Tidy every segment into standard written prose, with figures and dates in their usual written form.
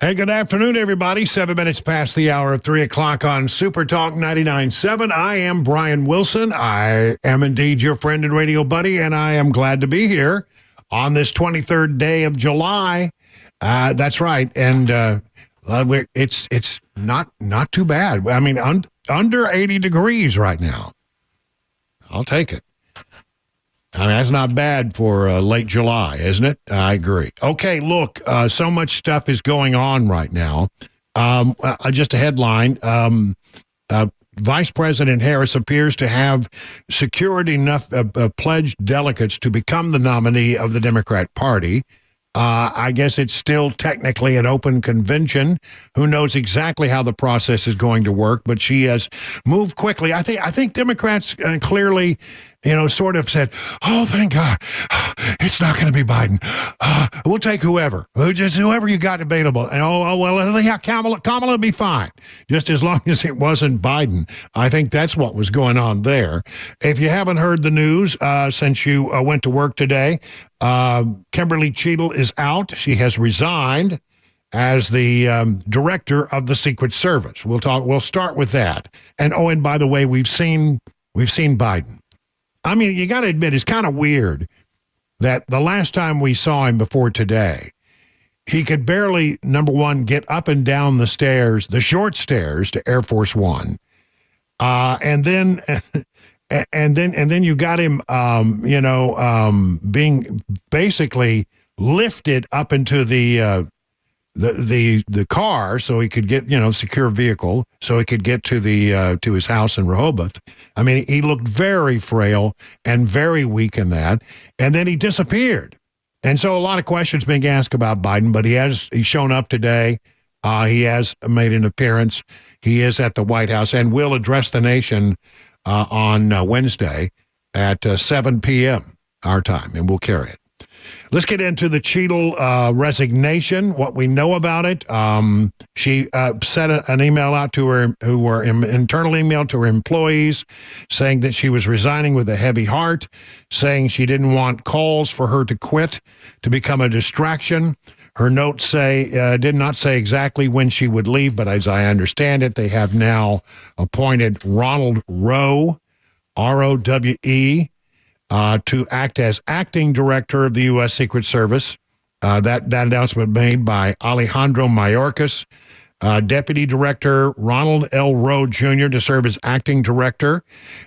Hey, good afternoon, everybody. 7 minutes past the hour of 3 o'clock on Super Talk 99.7. I am Brian Wilson. I am indeed your friend and radio buddy, and I am glad to be here on this 23rd day of July. That's right, and it's not too bad. I mean, under 80 degrees right now. I'll take it. I mean, that's not bad for late July, isn't it? I agree. Okay, look, so much stuff is going on right now. Just a headline. Vice President Harris appears to have secured enough pledged delegates to become the nominee of the Democrat Party. I guess it's still technically an open convention. Who knows exactly how the process is going to work, but she has moved quickly. I think Democrats clearly, sort of said, "Oh, thank God, it's not going to be Biden. We'll take whoever you got available." And yeah, Kamala will be fine, just as long as it wasn't Biden. I think that's what was going on there. If you haven't heard the news since you went to work today, Kimberly Cheadle is out. She has resigned as the director of the Secret Service. We'll start with that. And by the way, we've seen Biden. I mean, you got to admit, it's kind of weird that the last time we saw him before today, he could barely, number one, get up and down the stairs, the short stairs to Air Force One, and then you got him, being basically lifted up into the car so he could get, secure vehicle so he could get to to his house in Rehoboth. I mean, he looked very frail and very weak in that. And then he disappeared. And so a lot of questions being asked about Biden, but he's shown up today. He has made an appearance. He is at the White House and will address the nation on Wednesday at 7 p.m. our time, and we'll carry it. Let's get into the Cheadle resignation, what we know about it. She sent an email out to her, internal email to her employees, saying that she was resigning with a heavy heart, saying she didn't want calls for her to quit to become a distraction. Her notes did not say exactly when she would leave, but as I understand it, they have now appointed Ronald Rowe, R-O-W-E, to act as acting director of the U.S. Secret Service. That announcement made by Alejandro Mayorkas. Deputy Director Ronald L. Rowe Jr. to serve as acting director.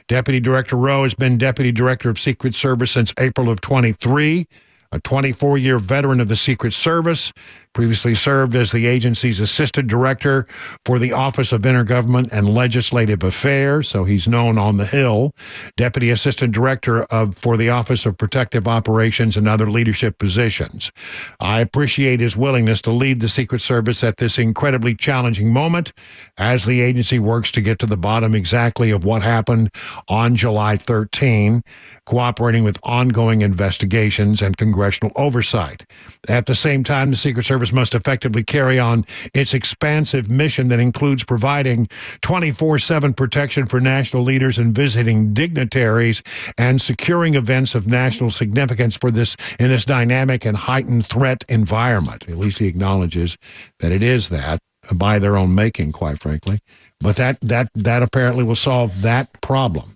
Deputy Director Rowe has been Deputy Director of Secret Service since April of 23. A 24-year veteran of the Secret Service, previously served as the agency's assistant director for the Office of Intergovernment and Legislative Affairs, so he's known on the Hill, deputy assistant director for the Office of Protective Operations and other leadership positions. I appreciate his willingness to lead the Secret Service at this incredibly challenging moment as the agency works to get to the bottom exactly of what happened on July 13, cooperating with ongoing investigations and congressional oversight. At the same time, the Secret Service must effectively carry on its expansive mission that includes providing 24/7 protection for national leaders and visiting dignitaries and securing events of national significance in this dynamic and heightened threat environment. At least he acknowledges that it is that, by their own making, quite frankly. But that apparently will solve that problem.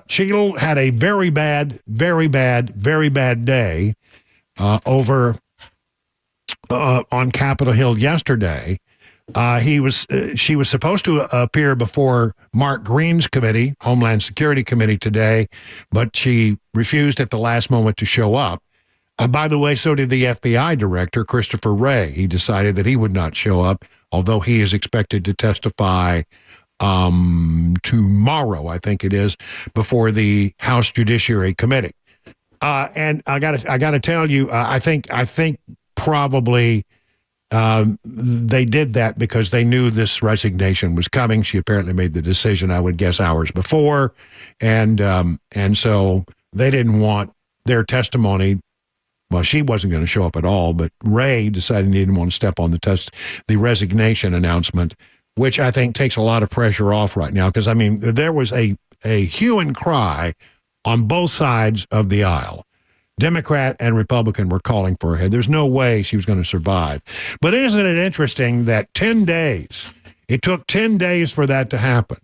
Cheadle had a very bad day over on Capitol Hill yesterday. She was supposed to appear before Mark Green's committee, Homeland Security Committee, today, but she refused at the last moment to show up. By the way, so did the FBI director, Christopher Wray. He decided that he would not show up, although he is expected to testify tomorrow, I think it is, before the House Judiciary Committee. And I gotta tell you, I think probably they did that because they knew this resignation was coming. She apparently made the decision, I would guess, hours before, and so they didn't want their testimony. Well, she wasn't going to show up at all, but Ray decided he didn't want to step on the resignation announcement, which I think takes a lot of pressure off right now. Because, I mean, there was a hue and cry on both sides of the aisle. Democrat and Republican were calling for her head. There's no way she was going to survive. But isn't it interesting that 10 days, it took 10 days for that to happen?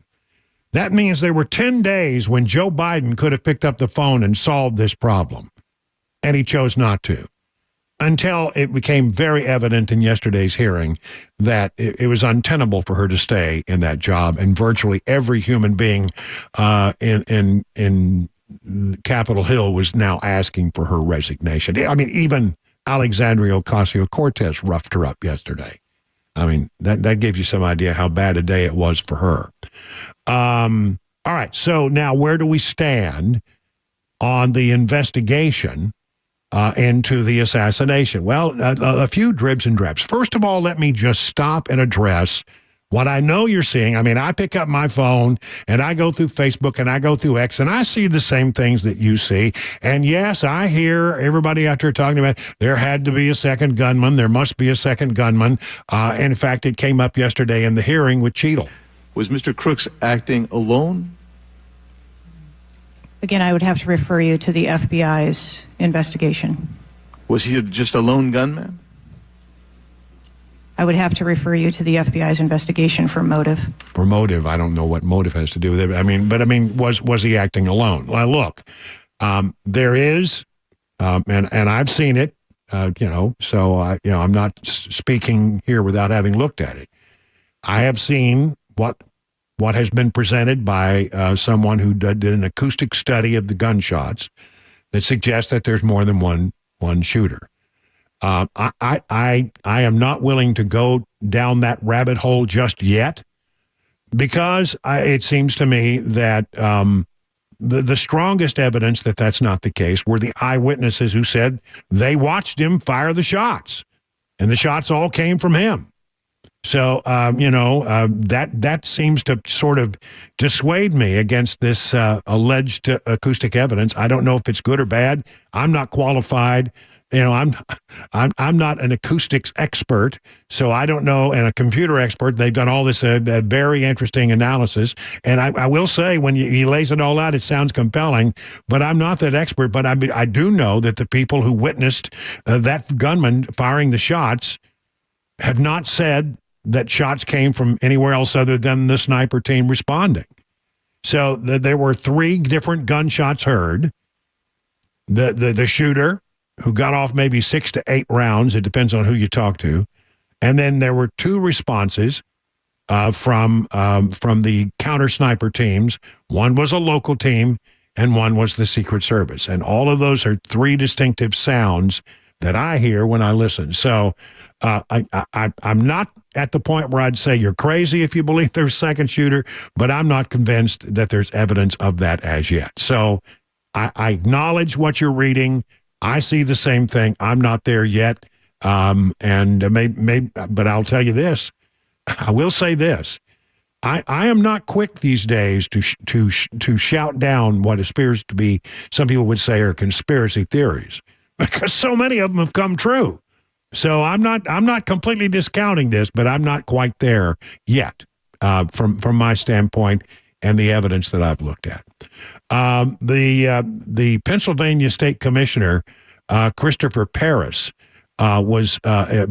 That means there were 10 days when Joe Biden could have picked up the phone and solved this problem, and he chose not to, until it became very evident in yesterday's hearing that it was untenable for her to stay in that job, and virtually every human being in Capitol Hill was now asking for her resignation. I mean, even Alexandria Ocasio-Cortez roughed her up yesterday. I mean, that gives you some idea how bad a day it was for her. All right, so now where do we stand on the investigation into the assassination? Well, a few dribs and drabs. First of all, let me just stop and address what I know you're seeing. I mean, I pick up my phone and I go through Facebook and I go through X and I see the same things that you see. And yes, I hear everybody out there talking about there had to be a second gunman. There must be a second gunman. In fact, it came up yesterday in the hearing with Cheadle. Was Mr. Crooks acting alone? Again, I would have to refer you to the FBI's investigation. Was he just a lone gunman? I would have to refer you to the FBI's investigation for motive. For motive, I don't know what motive has to do with it. I mean, was he acting alone? Well, look, there is, and I've seen it, so I'm not speaking here without having looked at it. I have seen what has been presented by someone who did an acoustic study of the gunshots that suggests that there's more than one shooter. I am not willing to go down that rabbit hole just yet, because it seems to me that the strongest evidence that that's not the case were the eyewitnesses who said they watched him fire the shots, and the shots all came from him. So, that seems to sort of dissuade me against this alleged acoustic evidence. I don't know if it's good or bad. I'm not qualified. I'm not an acoustics expert, so I don't know, and a computer expert. They've done all this very interesting analysis, and I will say when he lays it all out, it sounds compelling, but I'm not that expert. But I do know that the people who witnessed that gunman firing the shots have not said that shots came from anywhere else other than the sniper team responding. So there were 3 different gunshots heard. The shooter, who got off maybe 6 to 8 rounds, it depends on who you talk to, and then there were 2 responses from the counter sniper teams. One was a local team, and one was the Secret Service, and all of those are 3 distinctive sounds that I hear when I listen. So I'm not at the point where I'd say you're crazy if you believe there's a second shooter, but I'm not convinced that there's evidence of that as yet. So I acknowledge what you're reading. I see the same thing. I'm not there yet, but I'll tell you this. I will say this. I am not quick these days to shout down what appears to be, some people would say, are conspiracy theories, because so many of them have come true. So I'm not completely discounting this, but I'm not quite there yet from my standpoint and the evidence that I've looked at. The Pennsylvania State Commissioner, Christopher Paris, was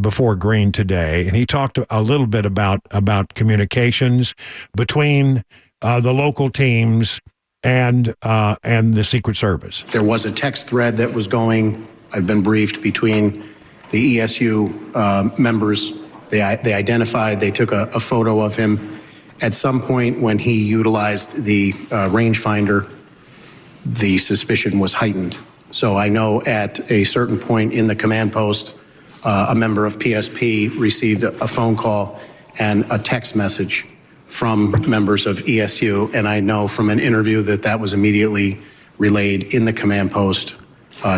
before Green today, and he talked a little bit about communications between the local teams and the Secret Service. There was a text thread that was going, I've been briefed, between the ESU members. They identified, they took a photo of him. At some point when he utilized the rangefinder, the suspicion was heightened. So I know at a certain point in the command post, a member of PSP received a phone call and a text message from members of ESU, and I know from an interview that was immediately relayed in the command post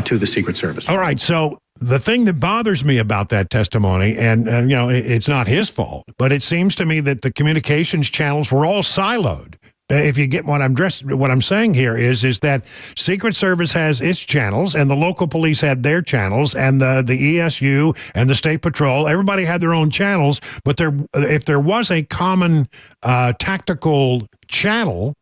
to the Secret Service. All right, so the thing that bothers me about that testimony, and it's not his fault, but it seems to me that the communications channels were all siloed. If you get what I'm saying here is that Secret Service has its channels, and the local police had their channels, and the ESU and the State Patrol, everybody had their own channels. But if there was a common tactical channel,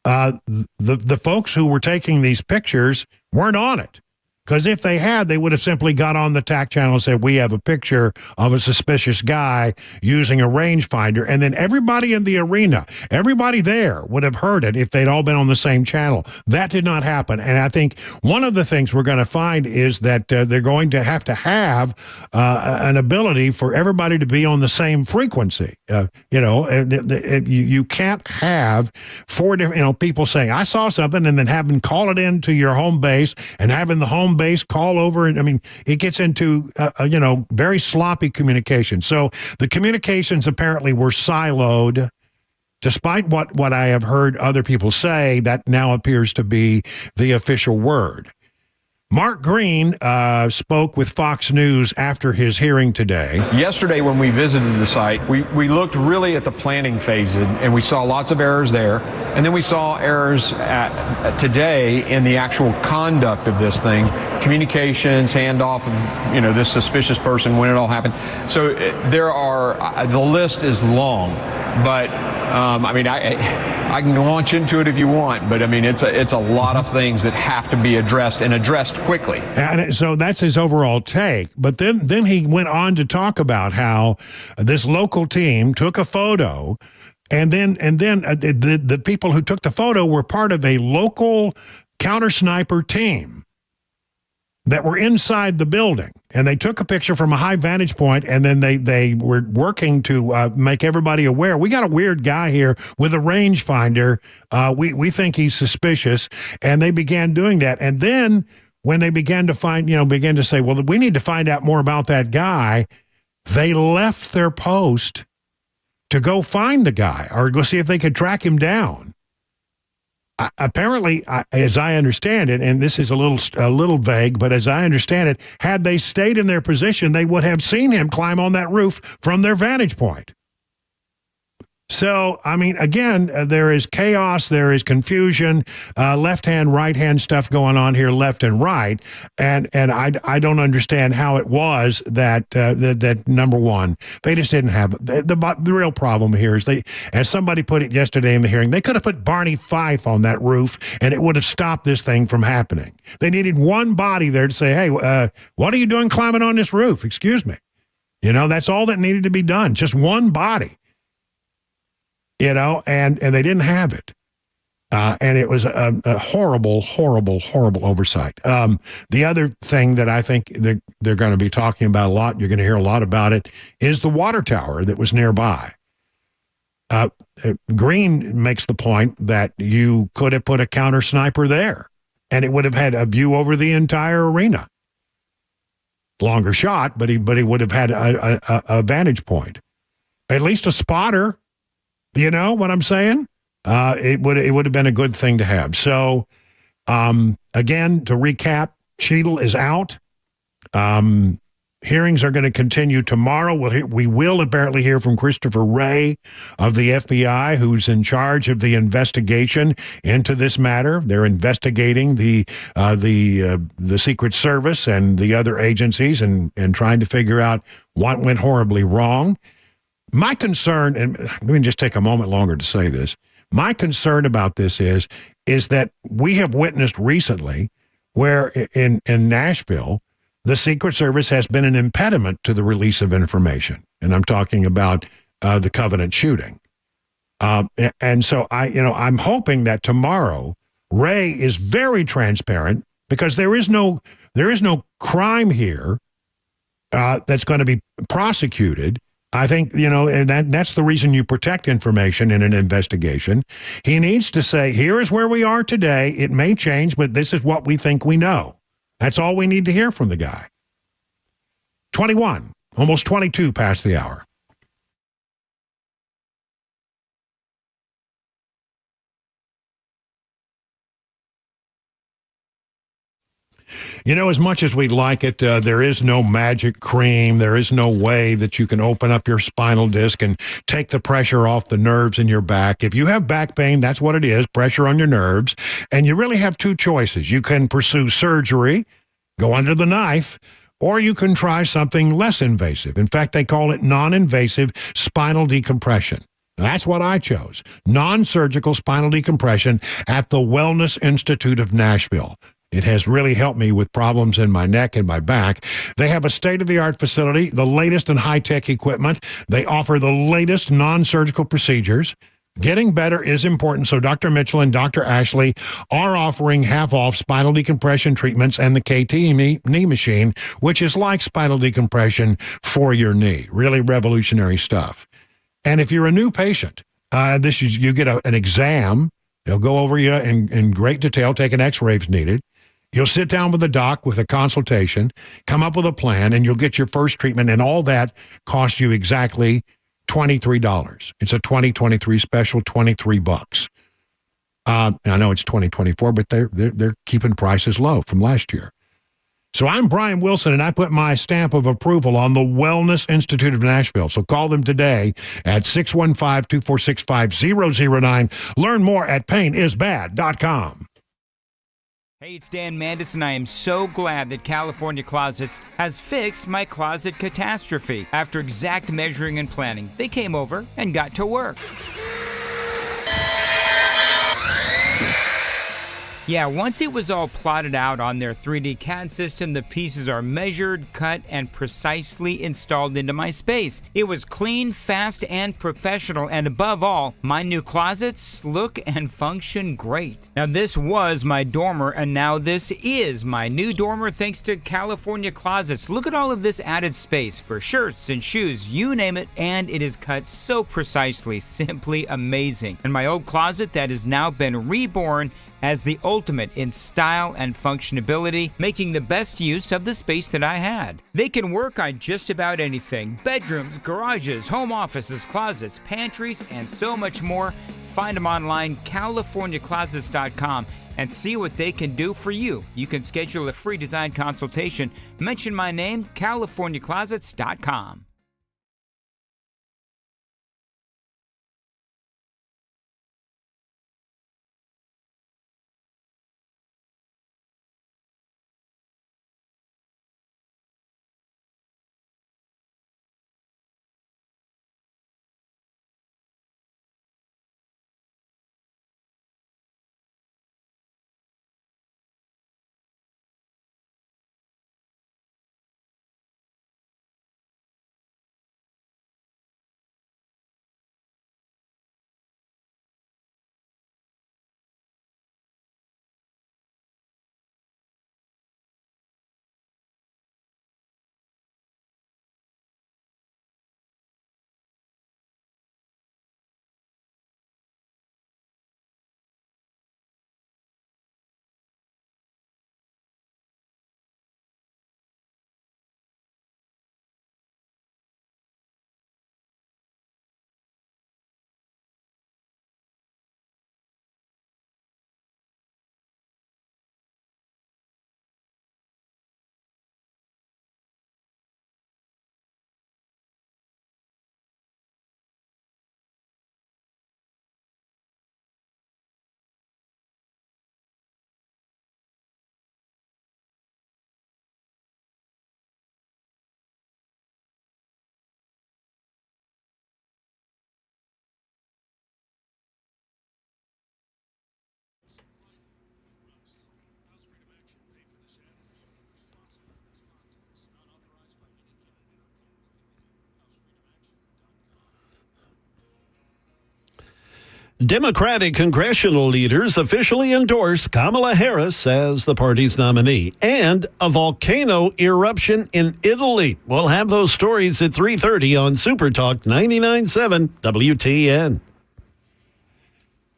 the folks who were taking these pictures weren't on it. Because if they had, they would have simply got on the TAC channel and said, we have a picture of a suspicious guy using a rangefinder. And then everybody in the arena, everybody there would have heard it if they'd all been on the same channel. That did not happen. And I think one of the things we're going to find is that they're going to have an ability for everybody to be on the same frequency. You can't have four different, people saying, I saw something, and then having call it in to your home base and having the home base call over. And I mean, it gets into, very sloppy communication. So the communications apparently were siloed. Despite what I have heard other people say, that now appears to be the official word. Mark Green spoke with Fox News after his hearing today. Yesterday, when we visited the site, we looked really at the planning phase, and we saw lots of errors there. And then we saw errors today in the actual conduct of this thing, communications, handoff of this suspicious person, when it all happened. So the list is long, but I can launch into it if you want, but I mean, it's a lot of things that have to be addressed, and addressed quickly. And so that's his overall take. But then he went on to talk about how this local team took a photo, and then the people who took the photo were part of a local counter sniper team that were inside the building, and they took a picture from a high vantage point, and then they were working to make everybody aware. We got a weird guy here with a rangefinder. We think he's suspicious, and they began doing that. And then when they began to say, well, we need to find out more about that guy, they left their post to go find the guy or go see if they could track him down. Apparently, as I understand it, and this is a little vague, but as I understand it, had they stayed in their position, they would have seen him climb on that roof from their vantage point. So, I mean, again, there is chaos, there is confusion, left-hand, right-hand stuff going on here, left and right, and I don't understand how it was that number one, they just didn't have the real problem here is as somebody put it yesterday in the hearing, they could have put Barney Fife on that roof and it would have stopped this thing from happening. They needed one body there to say, hey, what are you doing climbing on this roof? Excuse me. That's all that needed to be done. Just one body. And they didn't have it. And it was a horrible, horrible, horrible oversight. The other thing that I think they're going to be talking about a lot, you're going to hear a lot about it, is the water tower that was nearby. Green makes the point that you could have put a counter sniper there, and it would have had a view over the entire arena. Longer shot, but he would have had a vantage point. At least a spotter. You know what I'm saying? It would have been a good thing to have. So, again, to recap, Cheadle is out. Hearings are going to continue tomorrow. We will apparently hear from Christopher Wray of the FBI, who's in charge of the investigation into this matter. They're investigating the Secret Service and the other agencies and trying to figure out what went horribly wrong. My concern, and let me just take a moment longer to say this, my concern about this is that we have witnessed recently where in Nashville, the Secret Service has been an impediment to the release of information. And I'm talking about the Covenant shooting. And so I'm hoping that tomorrow Wray is very transparent, because there is no crime here that's going to be prosecuted. I think, and that's the reason you protect information in an investigation. He needs to say, here is where we are today. It may change, but this is what we think we know. That's all we need to hear from the guy. 21, almost 22 past the hour. As much as we'd like it, there is no magic cream. There is no way that you can open up your spinal disc and take the pressure off the nerves in your back. If you have back pain, that's what it is, pressure on your nerves. And you really have two choices. You can pursue surgery, go under the knife, or you can try something less invasive. In fact, they call it non-invasive spinal decompression. That's what I chose. Non-surgical spinal decompression at the Wellness Institute of Nashville. It has really helped me with problems in my neck and my back. They have a state-of-the-art facility, the latest in high-tech equipment. They offer the latest non-surgical procedures. Getting better is important, so Dr. Mitchell and Dr. Ashley are offering half-off spinal decompression treatments and the KT knee machine, which is like spinal decompression for your knee. Really revolutionary stuff. And if you're a new patient, you get an exam. They'll go over you in great detail, take an x-ray if needed. You'll sit down with the doc with a consultation, come up with a plan, and you'll get your first treatment, and all that costs you exactly $23. It's a 2023 special, $23. I know it's 2024, but they're keeping prices low from last year. So I'm Brian Wilson, and I put my stamp of approval on the Wellness Institute of Nashville. So call them today at 615-246-5009. Learn more at painisbad.com. Hey, it's Dan Mandis, and I am so glad that California Closets has fixed my closet catastrophe. After exact measuring and planning, they came over and got to work. Yeah, once it was all plotted out on their 3D CAD system, the pieces are measured, cut, and precisely installed into my space. It was clean, fast, and professional, and above all, my new closets look and function great. Now, this was my dormer, and now this is my new dormer thanks to California Closets. Look at all of this added space for shirts and shoes, you name it, and it is cut so precisely, simply amazing. And my old closet that has now been reborn as the ultimate in style and functionability, making the best use of the space that I had. They can work on just about anything: bedrooms, garages, home offices, closets, pantries, and so much more. Find them online, CaliforniaClosets.com, and see what they can do for you. You can schedule a free design consultation. Mention my name, CaliforniaClosets.com. Democratic congressional leaders officially endorsed Kamala Harris as the party's nominee, and a volcano eruption in Italy. We'll have those stories at 3:30 on Super Talk 99.7 WTN.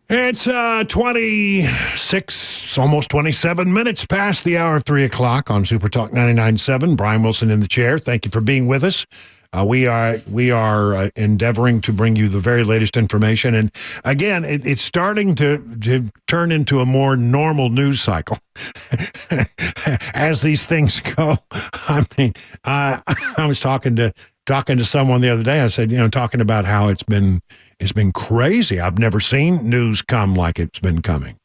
It's 26, almost 27 minutes past the hour of 3 o'clock on Super Talk 99.7. Brian Wilson in the chair. Thank you for being with us. We are endeavoring to bring you the very latest information. And again, it's starting to turn into a more normal news cycle as these things go. I mean, I was talking to someone the other day. I said, talking about how it's been crazy. I've never seen news come like it's been coming.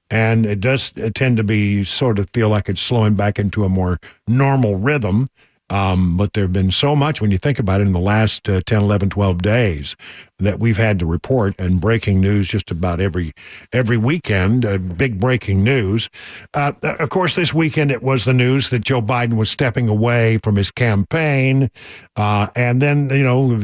And it does tend to be sort of feel like it's slowing back into a more normal rhythm. But there have been so much when you think about it in the last 10, 11, 12 days that we've had to report, and breaking news just about every weekend, big breaking news. Of course, this weekend it was the news that Joe Biden was stepping away from his campaign, and then,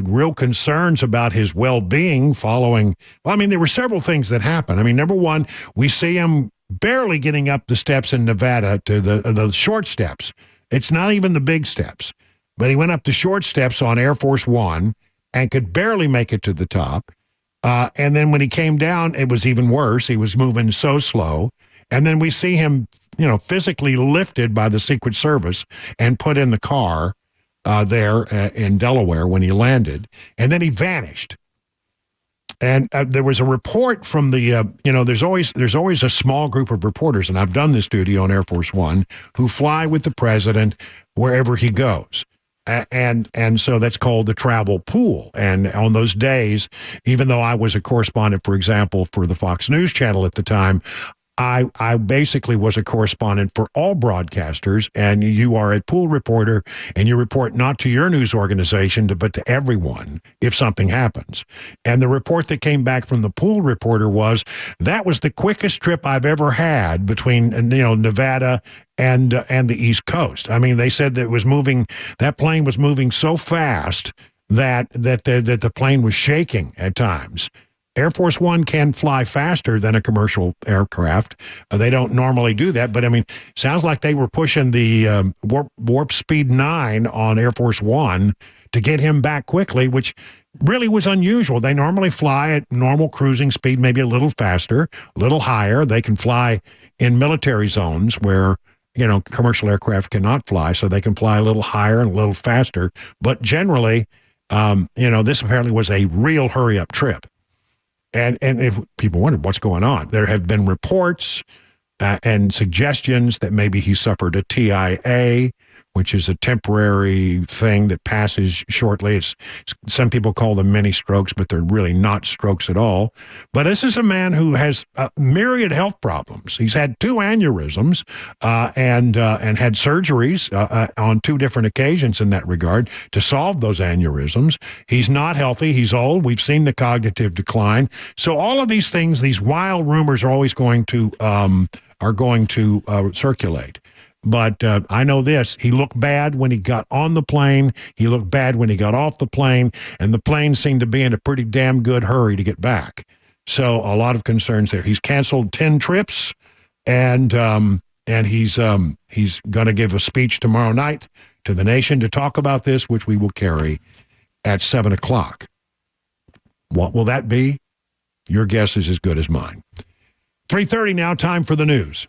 real concerns about his well-being following. Well, I mean, there were several things that happened. I mean, number one, we see him barely getting up the steps in Nevada to the short steps. It's not even the big steps, but he went up the short steps on Air Force One and could barely make it to the top. And then when he came down, it was even worse. He was moving so slow. And then we see him, physically lifted by the Secret Service and put in the car there in Delaware when he landed. And then he vanished. And there was a report from the, there's always a small group of reporters, and I've done this duty on Air Force One, who fly with the president wherever he goes. And so that's called the travel pool. And on those days, even though I was a correspondent, for example, for the Fox News Channel at the time, I basically was a correspondent for all broadcasters, and you are a pool reporter, and you report not to your news organization, but to everyone if something happens. And the report that came back from the pool reporter was that was the quickest trip I've ever had between Nevada and the East Coast. I mean, they said that plane was moving so fast that the plane was shaking at times. Air Force One can fly faster than a commercial aircraft. They don't normally do that, but I mean, sounds like they were pushing the warp speed 9 on Air Force One to get him back quickly, which really was unusual. They normally fly at normal cruising speed, maybe a little faster, a little higher. They can fly in military zones where commercial aircraft cannot fly, so they can fly a little higher and a little faster. But generally, this apparently was a real hurry-up trip. And if people wondered what's going on, there have been reports and suggestions that maybe he suffered a TIA, which is a temporary thing that passes shortly. Some people call them mini strokes, but they're really not strokes at all. But this is a man who has myriad health problems. He's had 2 aneurysms and had surgeries on 2 different occasions in that regard to solve those aneurysms. He's not healthy. He's old. We've seen the cognitive decline. So all of these things, these wild rumors are always going to circulate. But I know this, he looked bad when he got on the plane, he looked bad when he got off the plane, and the plane seemed to be in a pretty damn good hurry to get back. So a lot of concerns there. He's canceled 10 trips, and he's going to give a speech tomorrow night to the nation to talk about this, which we will carry at 7 o'clock. What will that be? Your guess is as good as mine. 3:30 now, time for the news.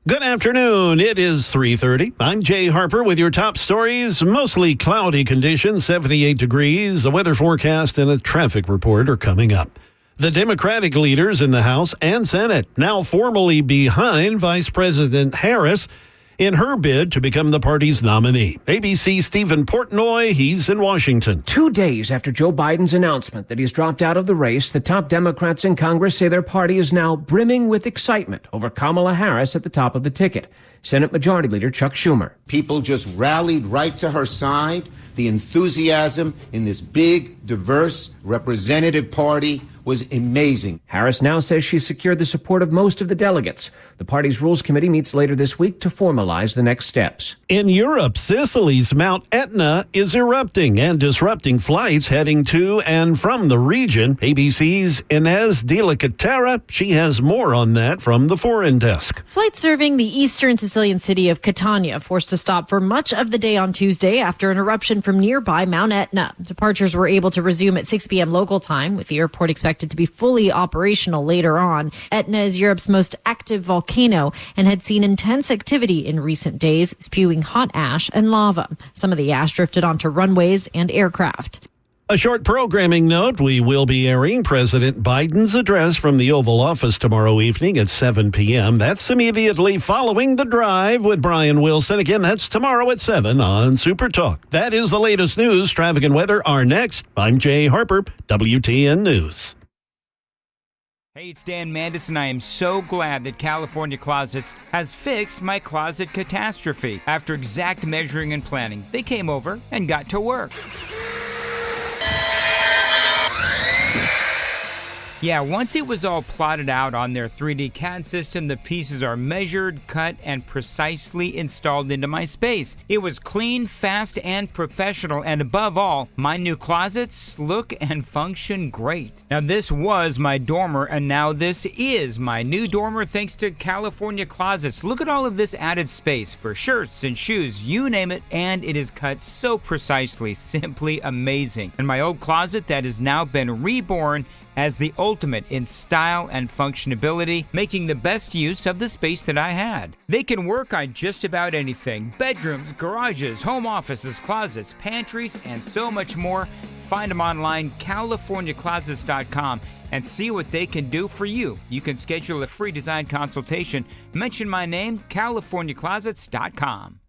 Good afternoon. It is 3:30. I'm Jay Harper with your top stories. Mostly cloudy conditions, 78 degrees. A weather forecast and a traffic report are coming up. The Democratic leaders in the House and Senate now formally behind Vice President Harris in her bid to become the party's nominee. ABC's Stephen Portnoy, he's in Washington. 2 days after Joe Biden's announcement that he's dropped out of the race, the top Democrats in Congress say their party is now brimming with excitement over Kamala Harris at the top of the ticket. Senate Majority Leader Chuck Schumer. People just rallied right to her side. The enthusiasm in this big, diverse, representative party was amazing. Harris now says she's secured the support of most of the delegates. The party's Rules Committee meets later this week to formalize the next steps. In Europe, Sicily's Mount Etna is erupting and disrupting flights heading to and from the region. ABC's Inez de la Catera, she has more on that from the Foreign Desk. Flights serving the eastern Sicilian city of Catania forced to stop for much of the day on Tuesday after an eruption from nearby Mount Etna. Departures were able to resume at 6 p.m. local time, with the airport expected to be fully operational later on. Etna is Europe's most active volcano and had seen intense activity in recent days, spewing hot ash and lava. Some of the ash drifted onto runways and aircraft. A short programming note, we will be airing President Biden's address from the Oval Office tomorrow evening at 7 p.m. That's immediately following The Drive with Brian Wilson. Again, that's tomorrow at 7 on Super Talk. That is the latest news. Traffic and weather are next. I'm Jay Harper, WTN News. Hey, it's Dan Mandis, and I am so glad that California Closets has fixed my closet catastrophe. After exact measuring and planning, they came over and got to work. Yeah, once it was all plotted out on their 3D CAD system, the pieces are measured, cut, and precisely installed into my space. It was clean, fast, and professional, and above all, my new closets look and function great. Now, this was my dormer, and now this is my new dormer thanks to California Closets. Look at all of this added space for shirts and shoes, you name it, and it is cut so precisely, simply amazing. And my old closet that has now been reborn as the ultimate in style and functionability, making the best use of the space that I had. They can work on just about anything: bedrooms, garages, home offices, closets, pantries, and so much more. Find them online, CaliforniaClosets.com, and see what they can do for you. You can schedule a free design consultation. Mention my name, CaliforniaClosets.com.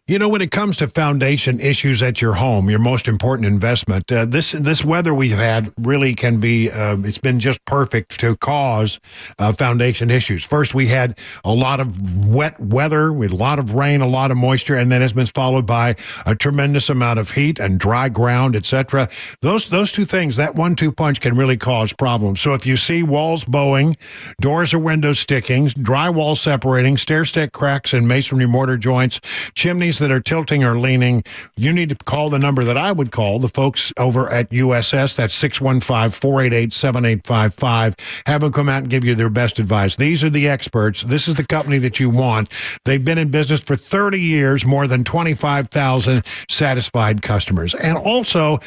You know, when it comes to foundation issues at your home, your most important investment, this weather we've had really can be, it's been just perfect to cause foundation issues. First, we had a lot of wet weather with a lot of rain, a lot of moisture, and then it's been followed by a tremendous amount of heat and dry ground, etc. Those two things, that 1-2 punch can really cause problems. So if you see walls bowing, doors or windows sticking, drywall separating, stair step cracks in masonry mortar joints, chimneys that are tilting or leaning, you need to call the number that I would call, the folks over at USS. That's 615-488-7855. Have them come out and give you their best advice. These are the experts. This is the company that you want. They've been in business for 30 years, more than 25,000 satisfied customers. And also,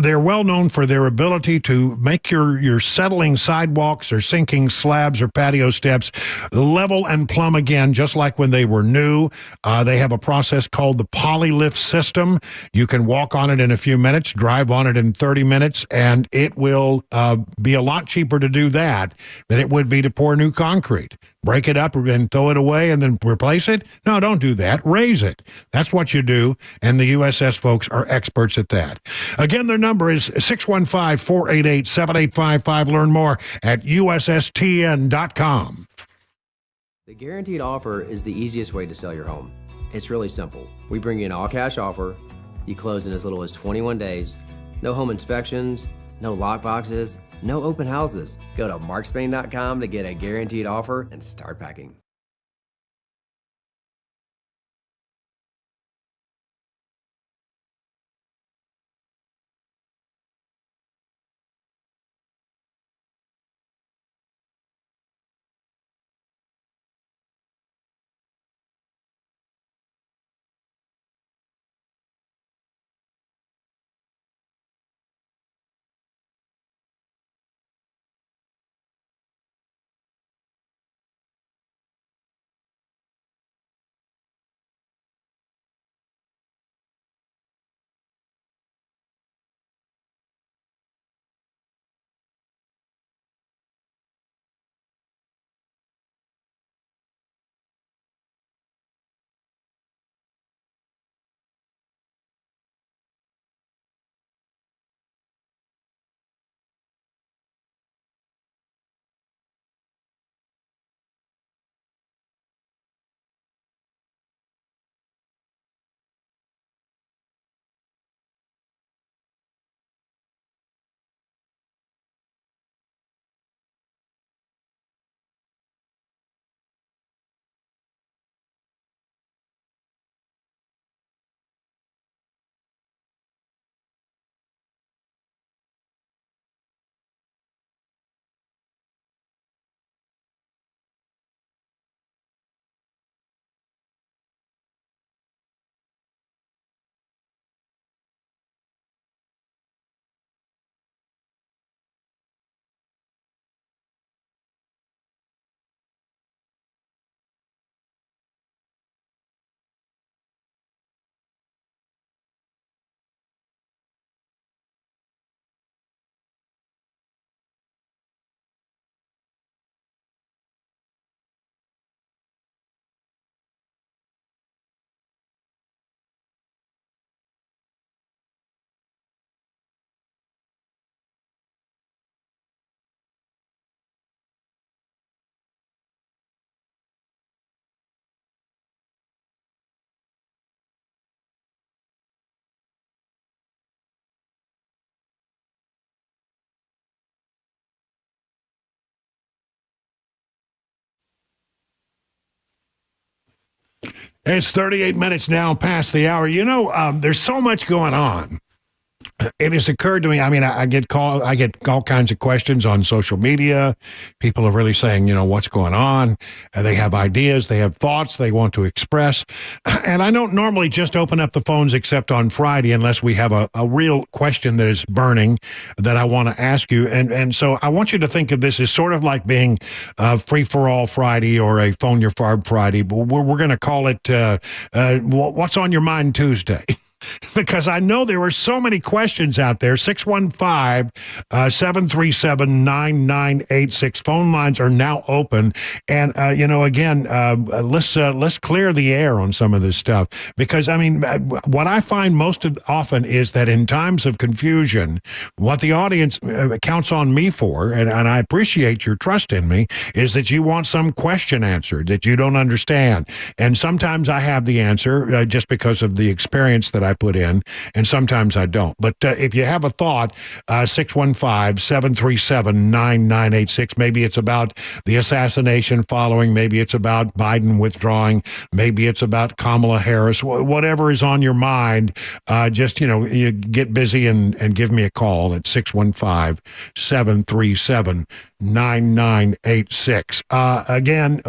they're well known for their ability to make your settling sidewalks or sinking slabs or patio steps level and plumb again, just like when they were new. They have a process called the Polylift system. You can walk on it in a few minutes, drive on it in 30 minutes, and it will be a lot cheaper to do that than it would be to pour new concrete. Break it up and throw it away and then replace it? No, don't do that. Raise it. That's what you do, and the USS folks are experts at that. Again, their number is 615-488-7855. Learn more at USSTN.com. The guaranteed offer is the easiest way to sell your home. It's really simple. We bring you an all-cash offer. You close in as little as 21 days. No home inspections, no lock boxes, no open houses. Go to markspain.com to get a guaranteed offer and start packing. It's 38 minutes now past the hour. You know, there's so much going on. It has occurred to me. I mean, I get all kinds of questions on social media. People are really saying, you know, what's going on? They have ideas, they have thoughts they want to express. And I don't normally just open up the phones except on Friday unless we have a real question that is burning that I want to ask you. And so I want you to think of this as sort of like being Free for All Friday or a Phone Your FARB Friday. But we're going to call it What's on Your Mind Tuesday. Because I know there were so many questions out there. 615-737-9986. Phone lines are now open. And, you know, again, let's clear the air on some of this stuff. Because, I mean, what I find most often is that in times of confusion, what the audience counts on me for, and I appreciate your trust in me, is that you want some question answered that you don't understand. And sometimes I have the answer just because of the experience that I put in, and sometimes I don't. But if you have a thought, 615-737-9986. Maybe it's about the assassination following. Maybe it's about Biden withdrawing. Maybe it's about Kamala Harris. Whatever is on your mind, just, you know, you get busy and give me a call at 615-737-9986. Again,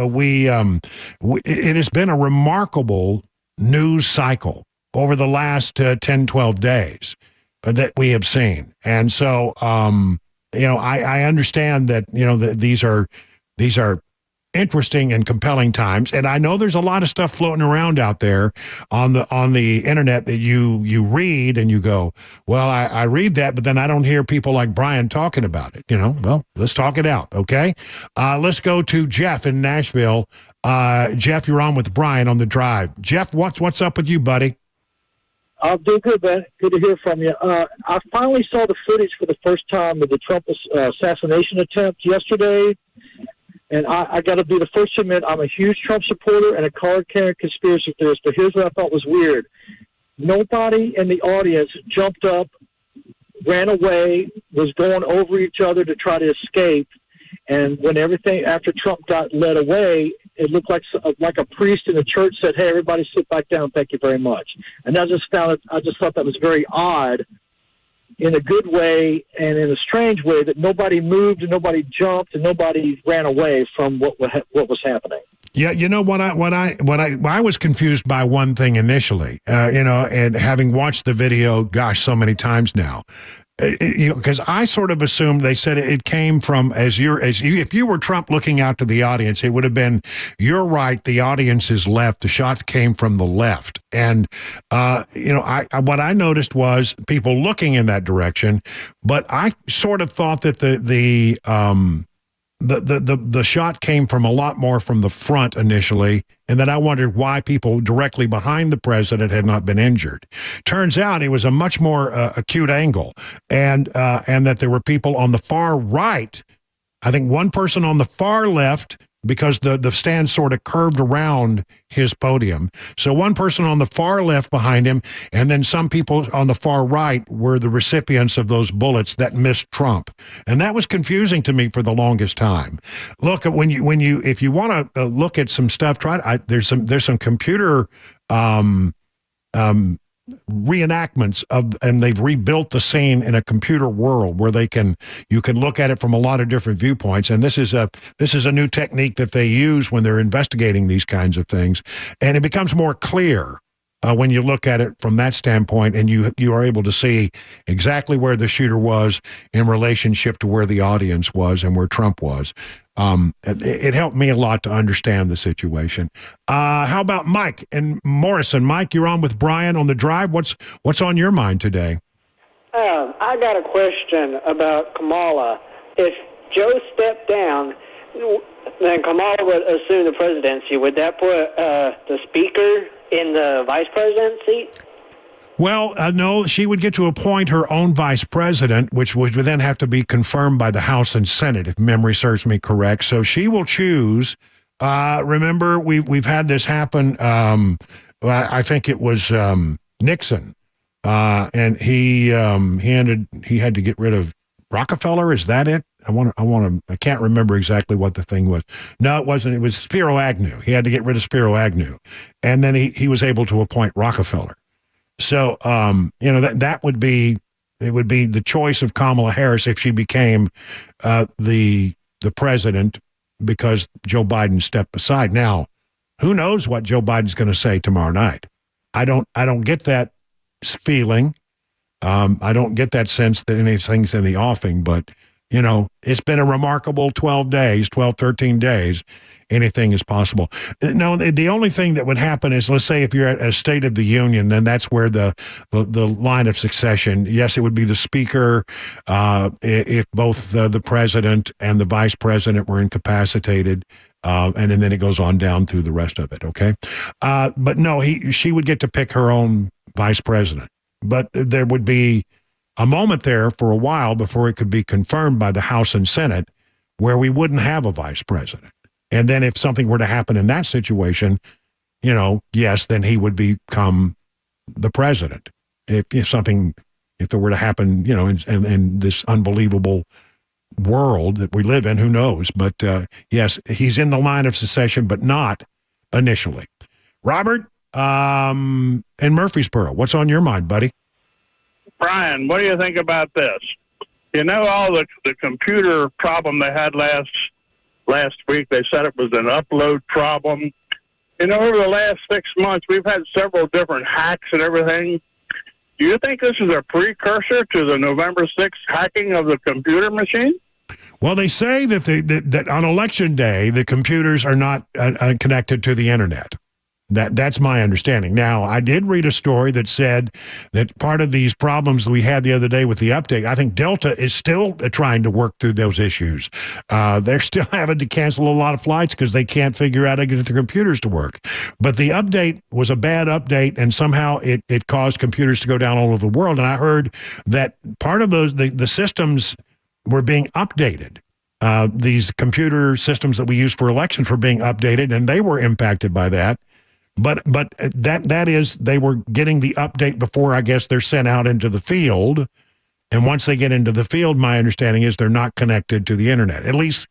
it has been a remarkable news cycle over the last 10, 12 days that we have seen. And so, you know, I understand that, you know, that these are interesting and compelling times. And I know there's a lot of stuff floating around out there on the internet that you read and you go, well, I read that, but then I don't hear people like Brian talking about it. You know, well, let's talk it out. Okay. Let's go to Jeff in Nashville. Jeff, you're on with Brian on the drive. Jeff, what's up with you, buddy? I'm doing good, man. Good to hear from you. I finally saw the footage for the first time of the Trump assassination attempt yesterday, and I got to be the first to admit I'm a huge Trump supporter and a card-carrying conspiracy theorist, but here's what I thought was weird. Nobody in the audience jumped up, ran away, was going over each other to try to escape, and when everything after Trump got led away, it looked like a priest in the church said, "Hey, everybody, sit back down. Thank you very much." And I just thought that was very odd, in a good way and in a strange way, that nobody moved and nobody jumped and nobody ran away from what was happening. Yeah, you know what I was confused by one thing initially, you know, and having watched the video, gosh, so many times now. You know, because I sort of assumed they said it came from if you were Trump looking out to the audience, it would have been, you're right, the audience is left. The shot came from the left. And, you know, what I noticed was people looking in that direction, but I sort of thought that the shot came from a lot more from the front initially, and then I wondered why people directly behind the president had not been injured. Turns out it was a much more acute angle, and that there were people on the far right. I think one person on the far left, because the stand sort of curved around his podium. So one person on the far left behind him, and then some people on the far right were the recipients of those bullets that missed Trump. And that was confusing to me for the longest time. Look, if you want to look at some stuff, there's some computer reenactments and they've rebuilt the scene in a computer world where you can look at it from a lot of different viewpoints. And this is a new technique that they use when they're investigating these kinds of things, and it becomes more clear when you look at it from that standpoint, and you are able to see exactly where the shooter was in relationship to where the audience was and where Trump was. It helped me a lot to understand the situation. How about Mike and Morrison? Mike, you're on with Brian on the drive. What's on your mind today? I got a question about Kamala. If Joe stepped down, then Kamala would assume the presidency. Would that put the speaker in the vice president seat? Well, no, she would get to appoint her own vice president, which would then have to be confirmed by the House and Senate, if memory serves me correct. So she will choose. Remember, we've had this happen. I think it was Nixon, and he had to get rid of Rockefeller, is that it? I can't remember exactly what the thing was. No, it wasn't. It was Spiro Agnew. He had to get rid of Spiro Agnew. And then he was able to appoint Rockefeller. So, that would be, it would be the choice of Kamala Harris if she became the president because Joe Biden stepped aside. Now, who knows what Joe Biden's going to say tomorrow night? I don't get that feeling. I don't get that sense that anything's in the offing, but, it's been a remarkable 13 days. Anything is possible. No, the only thing that would happen is, let's say if you're at a State of the Union, then that's where the line of succession, yes, it would be the speaker if both the president and the vice president were incapacitated. And then it goes on down through the rest of it, okay? But no, she would get to pick her own vice president. But there would be a moment there for a while before it could be confirmed by the House and Senate where we wouldn't have a vice president. And then if something were to happen in that situation, yes, then he would become the president. If it were to happen, in this unbelievable world that we live in, who knows? But yes, he's in the line of succession, but not initially. Robert, in Murfreesboro, what's on your mind, buddy? Brian, what do you think about this? All the computer problem they had last week, they said it was an upload problem. Over the last 6 months, we've had several different hacks and everything. Do you think this is a precursor to the November 6th hacking of the computer machine? Well, they say that on Election Day, the computers are not connected to the internet. That's my understanding. Now, I did read a story that said that part of these problems we had the other day with the update, I think Delta is still trying to work through those issues. They're still having to cancel a lot of flights because they can't figure out how to get the computers to work. But the update was a bad update, and somehow it caused computers to go down all over the world. And I heard that part of the systems were being updated. These computer systems that we use for elections were being updated, and they were impacted by that. But that is, they were getting the update before, I guess, they're sent out into the field. And once they get into the field, my understanding is they're not connected to the internet. At least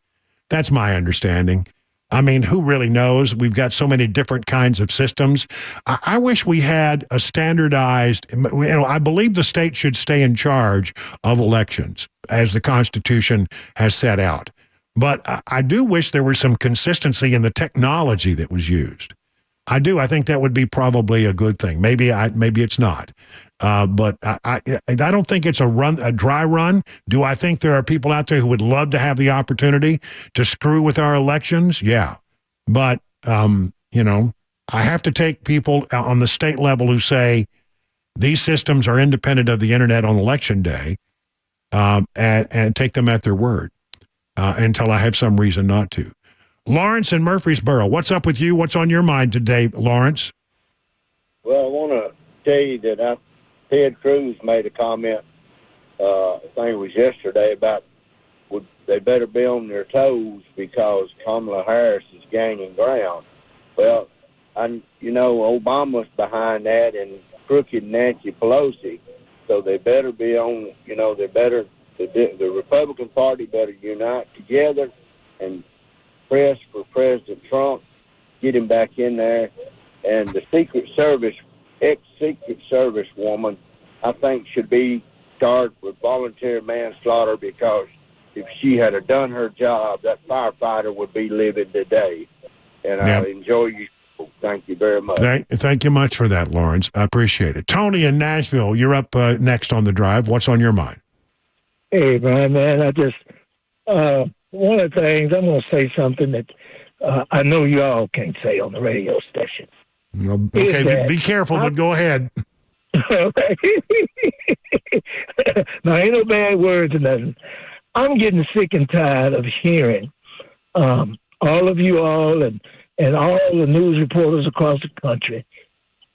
that's my understanding. I mean, who really knows? We've got so many different kinds of systems. I wish we had a standardized, I believe the state should stay in charge of elections as the Constitution has set out. But I do wish there was some consistency in the technology that was used. I do. I think that would be probably a good thing. Maybe it's not. But I don't think it's a dry run. Do I think there are people out there who would love to have the opportunity to screw with our elections? Yeah. But, I have to take people on the state level who say these systems are independent of the internet on Election Day and take them at their word until I have some reason not to. Lawrence in Murfreesboro, what's up with you? What's on your mind today, Lawrence? Well, I want to tell you that Ted Cruz made a comment, I think it was yesterday, about they better be on their toes because Kamala Harris is gaining ground. Well, Obama's behind that and crooked Nancy Pelosi, so they better be on, the Republican Party better unite together and press for President Trump, get him back in there. And the Secret Service, ex-Secret Service woman, I think should be charged with voluntary manslaughter because if she had done her job, that firefighter would be living today. And I enjoy you. Thank you very much. Thank you much for that, Lawrence. I appreciate it. Tony in Nashville, you're up next on the drive. What's on your mind? Hey, Brian, man, I just... one of the things, I'm going to say something that I know you all can't say on the radio station. Okay, be careful, but go ahead. Now, ain't no bad words or nothing. I'm getting sick and tired of hearing all of you all and all the news reporters across the country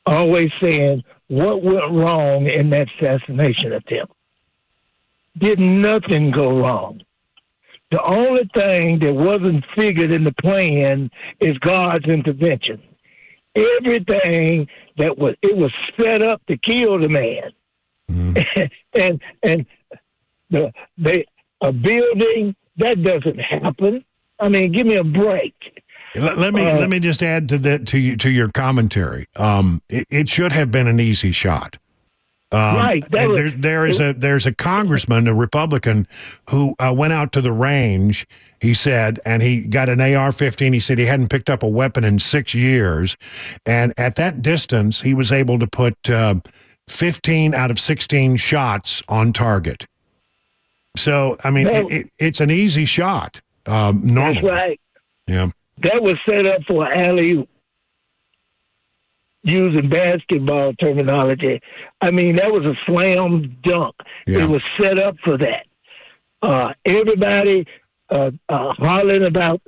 always saying what went wrong in that assassination attempt. Did nothing go wrong? The only thing that wasn't figured in the plan is God's intervention. Everything it was set up to kill the man. Mm. and a building. That doesn't happen. I mean, give me a break. Let me just add to that to your commentary. It should have been an easy shot. Right. There's a congressman, a Republican, who went out to the range. He said, and he got an AR-15. He said he hadn't picked up a weapon in 6 years, and at that distance, he was able to put 15 out of 16 shots on target. So, I mean, it's an easy shot. Normally. That's right. Yeah. That was set up for alley-oop. Using basketball terminology, I mean, that was a slam dunk. Yeah. It was set up for that. Everybody hollering about,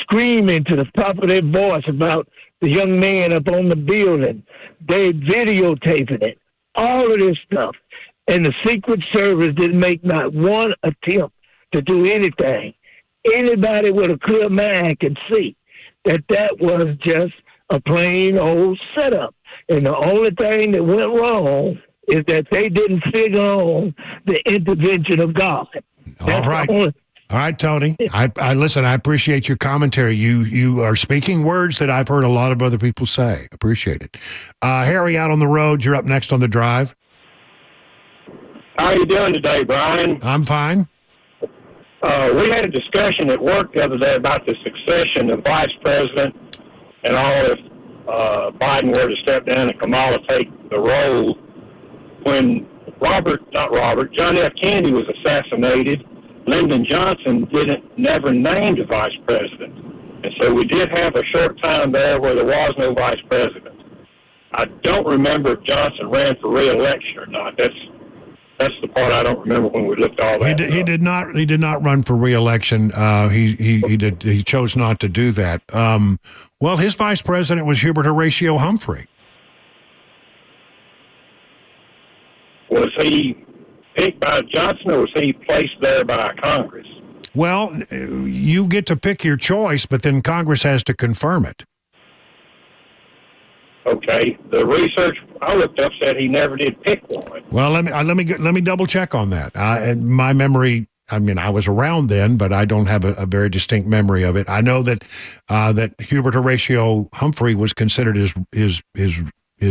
screaming to the top of their voice about the young man up on the building. They videotaping it, all of this stuff. And the Secret Service didn't make not one attempt to do anything. Anybody with a clear mind can see that was just a plain old setup. And the only thing that went wrong is that they didn't figure on the intervention of God. All right, Tony. I listen, I appreciate your commentary. You are speaking words that I've heard a lot of other people say. Appreciate it. Harry, out on the road, you're up next on the drive. How are you doing today, Brian? I'm fine. We had a discussion at work the other day about the succession of vice president and all if Biden were to step down and Kamala take the role. When John F. Kennedy was assassinated, Lyndon Johnson never named a vice president. And so we did have a short time there where there was no vice president. I don't remember if Johnson ran for re-election or not. That's the part I don't remember when we looked all that. He did not run for re-election. He chose not to do that. Well, his vice president was Hubert Horatio Humphrey. Was he picked by Johnson or was he placed there by Congress? Well, you get to pick your choice, but then Congress has to confirm it. Okay, the research I looked up said he never did pick one. Well, let me double check on that. My memory. I mean, I was around then, but I don't have a very distinct memory of it. I know that that Hubert Horatio Humphrey was considered his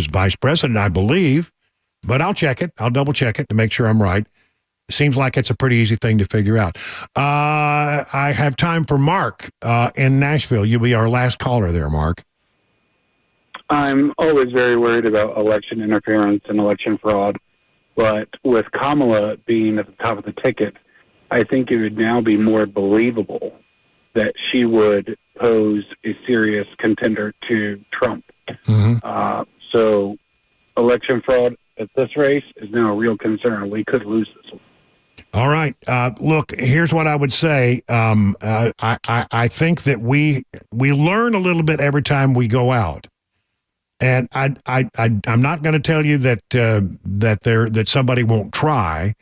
vice president, I believe. But I'll check it. I'll double check it to make sure I'm right. Seems like it's a pretty easy thing to figure out. I have time for Mark in Nashville. You'll be our last caller there, Mark. I'm always very worried about election interference and election fraud, but with Kamala being at the top of the ticket, I think it would now be more believable that she would pose a serious contender to Trump. Mm-hmm. So election fraud at this race is now a real concern. We could lose this one. All right. Look, here's what I would say. I think that we learn a little bit every time we go out. And I'm not going to tell you that somebody won't try,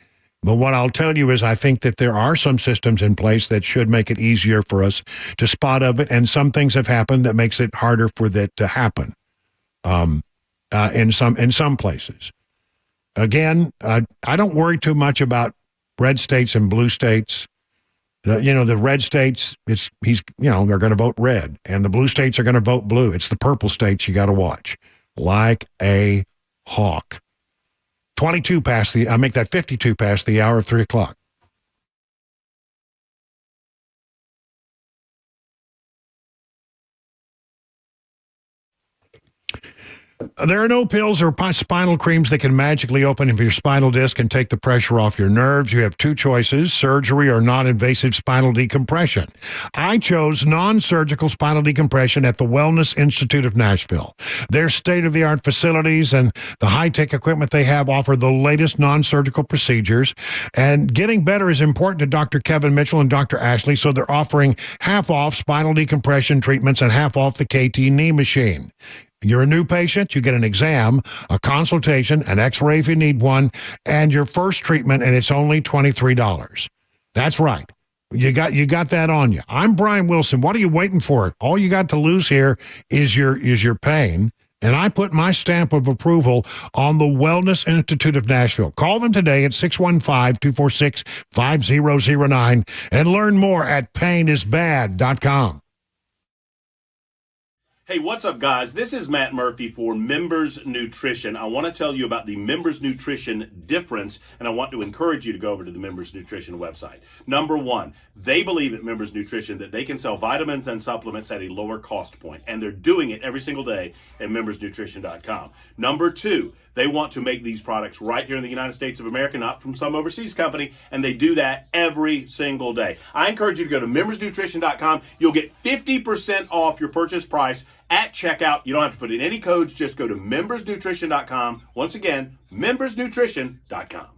but what I'll tell you is I think that there are some systems in place that should make it easier for us to spot of it, and some things have happened that makes it harder for that to happen. In some places, again, I don't worry too much about red states and blue states. The red states, they're going to vote red, and the blue states are going to vote blue. It's the purple states you got to watch like a hawk. 22 past I make that 52 past the hour of 3 o'clock. There are no pills or spinal creams that can magically open your spinal disc and take the pressure off your nerves. You have two choices, surgery or non-invasive spinal decompression. I chose non-surgical spinal decompression at the Wellness Institute of Nashville. Their state-of-the-art facilities and the high-tech equipment they have offer the latest non-surgical procedures. And getting better is important to Dr. Kevin Mitchell and Dr. Ashley, so they're offering half off spinal decompression treatments and half off the KT knee machine. You're a new patient, you get an exam, a consultation, an x-ray if you need one, and your first treatment, and it's only $23. That's right. You got that on you. I'm Brian Wilson. What are you waiting for? All you got to lose here is your pain, and I put my stamp of approval on the Wellness Institute of Nashville. Call them today at 615-246-5009 and learn more at painisbad.com. Hey, what's up, guys? This is Matt Murphy for Members Nutrition. I want to tell you about the Members Nutrition difference, and I want to encourage you to go over to the Members Nutrition website. Number one, they believe at Members Nutrition that they can sell vitamins and supplements at a lower cost point, and they're doing it every single day at membersnutrition.com. Number two, they want to make these products right here in the United States of America, not from some overseas company, and they do that every single day. I encourage you to go to membersnutrition.com. You'll get 50% off your purchase price at checkout. You don't have to put in any codes. Just go to membersnutrition.com. Once again, membersnutrition.com.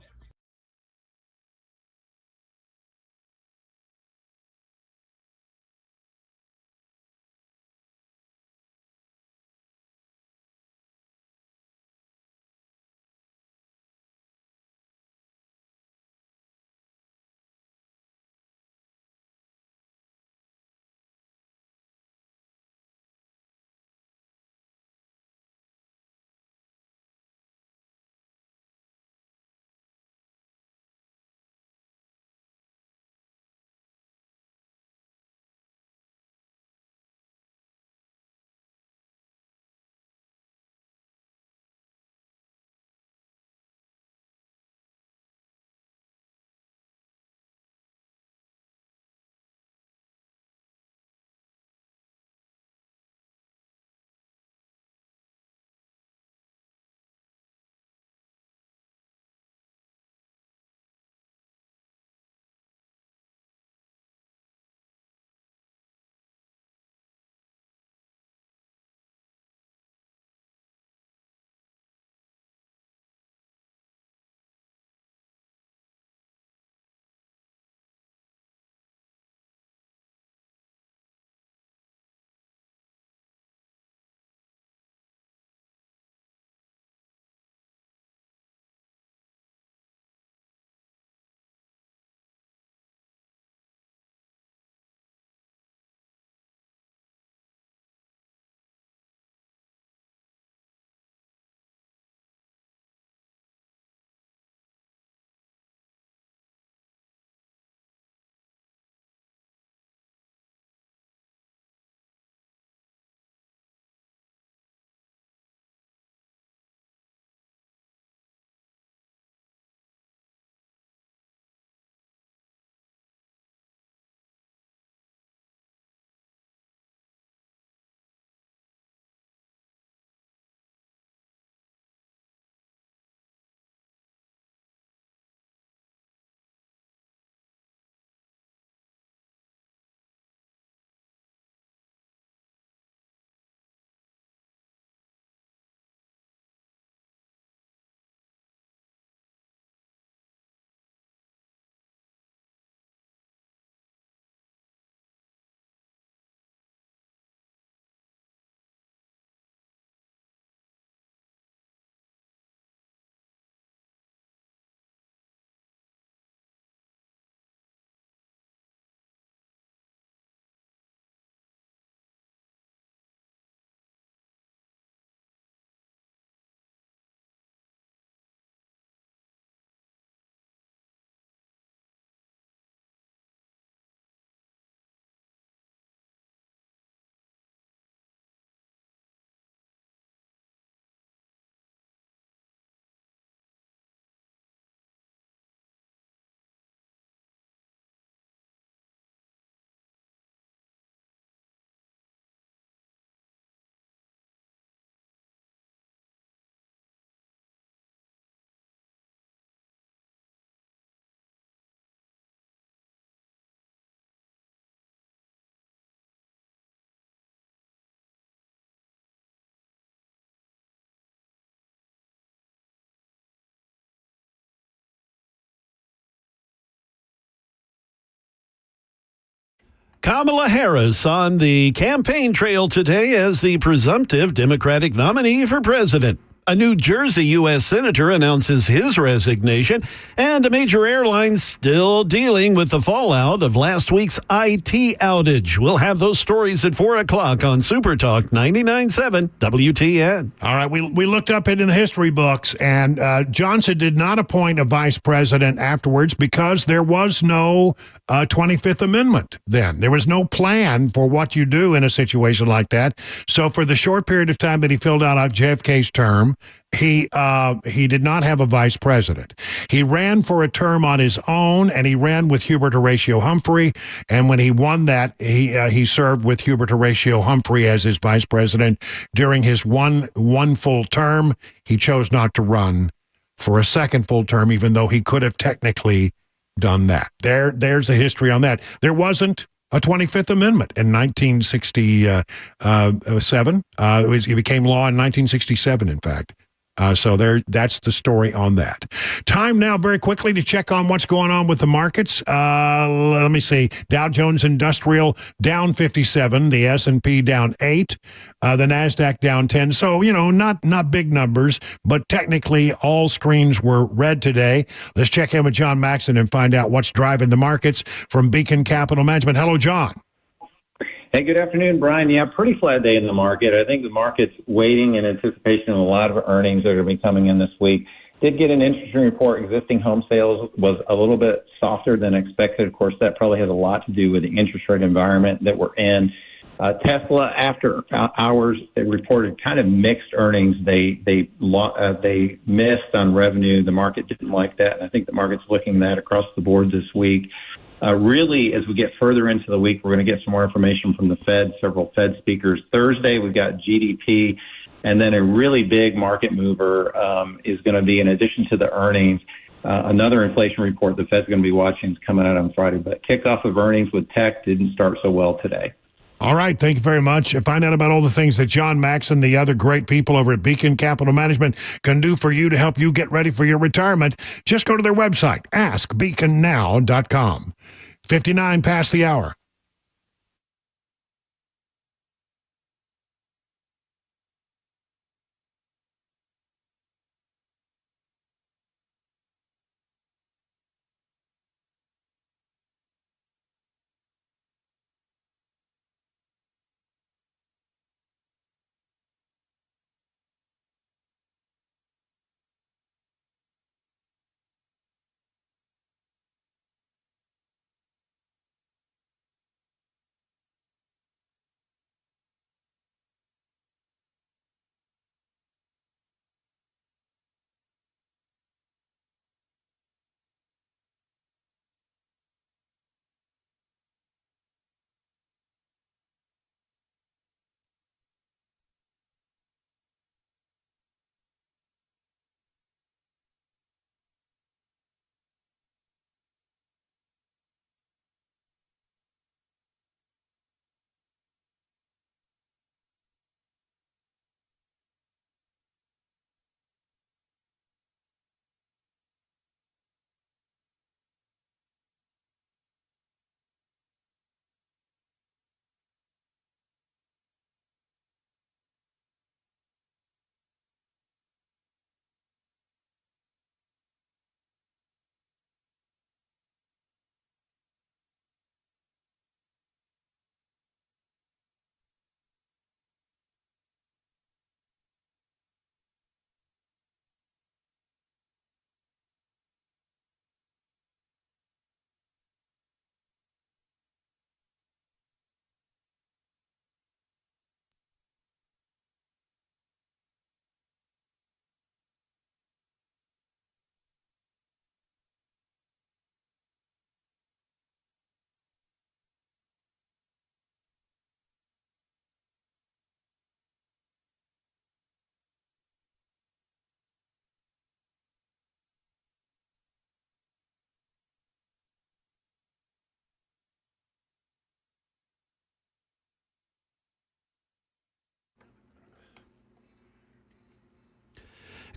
Kamala Harris on the campaign trail today as the presumptive Democratic nominee for president. A New Jersey U.S. Senator announces his resignation, and a major airline still dealing with the fallout of last week's IT outage. We'll have those stories at 4 o'clock on Super Talk 99.7 WTN. All right, we looked up it in the history books, and Johnson did not appoint a vice president afterwards because there was no 25th Amendment then. There was no plan for what you do in a situation like that. So for the short period of time that he filled out JFK's term, he did not have a vice president. He ran for a term on his own, and he ran with Hubert Horatio Humphrey. And when he won that, he served with Hubert Horatio Humphrey as his vice president during his one full term. He chose not to run for a second full term, even though he could have technically done that. There's a history on that. There wasn't a 25th Amendment in 1967. It became law in 1967, in fact. So that's the story on that. Time now very quickly to check on what's going on with the markets. Let me see. Dow Jones Industrial down 57, the S&P down 8, the NASDAQ down 10. So, not big numbers, but technically all screens were red today. Let's check in with John Maxon and find out what's driving the markets from Beacon Capital Management. Hello, John. Hey, good afternoon, Brian. Yeah, pretty flat day in the market. I think the market's waiting in anticipation of a lot of earnings that are going to be coming in this week. Did get an interesting report. Existing home sales was a little bit softer than expected. Of course, that probably has a lot to do with the interest rate environment that we're in. Tesla, after hours, they reported kind of mixed earnings. They missed on revenue. The market didn't like that, and I think the market's looking at that across the board this week. Really, as we get further into the week, we're going to get some more information from the Fed, several Fed speakers. Thursday, we've got GDP, and then a really big market mover is going to be, in addition to the earnings, another inflation report the Fed's going to be watching is coming out on Friday. But kickoff of earnings with tech didn't start so well today. All right. Thank you very much. Find out about all the things that John Maxon, the other great people over at Beacon Capital Management, can do for you to help you get ready for your retirement. Just go to their website, askbeaconnow.com. 59 past the hour.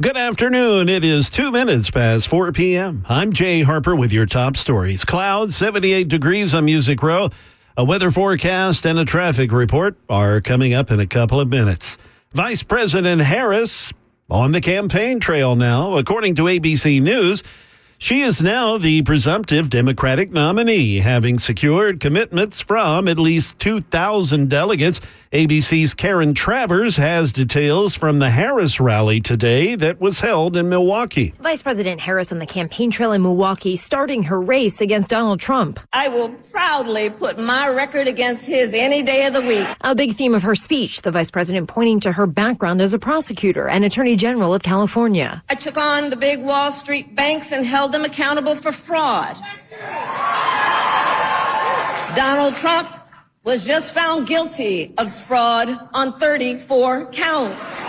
Good afternoon. It is 2 minutes past 4 p.m. I'm Jay Harper with your top stories. Clouds, 78 degrees on Music Row. A weather forecast and a traffic report are coming up in a couple of minutes. Vice President Harris On the campaign trail now, according to ABC News, she is now the presumptive Democratic nominee, having secured commitments from at least 2,000 delegates. ABC's Karen Travers has details from the Harris rally today that was held in Milwaukee. Vice President Harris on the campaign trail in Milwaukee, starting her race against Donald Trump. I will proudly put my record against his any day of the week. A big theme of her speech, the vice president pointing to her background as a prosecutor and attorney general of California. I took on the big Wall Street banks and held them accountable for fraud. Donald Trump was just found guilty of fraud on 34 counts.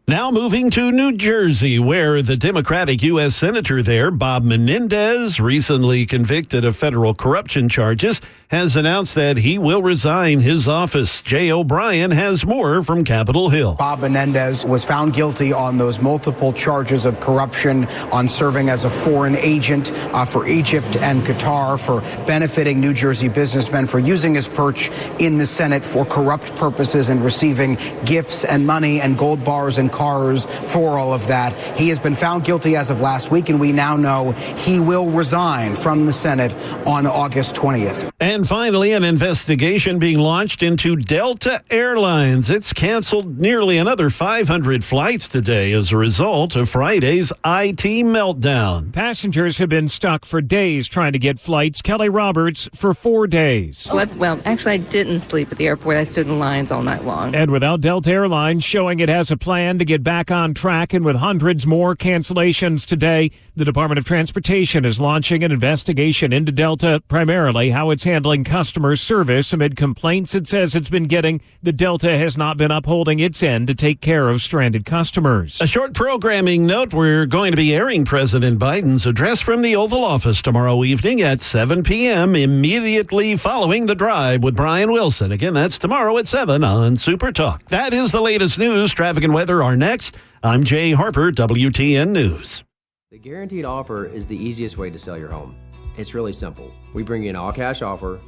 Now moving to New Jersey, where the Democratic U.S. Senator there, Bob Menendez, recently convicted of federal corruption charges, has announced that he will resign his office. Jay O'Brien has more from Capitol Hill. Bob Menendez was found guilty on those multiple charges of corruption, on serving as a foreign agent for Egypt and Qatar, for benefiting New Jersey businessmen, for using his perch in the Senate for corrupt purposes and receiving gifts and money and gold bars and cars for all of that. He has been found guilty as of last week, and we now know he will resign from the Senate on August 20th. And finally, an investigation being launched into Delta Airlines. It's canceled nearly another 500 flights today as a result of Friday's IT meltdown. Passengers have been stuck for days trying to get flights. Kelly Roberts for 4 days. Well, actually, I didn't sleep at the airport. I stood in lines all night long. And without Delta Airlines showing it has a plan to get back on track, and with hundreds more cancellations today, the Department of Transportation is launching an investigation into Delta, primarily how it's handling customer service amid complaints it says it's been getting that Delta has not been upholding its end to take care of stranded customers. A short programming note, we're going to be airing President Biden's address from the Oval Office tomorrow evening at 7 p.m. immediately following The Drive with Brian Wilson. Again, that's tomorrow at 7 on Super Talk. That is the latest news. Traffic and weather are next. I'm Jay Harper, WTN News. The guaranteed offer is the easiest way to sell your home. It's really simple. We bring you an all-cash offer.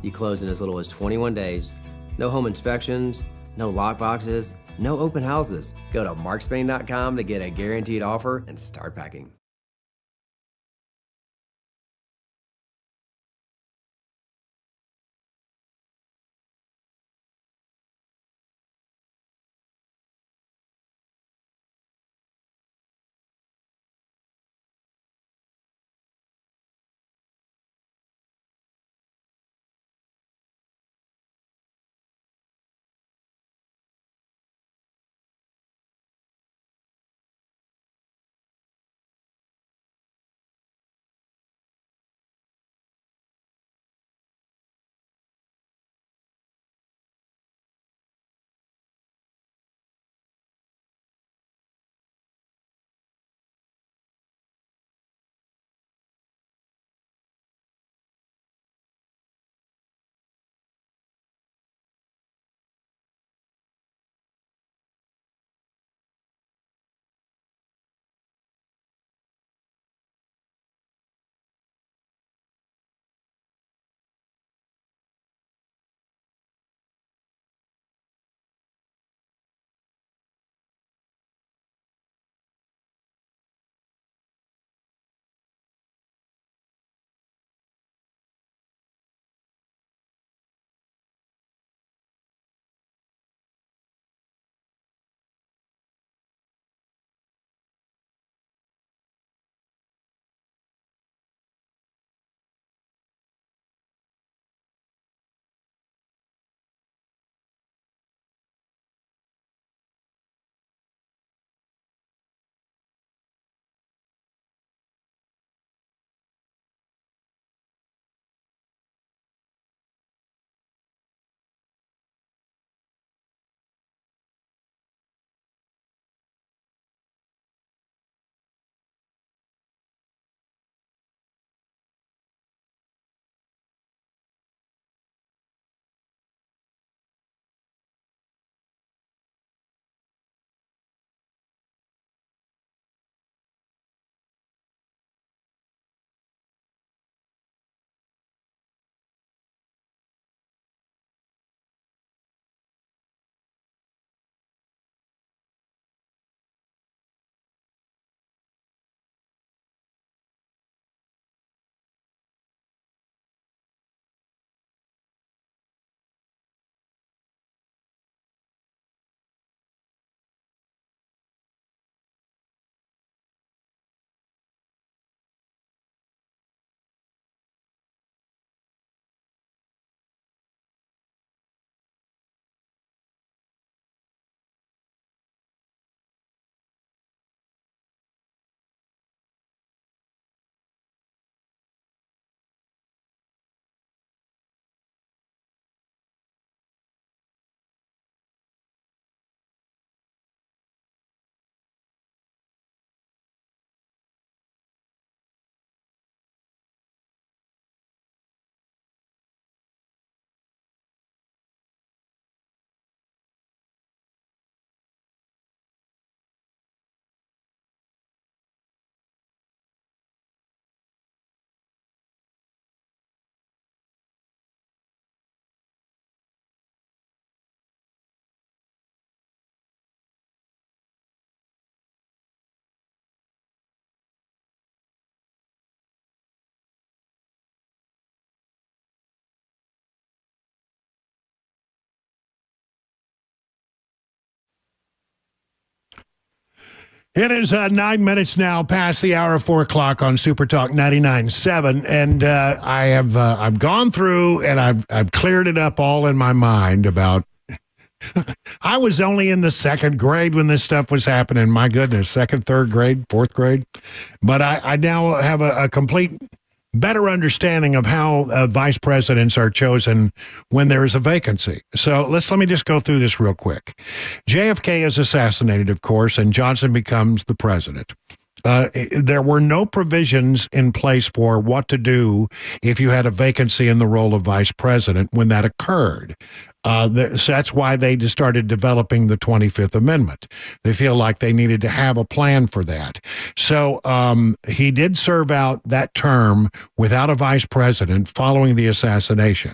You close in as little as 21 days. No home inspections, no lock boxes, no open houses. Go to markspain.com to get a guaranteed offer and start packing. It is 9 minutes now past the hour of 4 o'clock on Super Talk 99.7, and I've gone through and I've cleared it up all in my mind about. I was only in the second grade when this stuff was happening. My goodness, second, third grade, fourth grade, but I now have a complete better understanding of how vice presidents are chosen when there is a vacancy. So let me just go through this real quick. JFK is assassinated, of course, and Johnson becomes the president. There were no provisions in place for what to do if you had a vacancy in the role of vice president when that occurred. So that's why they just started developing the 25th Amendment. They feel like they needed to have a plan for that. So he did serve out that term without a vice president following the assassination.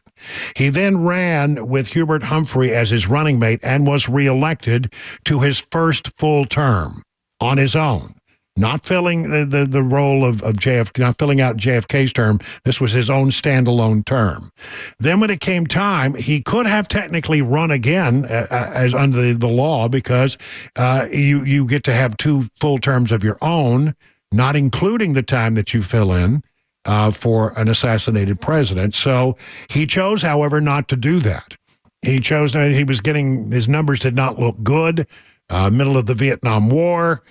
He then ran with Hubert Humphrey as his running mate and was reelected to his first full term on his own. Not filling the role of JFK, not filling out JFK's term. This was his own standalone term. Then when it came time, he could have technically run again as under the law because you get to have 2 full terms of your own, not including the time that you fill in for an assassinated president. So he chose, however, not to do that. He chose, he was getting, his numbers did not look good, middle of the Vietnam War.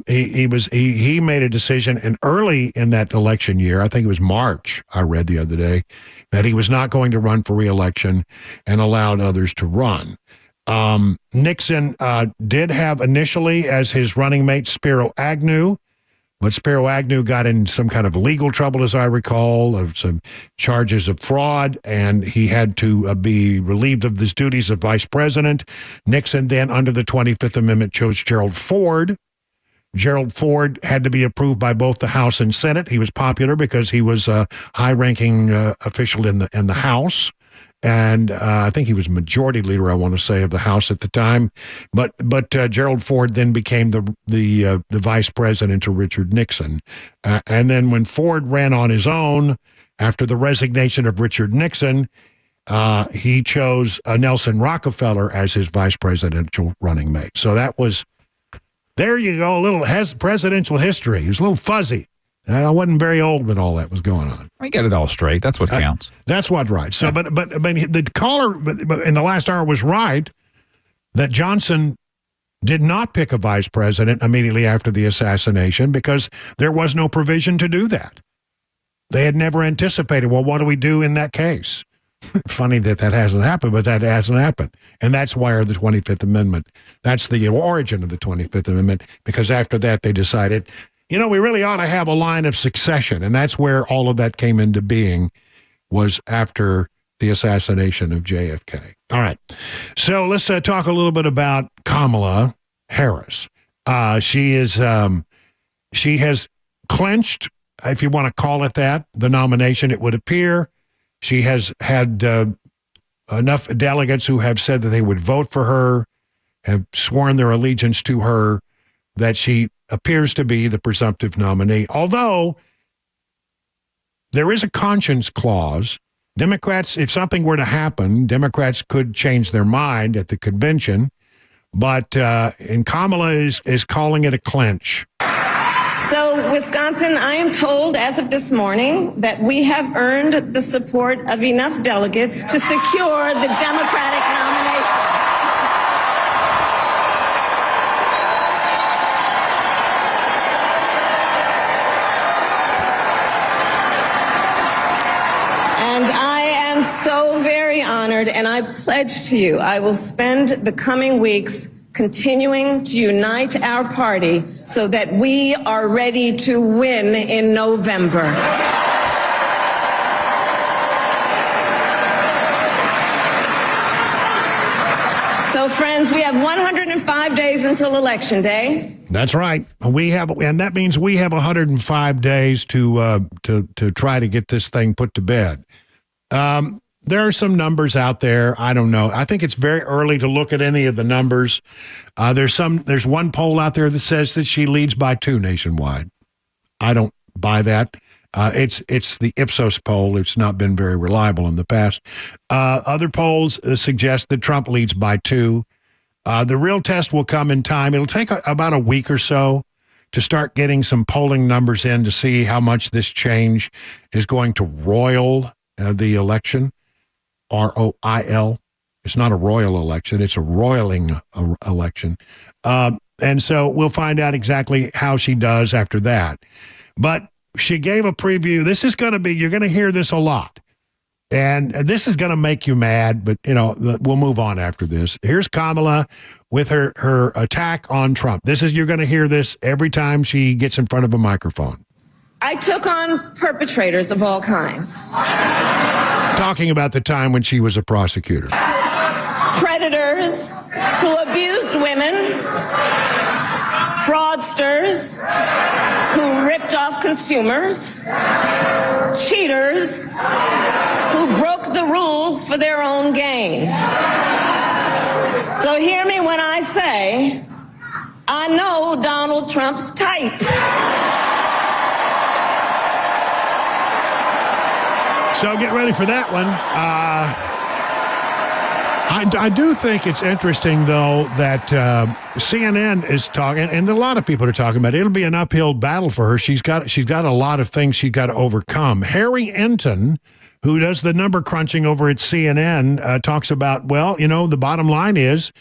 He made a decision, and early in that election year, I think it was March, I read the other day, that he was not going to run for re-election and allowed others to run. Nixon did have initially as his running mate Spiro Agnew, but Spiro Agnew got in some kind of legal trouble, as I recall, of some charges of fraud, and he had to be relieved of his duties of vice president. Nixon then, under the 25th Amendment, chose Gerald Ford. Gerald Ford had to be approved by both the House and Senate. He was popular because he was a high-ranking official in the House, and I think he was majority leader, I want to say, of the House at the time. But Gerald Ford then became the vice president to Richard Nixon, and then when Ford ran on his own after the resignation of Richard Nixon, he chose Nelson Rockefeller as his vice presidential running mate. So that was. There you go, a little presidential history. It was a little fuzzy. I wasn't very old when all that was going on. I get it all straight. That's what counts. That's what right. So, but the caller in the last hour was right that Johnson did not pick a vice president immediately after the assassination because there was no provision to do that. They had never anticipated, well, what do we do in that case? Funny that hasn't happened, but that hasn't happened. And that's why the 25th Amendment, that's the origin of the 25th Amendment, because after that they decided, we really ought to have a line of succession. And that's where all of that came into being, was after the assassination of JFK. All right. So let's talk a little bit about Kamala Harris. She has clinched, if you want to call it that, the nomination, it would appear. She has had enough delegates who have said that they would vote for her, have sworn their allegiance to her, that she appears to be the presumptive nominee. Although there is a conscience clause. Democrats, if something were to happen, Democrats could change their mind at the convention, but and Kamala is calling it a clinch. So, Wisconsin, I am told as of this morning that we have earned the support of enough delegates to secure the Democratic nomination. And I am so very honored, and I pledge to you I will spend the coming weeks continuing to unite our party so that we are ready to win in November. So, friends, we have 105 days until Election Day. That's right. And that means we have 105 days to try to get this thing put to bed. There are some numbers out there. I don't know. I think it's very early to look at any of the numbers. There's one poll out there that says that she leads by 2 nationwide. I don't buy that. It's the Ipsos poll. It's not been very reliable in the past. Other polls suggest that Trump leads by 2. The real test will come in time. It'll take about a week or so to start getting some polling numbers in to see how much this change is going to roil the election, R-O-I-L. It's not a royal election. It's a roiling election. And so we'll find out exactly how she does after that. But she gave a preview. This is going to be, you're going to hear this a lot. And this is going to make you mad, but, we'll move on after this. Here's Kamala with her attack on Trump. You're going to hear this every time she gets in front of a microphone. I took on perpetrators of all kinds. Talking about the time when she was a prosecutor. Predators who abused women, fraudsters who ripped off consumers, cheaters who broke the rules for their own gain. So hear me when I say, I know Donald Trump's type. So get ready for that one. I do think it's interesting, though, that CNN is talking, and a lot of people are talking about it. It'll be an uphill battle for her. She's got a lot of things she's got to overcome. Harry Enton, who does the number crunching over at CNN, talks about, the bottom line is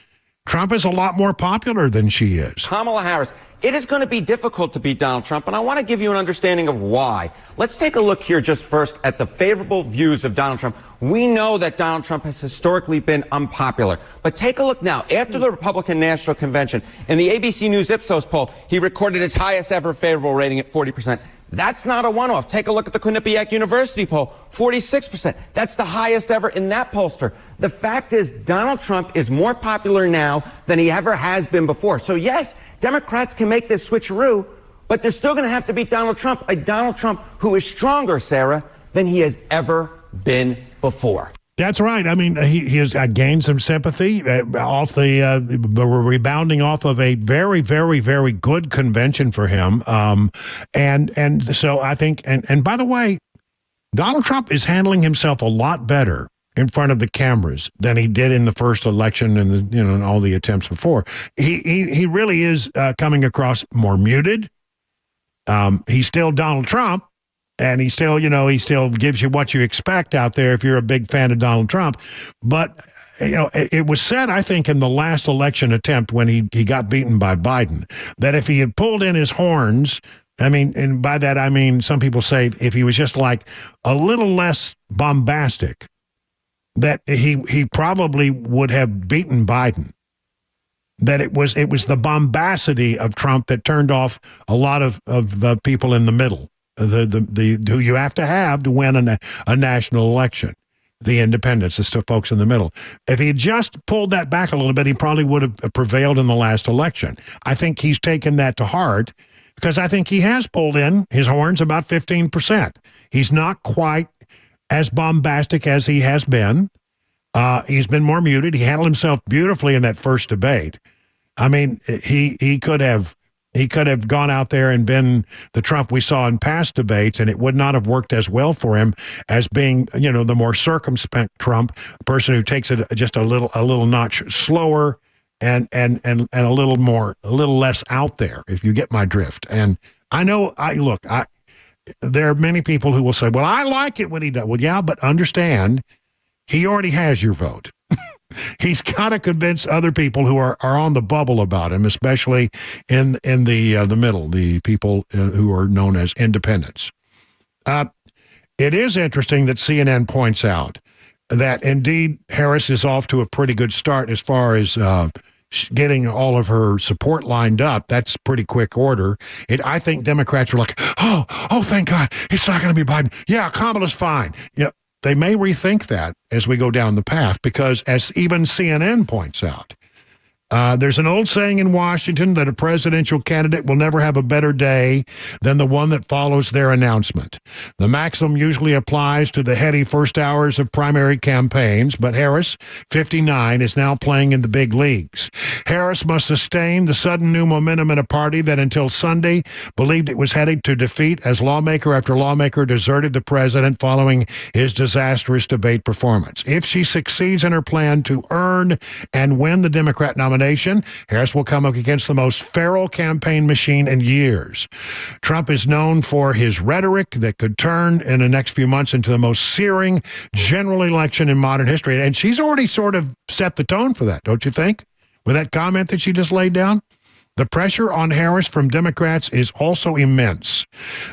Trump is a lot more popular than she is. Kamala Harris, it is going to be difficult to beat Donald Trump, and I want to give you an understanding of why. Let's take a look here just first at the favorable views of Donald Trump. We know that Donald Trump has historically been unpopular, but take a look now. After the Republican National Convention, in the ABC News Ipsos poll, he recorded his highest ever favorable rating at 40%. That's not a one-off. Take a look at the Quinnipiac University poll, 46%. That's the highest ever in that pollster. The fact is, Donald Trump is more popular now than he ever has been before. So yes, Democrats can make this switcheroo, but they're still going to have to beat Donald Trump, a Donald Trump who is stronger, Sarah, than he has ever been before. That's right. I mean, he has gained some sympathy off rebounding off of a very, very, very good convention for him. And so I think, and by the way, Donald Trump is handling himself a lot better in front of the cameras than he did in the first election and and all the attempts before. He really is coming across more muted. He's still Donald Trump. And he still gives you what you expect out there if you're a big fan of Donald Trump. But, it was said, I think, in the last election attempt when he got beaten by Biden, that if he had pulled in his horns, and by that I mean some people say if he was just like a little less bombastic, that he probably would have beaten Biden. That it was the bombacity of Trump that turned off a lot of people in the middle. Who you have to win a national election, the independents, the folks in the middle. If he had just pulled that back a little bit, he probably would have prevailed in the last election. I think he's taken that to heart because I think he has pulled in his horns about 15%. He's not quite as bombastic as he has been. He's been more muted. He handled himself beautifully in that first debate. I mean, he could have gone out there and been the Trump we saw in past debates, and it would not have worked as well for him as being, the more circumspect Trump, a person who takes it just a little notch slower and a little less out there, if you get my drift. And I know, there are many people who will say, well, I like it when he does. Well, yeah, but understand, he already has your vote. He's got to convince other people who are on the bubble about him, especially in the middle, the people who are known as independents. It is interesting that CNN points out that indeed Harris is off to a pretty good start as far as getting all of her support lined up. That's pretty quick order. I think Democrats are like, oh, thank God, it's not going to be Biden. Yeah, Kamala's fine. Yeah. They may rethink that as we go down the path because, as even CNN points out, there's an old saying in Washington that a presidential candidate will never have a better day than the one that follows their announcement. The maxim usually applies to the heady first hours of primary campaigns, but Harris, 59, is now playing in the big leagues. Harris must sustain the sudden new momentum in a party that until Sunday believed it was headed to defeat as lawmaker after lawmaker deserted the president following his disastrous debate performance. If she succeeds in her plan to earn and win the Democrat nomination, nomination, Harris will come up against the most feral campaign machine in years. Trump is known for his rhetoric that could turn in the next few months into the most searing general election in modern history. And she's already sort of set the tone for that, don't you think? With that comment that she just laid down? The pressure on Harris from Democrats is also immense.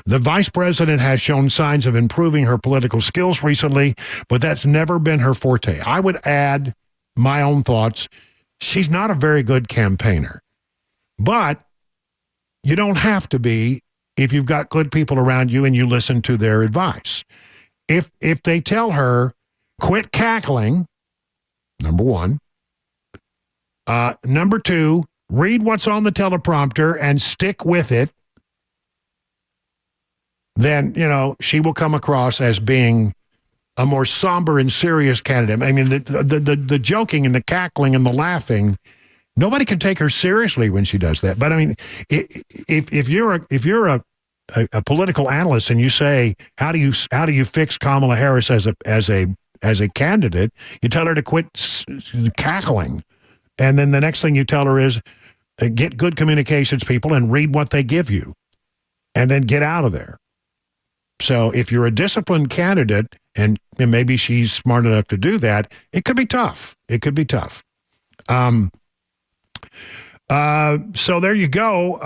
The vice president has shown signs of improving her political skills recently, but that's never been her forte. I would add my own thoughts. She's not a very good campaigner, but you don't have to be if you've got good people around you and you listen to their advice. If they tell her, quit cackling, number one. Number two, read what's on the teleprompter and stick with it, then, she will come across as being a more somber and serious candidate. I mean, the joking and the cackling and the laughing, nobody can take her seriously when she does that. But I mean, if you're a political analyst and you say, how do you fix Kamala Harris as a candidate, you tell her to quit cackling. And then the next thing you tell her is get good communications people and read what they give you and then get out of there. So if you're a disciplined candidate and maybe she's smart enough to do that, it could be tough. It could be tough. So there you go.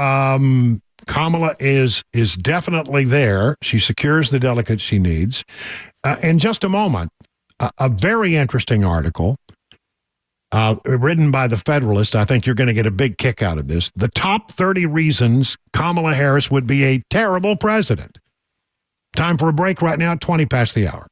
Kamala is definitely there. She secures the delegates she needs. In just a moment, a very interesting article written by the Federalist. I think you're going to get a big kick out of this. The top 30 reasons Kamala Harris would be a terrible president. Time for a break right now, 20 past the hour.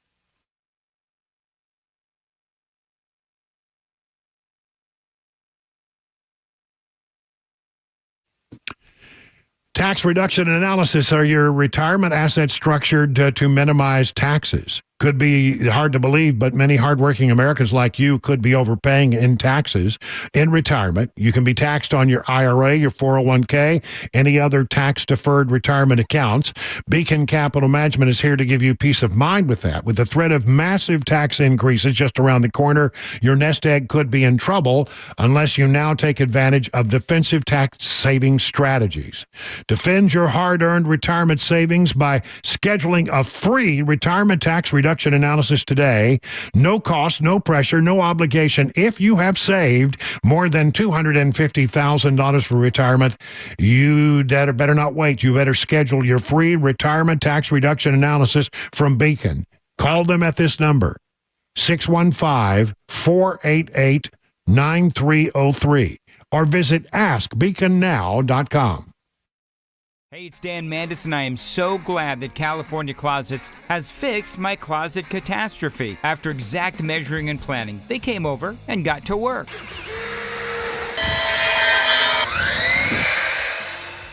Tax reduction analysis. Are your retirement assets structured to minimize taxes? Could be hard to believe, but many hardworking Americans like you could be overpaying in taxes in retirement. You can be taxed on your IRA, your 401k, any other tax-deferred retirement accounts. Beacon Capital Management is here to give you peace of mind with that. With the threat of massive tax increases just around the corner, your nest egg could be in trouble unless you now take advantage of defensive tax-saving strategies. Defend your hard-earned retirement savings by scheduling a free retirement tax reduction analysis today. No cost, no pressure, no obligation. If you have saved more than $250,000 for retirement, you better not wait. You better schedule your free retirement tax reduction analysis from Beacon. Call them at this number, 615-488-9303, or visit askbeaconnow.com. Hey, it's Dan Mandis, and I am so glad that California Closets has fixed my closet catastrophe. After exact measuring and planning, they came over and got to work.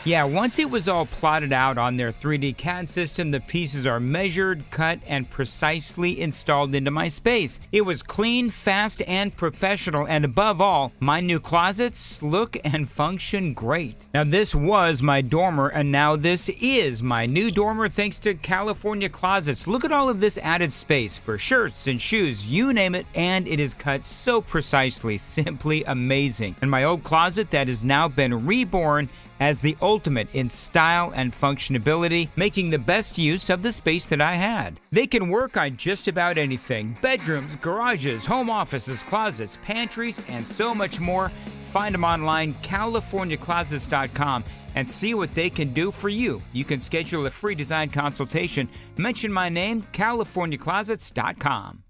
Yeah, once it was all plotted out on their 3D CAD system, the pieces are measured, cut, and precisely installed into my space. It was clean, fast, and professional, and above all, my new closets look and function great. Now, this was my dormer, and now this is my new dormer thanks to California Closets. Look at all of this added space for shirts and shoes, you name it, and it is cut so precisely, simply amazing. And my old closet that has now been reborn as the ultimate in style and functionality, making the best use of the space that I had. They can work on just about anything: bedrooms, garages, home offices, closets, pantries, and so much more. Find them online, CaliforniaClosets.com, and see what they can do for you. You can schedule a free design consultation. Mention my name, CaliforniaClosets.com.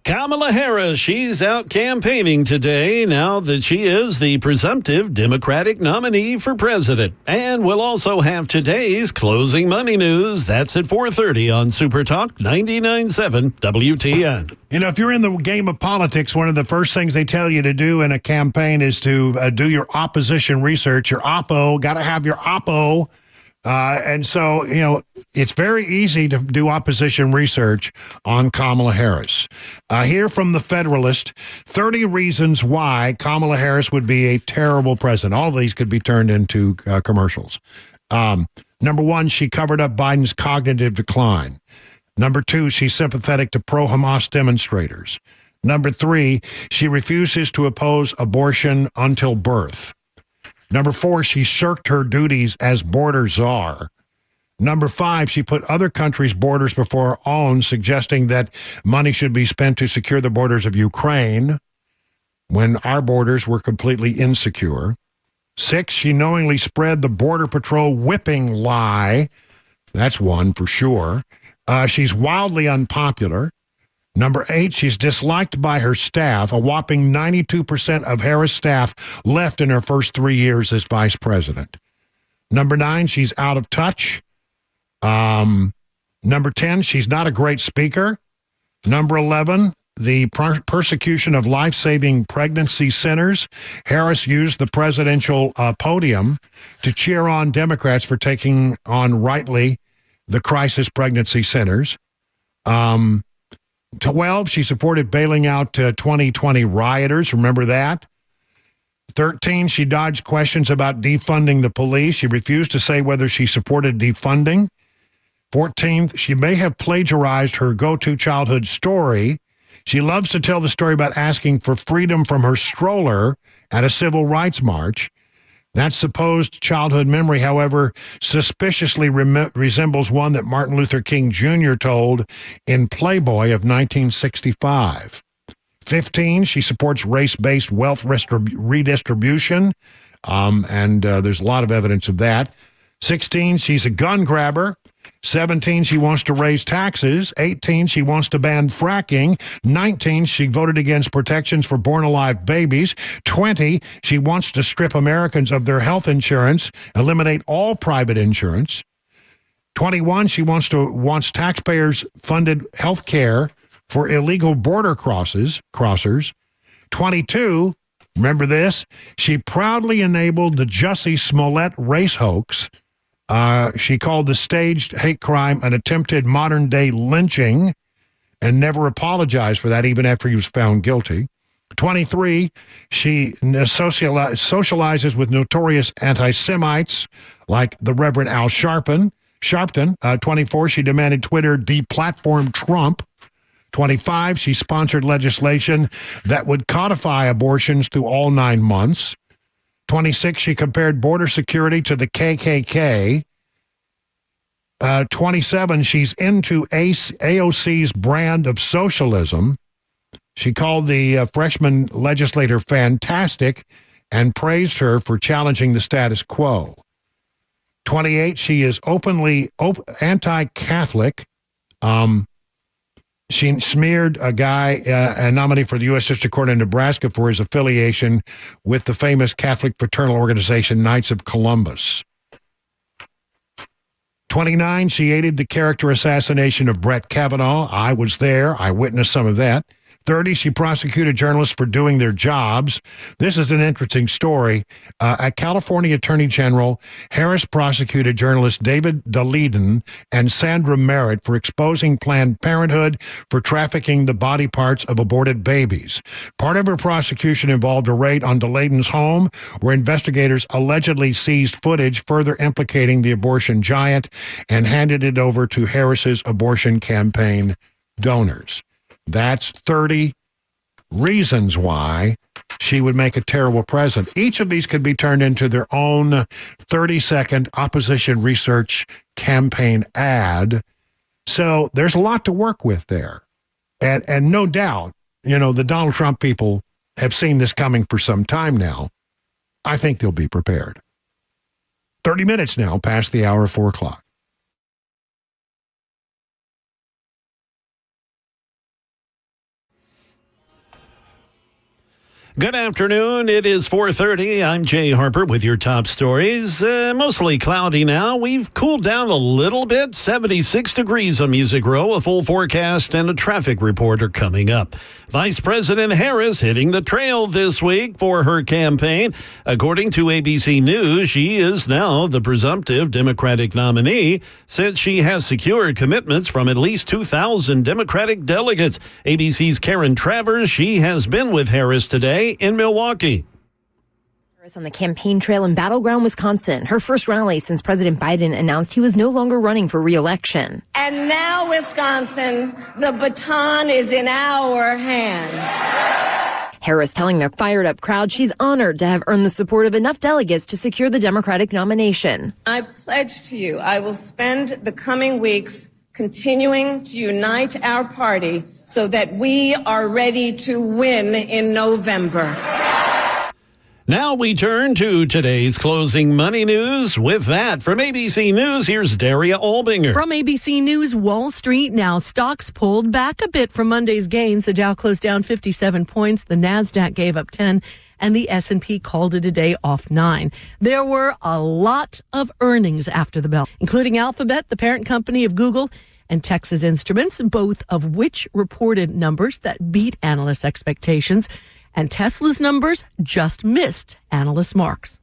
Kamala Harris, she's out campaigning today now that she is the presumptive Democratic nominee for president. And we'll also have today's closing money news. That's at 4:30 on Super Talk 99.7 WTN. You know, if you're in the game of politics, one of the first things they tell you to do in a campaign is to do your opposition research, your oppo. Got to have your oppo. And so, you know, it's very easy to do opposition research on Kamala Harris. Here from the Federalist, 30 reasons why Kamala Harris would be a terrible president. All of these could be turned into commercials. Number one, she covered up Biden's cognitive decline. Number two, she's sympathetic to pro-Hamas demonstrators. Number three, she refuses to oppose abortion until birth. Number four, she shirked her duties as border czar. Number five, she put other countries' borders before her own, suggesting that money should be spent to secure the borders of Ukraine when our borders were completely insecure. Six, she knowingly spread the Border Patrol whipping lie. That's one for sure. She's wildly unpopular. Number eight, she's disliked by her staff. A whopping 92% of Harris' staff left in her first 3 years as vice president. Number nine, she's out of touch. Number 10, she's not a great speaker. Number 11, the persecution of life-saving pregnancy centers. Harris used the presidential podium to cheer on Democrats for taking on rightly the crisis pregnancy centers. 12, she supported bailing out 2020 rioters. Remember that? 13, she dodged questions about defunding the police. She refused to say whether she supported defunding. 14th, she may have plagiarized her go-to childhood story. She loves to tell the story about asking for freedom from her stroller at a civil rights march. That supposed childhood memory, however, suspiciously resembles one that Martin Luther King Jr. told in Playboy of 1965. 15, she supports race-based wealth redistribution, and there's a lot of evidence of that. 16, she's a gun grabber. 17, she wants to raise taxes. 18, she wants to ban fracking. 19, she voted against protections for born-alive babies. 20, she wants to strip Americans of their health insurance, eliminate all private insurance. 21, she wants taxpayers-funded health care for illegal border crossers. 22, remember this? She proudly enabled the Jussie Smollett race hoax. She called the staged hate crime an attempted modern-day lynching and never apologized for that, even after he was found guilty. 23, she socializes with notorious anti-Semites like the Reverend Al Sharpton. 24, she demanded Twitter deplatform Trump. 25, she sponsored legislation that would codify abortions through all 9 months. 26, she compared border security to the KKK. 27, she's into AOC's brand of socialism. She called the freshman legislator fantastic and praised her for challenging the status quo. 28, she is openly anti-Catholic. She smeared a guy, a nominee for the U.S. District Court in Nebraska for his affiliation with the famous Catholic fraternal organization Knights of Columbus. 29, she aided the character assassination of Brett Kavanaugh. I was there. I witnessed some of that. 30, she prosecuted journalists for doing their jobs. This is an interesting story. At California Attorney General, Harris prosecuted journalists David Daleiden and Sandra Merritt for exposing Planned Parenthood for trafficking the body parts of aborted babies. Part of her prosecution involved a raid on Daleiden's home, where investigators allegedly seized footage further implicating the abortion giant and handed it over to Harris's abortion campaign donors. That's 30 reasons why she would make a terrible president. Each of these could be turned into their own 30-second opposition research campaign ad. So there's a lot to work with there. And no doubt, you know, the Donald Trump people have seen this coming for some time now. I think they'll be prepared. 30 minutes now past the hour of 4 o'clock. Good afternoon. It is 4:30. I'm Jay Harper with your top stories. Mostly cloudy now. We've cooled down a little bit. 76 degrees on Music Row. A full forecast and a traffic report are coming up. Vice President Harris hitting the trail this week for her campaign. According to ABC News, she is now the presumptive Democratic nominee since she has secured commitments from at least 2,000 Democratic delegates. ABC's Karen Travers, she has been with Harris today in Milwaukee. On the campaign trail in Battleground, Wisconsin, her first rally since President Biden announced he was no longer running for re-election. And now, Wisconsin, the baton is in our hands. Harris telling the fired-up crowd she's honored to have earned the support of enough delegates to secure the Democratic nomination. I pledge to you I will spend the coming weeks continuing to unite our party so that we are ready to win in November. Now we turn to today's closing money news. With that, from ABC News, here's Daria Olbinger. From ABC News, Wall Street now stocks pulled back a bit from Monday's gains. The Dow closed down 57 points. The Nasdaq gave up 10. And the S&P called it a day off 9. There were a lot of earnings after the bell, including Alphabet, the parent company of Google, and Texas Instruments, both of which reported numbers that beat analysts' expectations. And Tesla's numbers just missed analyst marks.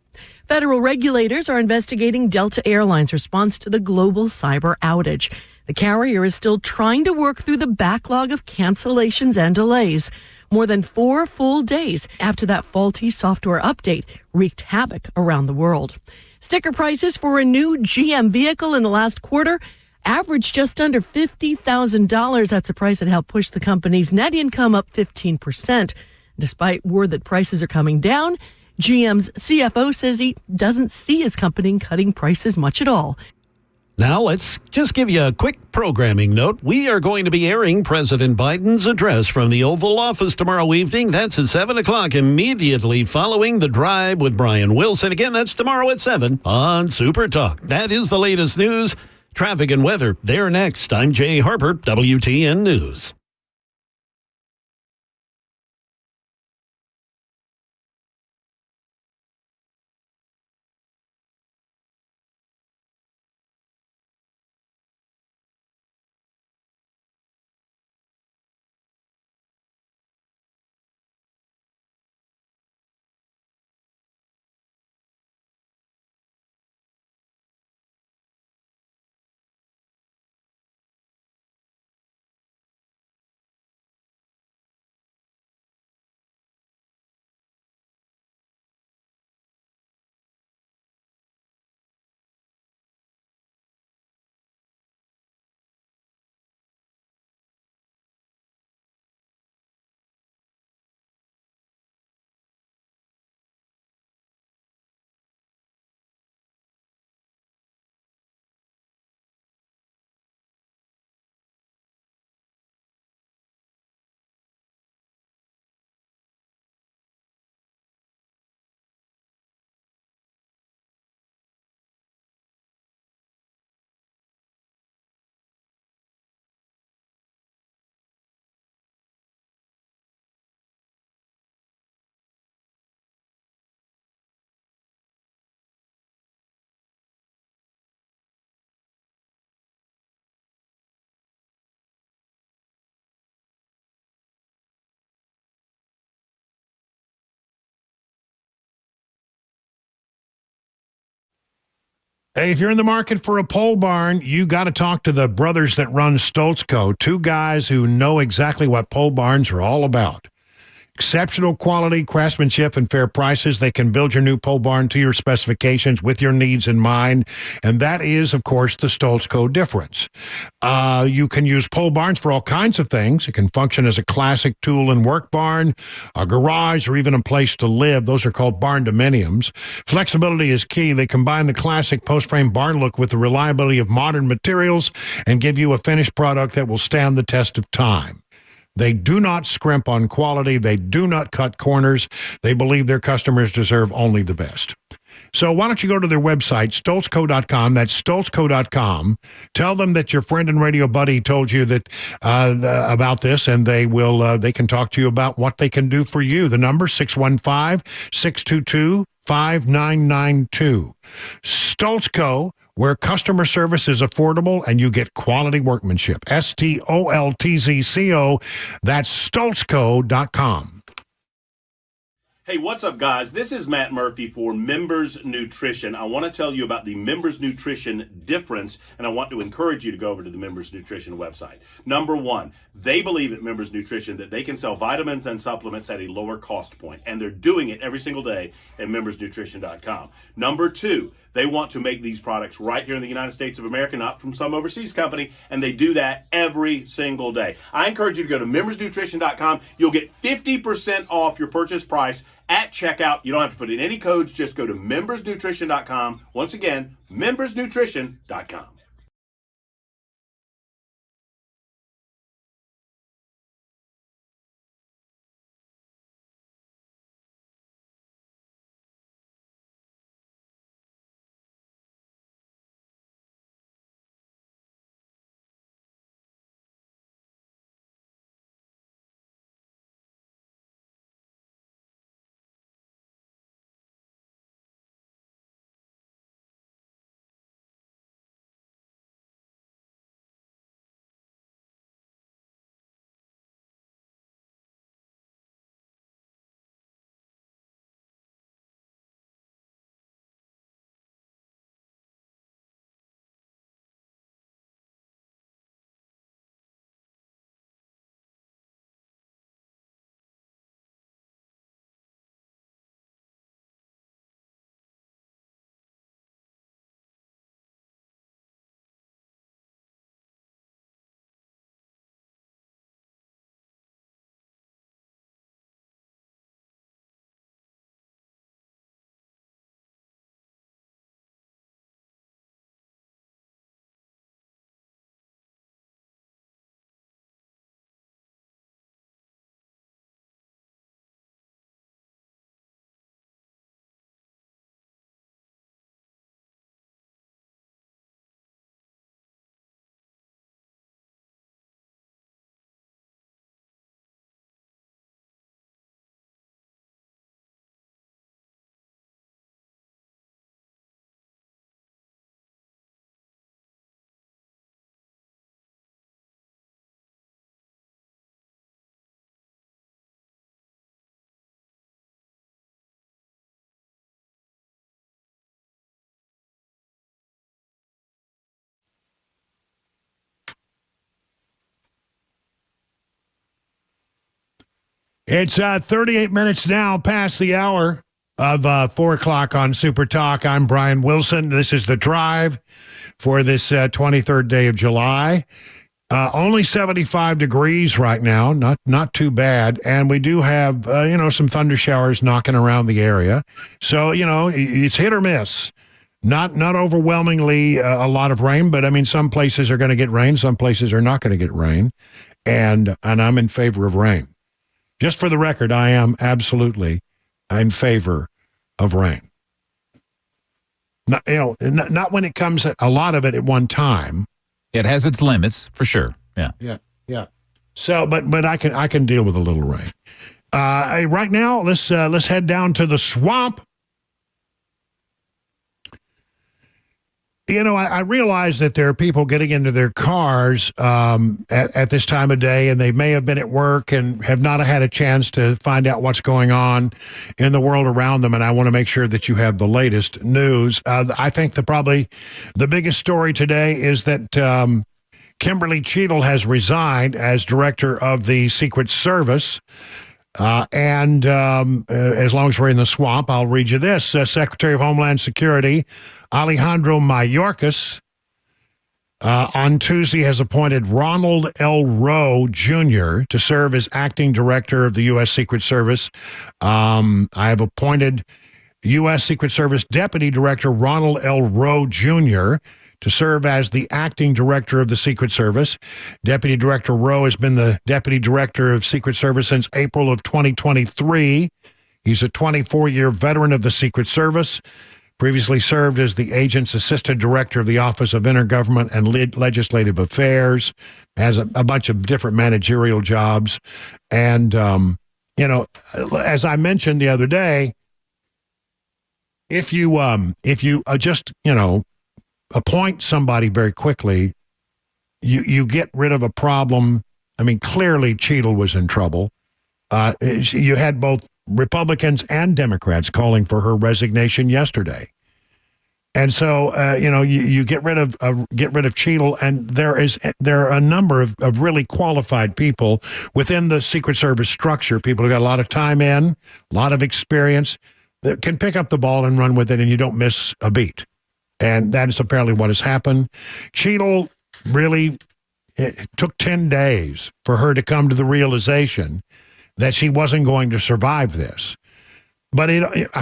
Federal regulators are investigating Delta Airlines' response to the global cyber outage. The carrier is still trying to work through the backlog of cancellations and delays. More than 4 full days after that faulty software update wreaked havoc around the world. Sticker prices for a new GM vehicle in the last quarter averaged just under $50,000. That's a price that helped push the company's net income up 15%. Despite word that prices are coming down, GM's CFO says he doesn't see his company cutting prices much at all. Now let's just give you a quick programming note. We are going to be airing President Biden's address from the Oval Office tomorrow evening. That's at 7 o'clock, immediately following The Drive with Brian Wilson. Again, that's tomorrow at 7 on Super Talk. That is the latest news, traffic, and weather. They're next. I'm Jay Harper, WTN News. Hey, if you're in the market for a pole barn, you got to talk to the brothers that run Stoltz Co., 2 guys who know exactly what pole barns are all about. Exceptional quality, craftsmanship, and fair prices. They can build your new pole barn to your specifications with your needs in mind. And that is, of course, the Stoltz Co. difference. You can use pole barns for all kinds of things. It can function as a classic tool and work barn, a garage, or even a place to live. Those are called barn dominiums. Flexibility is key. They combine the classic post-frame barn look with the reliability of modern materials and give you a finished product that will stand the test of time. They do not scrimp on quality. They do not cut corners. They believe their customers deserve only the best. So why don't you go to their website, stoltzco.com. That's stoltzco.com. Tell them that your friend and radio buddy told you that about this, and they can talk to you about what they can do for you. The number 615-622-5992. Stoltzco, where customer service is affordable and you get quality workmanship. STOLTZCO. That's stoltzco.com. Hey, what's up, guys? This is Matt Murphy for Members Nutrition. I want to tell you about the Members Nutrition difference, and I want to encourage you to go over to the Members Nutrition website. Number one, they believe at Members Nutrition that they can sell vitamins and supplements at a lower cost point, and they're doing it every single day at membersnutrition.com. Number two, they want to make these products right here in the United States of America, not from some overseas company, and they do that every single day. I encourage you to go to membersnutrition.com. You'll get 50% off your purchase price at checkout. You don't have to put in any codes. Just go to membersnutrition.com. Once again, membersnutrition.com. It's 38 minutes now past the hour of 4 o'clock on Super Talk. I'm Brian Wilson. This is The Drive for this 23rd day of July. Only 75 degrees right now, not too bad. And we do have, some thunder showers knocking around the area. So, it's hit or miss. Not overwhelmingly a lot of rain, but I mean, some places are going to get rain. Some places are not going to get rain. And I'm in favor of rain. Just for the record, I am absolutely in favor of rain. Not when it comes a lot of it at one time. It has its limits for sure. Yeah. Yeah. So, but I can deal with a little rain. Right now, let's head down to the swamp. I realize that there are people getting into their cars at this time of day, and they may have been at work and have not had a chance to find out what's going on in the world around them, and I want to make sure that you have the latest news. I think probably the biggest story today is that Kimberly Cheadle has resigned as director of the Secret Service. And as long as we're in the swamp, I'll read you this. Secretary of Homeland Security Alejandro Mayorkas on Tuesday has appointed Ronald L. Rowe, Jr. to serve as acting director of the U.S. Secret Service. I have appointed U.S. Secret Service Deputy Director Ronald L. Rowe, Jr. to serve as the acting director of the Secret Service. Deputy Director Rowe has been the Deputy Director of Secret Service since April of 2023. He's a 24-year veteran of the Secret Service. previously served as the agent's assistant director of the Office of Intergovernment and Legislative Affairs, has a bunch of different managerial jobs. And, as I mentioned the other day, if you just, appoint somebody very quickly, you get rid of a problem. I mean, clearly Cheadle was in trouble. You had both Republicans and Democrats calling for her resignation yesterday. And so, you get rid of Cheadle, and there are a number of really qualified people within the Secret Service structure, people who got a lot of time in, a lot of experience, that can pick up the ball and run with it, and you don't miss a beat. And that is apparently what has happened. Cheadle really, it took 10 days for her to come to the realization that she wasn't going to survive this. But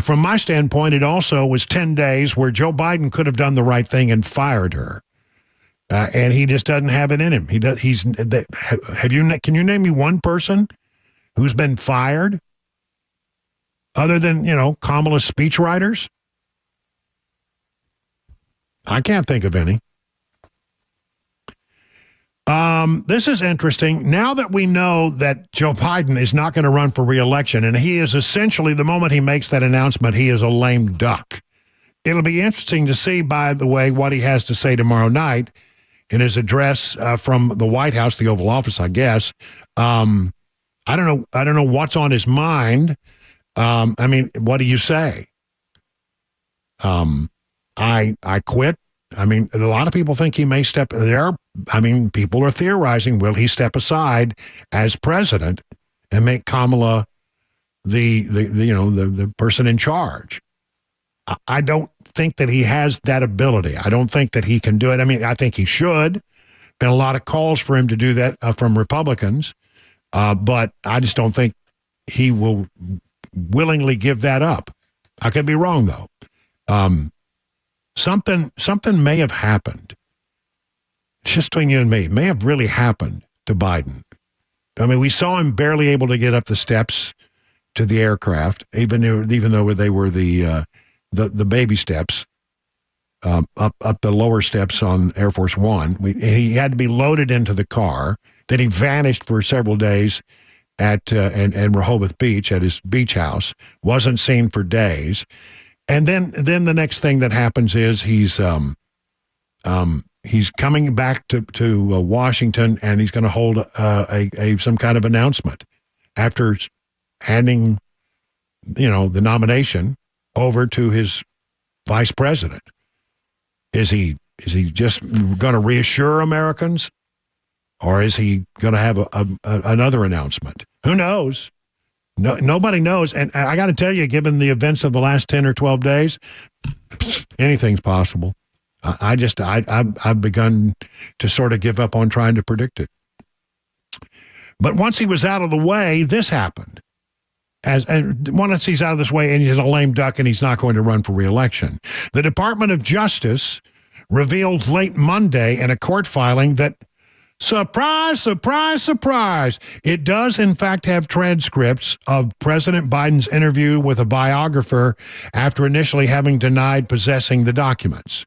from my standpoint, it also was 10 days where Joe Biden could have done the right thing and fired her. And he just doesn't have it in him. Can you name me one person who's been fired other than, Kamala's speechwriters? I can't think of any. This is interesting. Now that we know that Joe Biden is not going to run for re-election, and he is essentially, the moment he makes that announcement, he is a lame duck. It'll be interesting to see, by the way, what he has to say tomorrow night in his address from the White House, the Oval Office, I guess. I don't know what's on his mind. What do you say? I quit. A lot of people think he may step there. People are theorizing, will he step aside as president and make Kamala the person in charge? I don't think that he has that ability. I don't think that he can do it. I think he should. Been a lot of calls for him to do that from Republicans, but I just don't think he will willingly give that up. I could be wrong, though. Something may have happened. Just between you and me, may have really happened to Biden. We saw him barely able to get up the steps to the aircraft, even though they were the baby steps, up the lower steps on Air Force One. He had to be loaded into the car. Then he vanished for several days at and Rehoboth Beach, at his beach house. Wasn't seen for days. And then the next thing that happens is he's coming back to Washington, and he's going to hold some kind of announcement after handing the nomination over to his vice president. Is he just going to reassure Americans, or is he going to have another announcement? Who knows? No, nobody knows. And I got to tell you, given the events of the last 10 or 12 days, anything's possible. I've begun to sort of give up on trying to predict it. But once he was out of the way, this happened. And once he's out of this way, and he's a lame duck, and he's not going to run for re-election. The Department of Justice revealed late Monday in a court filing that, surprise, surprise, surprise, it does in fact have transcripts of President Biden's interview with a biographer after initially having denied possessing the documents.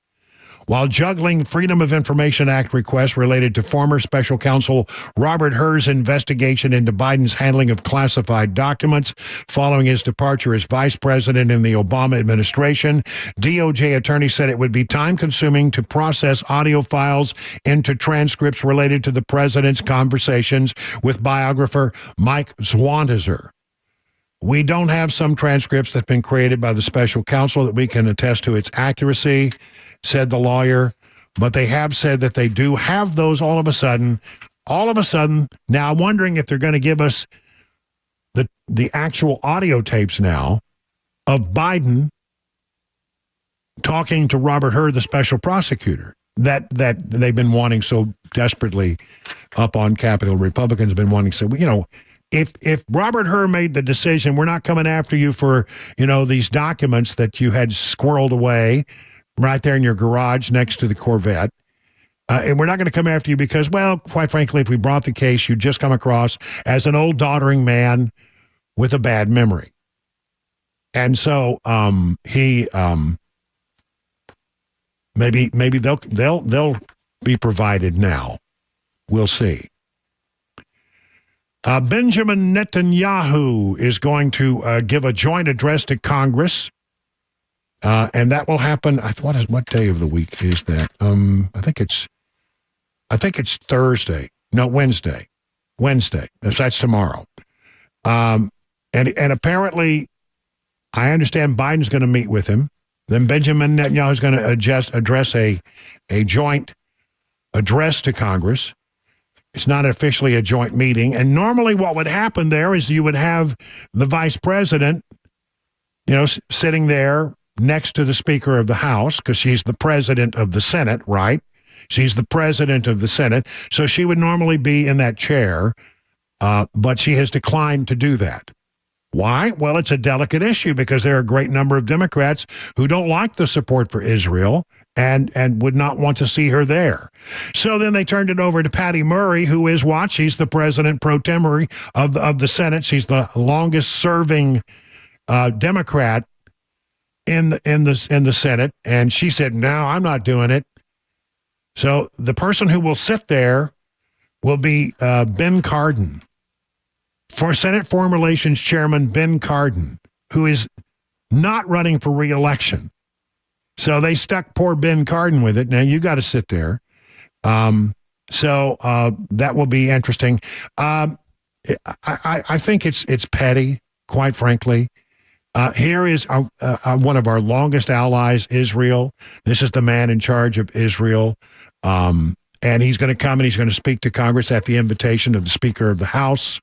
While juggling Freedom of Information Act requests related to former special counsel Robert Hur's investigation into Biden's handling of classified documents following his departure as vice president in the Obama administration, DOJ attorneys said it would be time-consuming to process audio files into transcripts related to the president's conversations with biographer Mike Zwantzer. We don't have some transcripts that have been created by the special counsel that we can attest to its accuracy, said the lawyer, but they have said that they do have those all of a sudden. Now I'm wondering if they're going to give us the actual audio tapes now of Biden talking to Robert Hur, the special prosecutor, that they've been wanting so desperately up on Capitol. Republicans have been wanting so, if Robert Hur made the decision, we're not coming after you for, these documents that you had squirreled away right there in your garage next to the Corvette. And we're not going to come after you because, well, quite frankly, if we brought the case, you'd just come across as an old doddering man with a bad memory. And so he maybe they'll be provided now. We'll see. Benjamin Netanyahu is going to give a joint address to Congress, and that will happen. What day of the week is that? I think it's Thursday. No, Wednesday. Wednesday. That's tomorrow. And apparently, I understand Biden's going to meet with him. Then Benjamin Netanyahu is going to address a joint address to Congress. It's not officially a joint meeting. And normally what would happen there is you would have the vice president, sitting there next to the Speaker of the House, because she's the president of the Senate, right? She's the president of the Senate. So she would normally be in that chair, but she has declined to do that. Why? Well, it's a delicate issue because there are a great number of Democrats who don't like the support for Israel and would not want to see her there. So then they turned it over to Patty Murray, who is what? She's the president pro tempore of the Senate. She's the longest serving Democrat in the Senate, and she said, "No, I'm not doing it." So the person who will sit there will be Ben Cardin, for Senate Foreign Relations Chairman Ben Cardin, who is not running for re-election. So they stuck poor Ben Cardin with it. Now you got to sit there. So that will be interesting. I think it's petty, quite frankly. Here is one of our longest allies, Israel. This is the man in charge of Israel. And he's going to come and he's going to speak to Congress at the invitation of the Speaker of the House.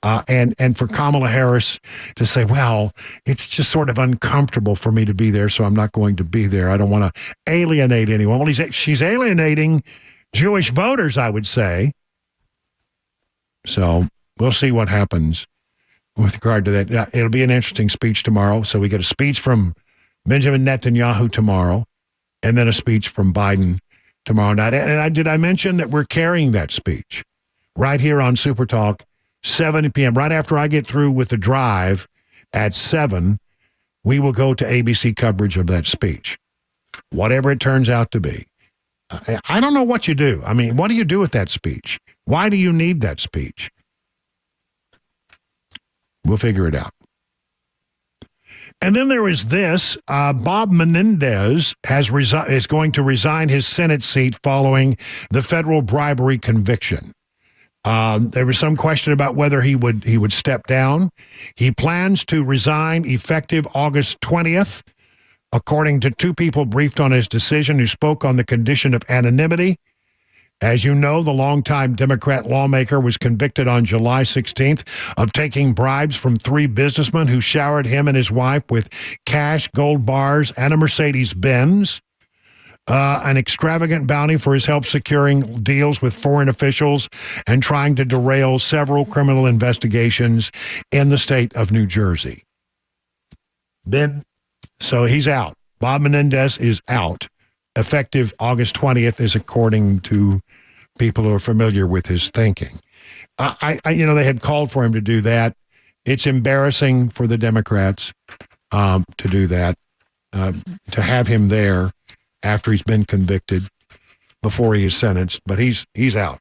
And for Kamala Harris to say, well, it's just sort of uncomfortable for me to be there, so I'm not going to be there. I don't want to alienate anyone. Well, she's alienating Jewish voters, I would say. So we'll see what happens with regard to that. It'll be an interesting speech tomorrow. So we get a speech from Benjamin Netanyahu tomorrow, and then a speech from Biden tomorrow night. And did I mention that we're carrying that speech right here on Super Talk, 7 p.m. Right after I get through with the drive at 7, we will go to ABC coverage of that speech, whatever it turns out to be. I don't know what you do. I mean, what do you do with that speech? Why do you need that speech? We'll figure it out. And then there is this. Bob Menendez is going to resign his Senate seat following the federal bribery conviction. There was some question about whether he would step down. He plans to resign effective August 20th, according to two people briefed on his decision who spoke on the condition of anonymity. As you know, the longtime Democrat lawmaker was convicted on July 16th of taking bribes from 3 businessmen who showered him and his wife with cash, gold bars, and a Mercedes-Benz, an extravagant bounty for his help securing deals with foreign officials and trying to derail several criminal investigations in the state of New Jersey. So he's out. Bob Menendez is out. Effective August 20th is according to people who are familiar with his thinking. They had called for him to do that. It's embarrassing for the Democrats to do that, to have him there after he's been convicted before he is sentenced. But he's out.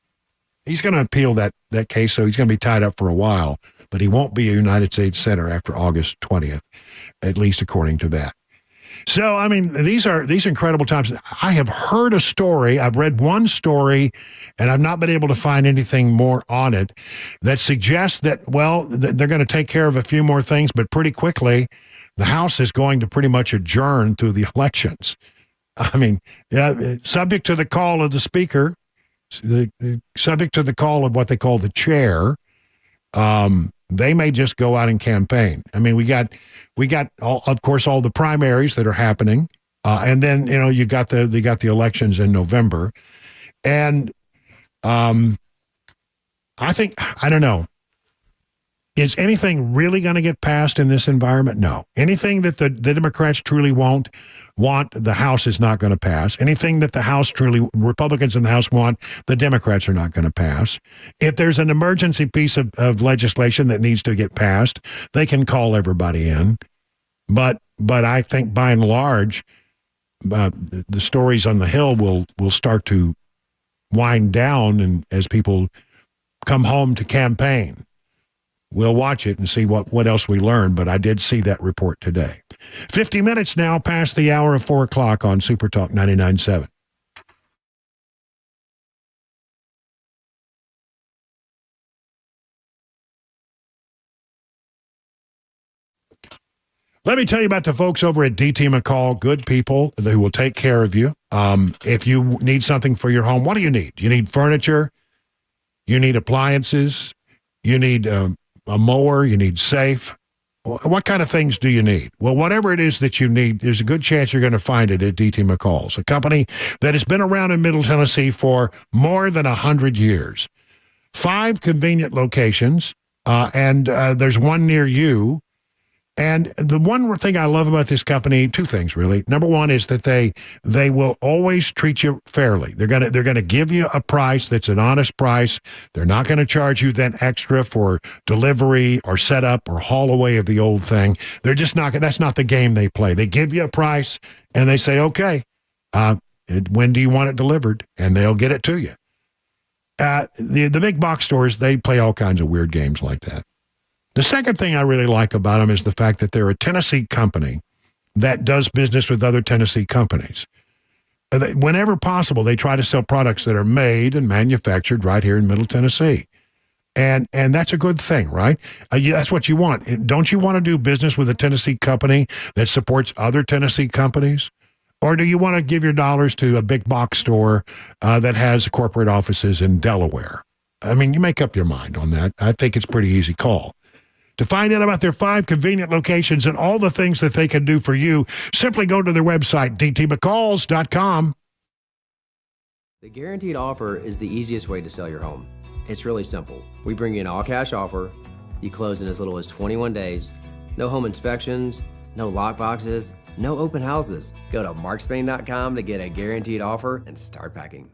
He's going to appeal that case, so he's going to be tied up for a while. But he won't be a United States Senator after August 20th, at least according to that. So, I mean, these incredible times. I have heard a story. I've read one story, and I've not been able to find anything more on it that suggests that, well, they're going to take care of a few more things, but pretty quickly, the House is going to pretty much adjourn through the elections. I mean, subject to the call of the Speaker, subject to the call of what they call the chair, they may just go out and campaign. I mean, we got of course all the primaries that are happening, and then you got the elections in November, and I don't know. Is anything really going to get passed in this environment? No. Anything that the Democrats truly want, the House is not going to pass. Anything that the House Republicans in the House want, the Democrats are not going to pass. If there's an emergency piece of legislation that needs to get passed, they can call everybody in. But I think by and large, the stories on the Hill will start to wind down, and as people come home to campaign, we'll watch it and see what else we learn. But I did see that report today. 50 minutes now past the hour of 4 o'clock on Super Talk 99.7. Let me tell you about the folks over at DT McCall, good people who will take care of you. If you need something for your home, what do you need? You need furniture, you need appliances, you need a mower, you need safe. What kind of things do you need? Well, whatever it is that you need, there's a good chance you're going to find it at DT McCall's, a company that has been around in Middle Tennessee for more than 100 years. 5 convenient locations, and there's one near you. And the one thing I love about this company, 2 things really. Number one is that they will always treat you fairly. They're gonna give you a price that's an honest price. They're not going to charge you then extra for delivery or setup or haul away of the old thing. They're just not. That's not the game they play. They give you a price and they say, okay, when do you want it delivered? And they'll get it to you. The big box stores, they play all kinds of weird games like that. The second thing I really like about them is the fact that they're a Tennessee company that does business with other Tennessee companies. Whenever possible, they try to sell products that are made and manufactured right here in Middle Tennessee. And that's a good thing, right? That's what you want. Don't you want to do business with a Tennessee company that supports other Tennessee companies? Or do you want to give your dollars to a big box store that has corporate offices in Delaware? I mean, you make up your mind on that. I think it's a pretty easy call. To find out about their 5 convenient locations and all the things that they can do for you, simply go to their website, dtmccalls.com. The guaranteed offer is the easiest way to sell your home. It's really simple. We bring you an all-cash offer. You close in as little as 21 days. No home inspections, no lock boxes, no open houses. Go to markspain.com to get a guaranteed offer and start packing.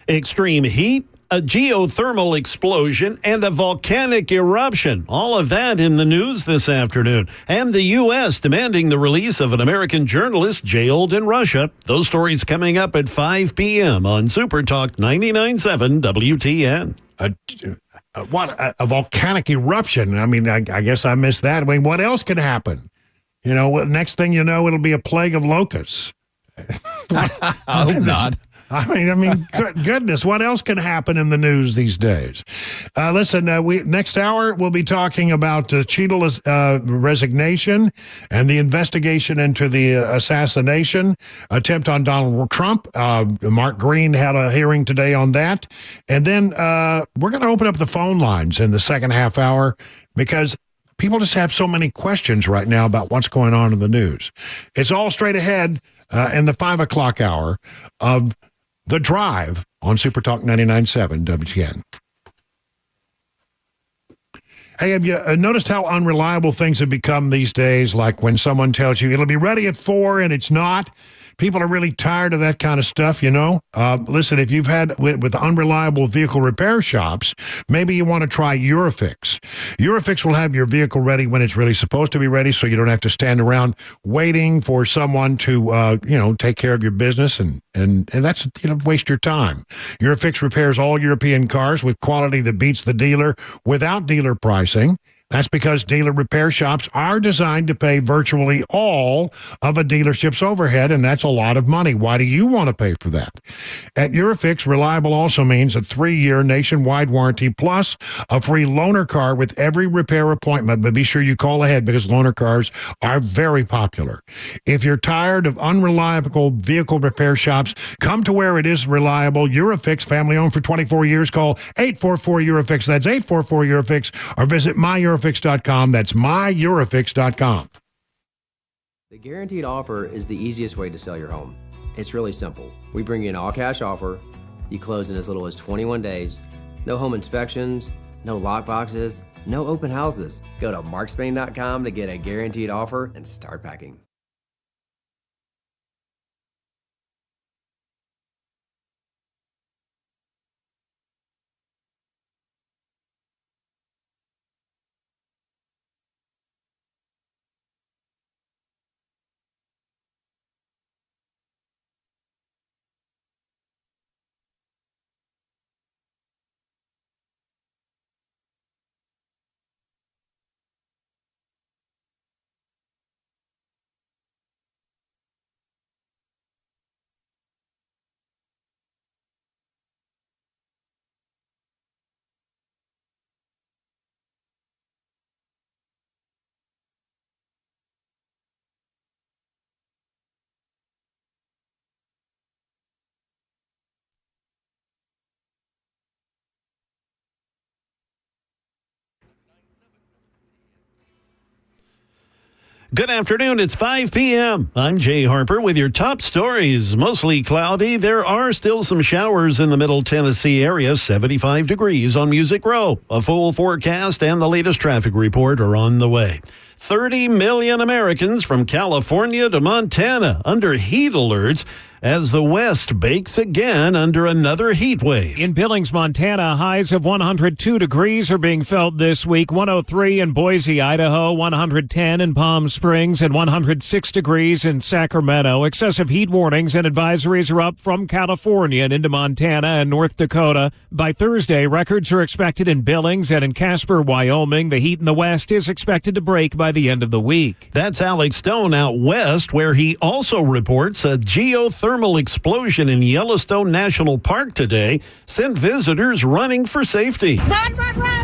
Extreme heat, a geothermal explosion, and a volcanic eruption. All of that in the news this afternoon. And the U.S. demanding the release of an American journalist jailed in Russia. Those stories coming up at 5 p.m. on Super Talk 99.7 WTN. A volcanic eruption. I mean, I guess I missed that. I mean, what else could happen? You know, next thing you know, it'll be a plague of locusts. I hope not. I mean, goodness, what else can happen in the news these days? Listen, next hour we'll be talking about Cheadle's resignation and the investigation into the assassination attempt on Donald Trump. Mark Green had a hearing today on that. And then we're going to open up the phone lines in the second half hour because people just have so many questions right now about what's going on in the news. It's all straight ahead in the 5 o'clock hour of The Drive on Super Talk 99.7 WTN. Hey, have you noticed how unreliable things have become these days? Like when someone tells you it'll be ready at 4 and it's not. People are really tired of that kind of stuff, you know. Listen, if you've had with unreliable vehicle repair shops, maybe you want to try URFARB. URFARB will have your vehicle ready when it's really supposed to be ready, so you don't have to stand around waiting for someone to, take care of your business, and that's, waste your time. URFARB repairs all European cars with quality that beats the dealer without dealer pricing. That's because dealer repair shops are designed to pay virtually all of a dealership's overhead, and that's a lot of money. Why do you want to pay for that? At URFARB, reliable also means a 3-year nationwide warranty plus a free loaner car with every repair appointment. But be sure you call ahead because loaner cars are very popular. If you're tired of unreliable vehicle repair shops, come to where it is reliable. URFARB, family-owned for 24 years. Call 844-URFARB. That's 844-URFARB, or visit myurfix.com. That's myurfix.com. The guaranteed offer is the easiest way to sell your home. It's really simple. We bring you an all-cash offer. You close in as little as 21 days. No home inspections, no lockboxes, no open houses. Go to markspain.com to get a guaranteed offer and start packing. Good afternoon. It's 5 p.m. I'm Jay Harper with your top stories. Mostly cloudy. There are still some showers in the Middle Tennessee area. 75 degrees on Music Row. A full forecast and the latest traffic report are on the way. 30 million Americans from California to Montana under heat alerts as the West bakes again under another heat wave. In Billings, Montana, highs of 102 degrees are being felt this week. 103 in Boise, Idaho, 110 in Palm Springs, and 106 degrees in Sacramento. Excessive heat warnings and advisories are up from California and into Montana and North Dakota. By Thursday, records are expected in Billings and in Casper, Wyoming. The heat in the West is expected to break by the end of the week. That's Alex Stone out west, where he also reports a geothermal explosion in Yellowstone National Park today sent visitors running for safety.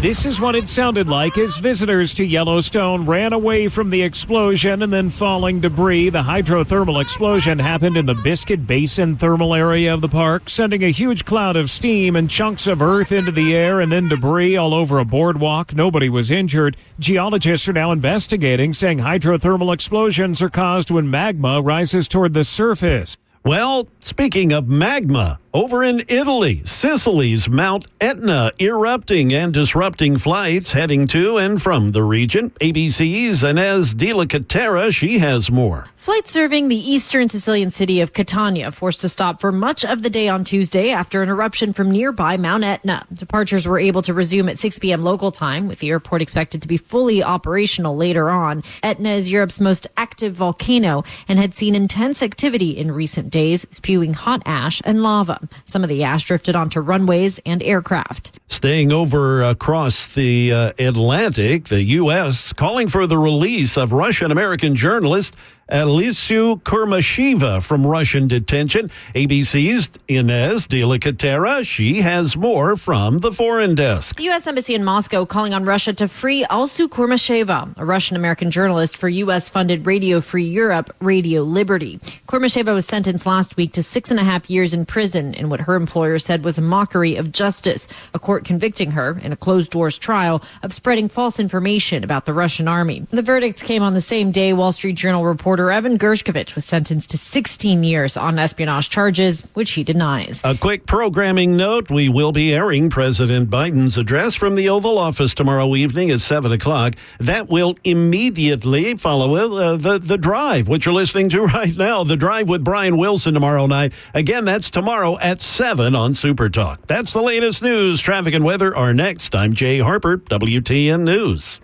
This is what it sounded like as visitors to Yellowstone ran away from the explosion and then falling debris. The hydrothermal explosion happened in the Biscuit Basin thermal area of the park, sending a huge cloud of steam and chunks of earth into the air and then debris all over a boardwalk. Nobody was injured. Geologists are now investigating, saying hydrothermal explosions are caused when magma rises toward the surface. Well, speaking of magma, Over in Italy, Sicily's Mount Etna erupting and disrupting flights heading to and from the region. ABC's Inez de la Catera, she has more. Flights serving the eastern Sicilian city of Catania forced to stop for much of the day on Tuesday after an eruption from nearby Mount Etna. Departures were able to resume at 6 p.m. local time, with the airport expected to be fully operational later on. Etna is Europe's most active volcano and had seen intense activity in recent days, spewing hot ash and lava. Some of the ash drifted onto runways and aircraft. Staying over across the Atlantic, the U.S. calling for the release of Russian-American journalist Alisiu Kurmasheva from Russian detention. ABC's Inez de la Catera, she has more from the foreign desk. The U.S. Embassy in Moscow calling on Russia to free Alisiu Kurmasheva, a Russian-American journalist for U.S.-funded Radio Free Europe, Radio Liberty. Kurmasheva was sentenced last week to 6.5 years in prison in what her employer said was a mockery of justice, a court convicting her in a closed-doors trial of spreading false information about the Russian army. The verdict came on the same day Wall Street Journal reporter Evan Gershkovich was sentenced to 16 years on espionage charges, which he denies. A quick programming note, we will be airing President Biden's address from the Oval Office tomorrow evening at 7 o'clock. That will immediately follow the Drive, which you're listening to right now. The Drive with Brian Wilson tomorrow night. Again, that's tomorrow at 7 on Super Talk. That's the latest news. Traffic and weather are next. I'm Jay Harper, WTN News.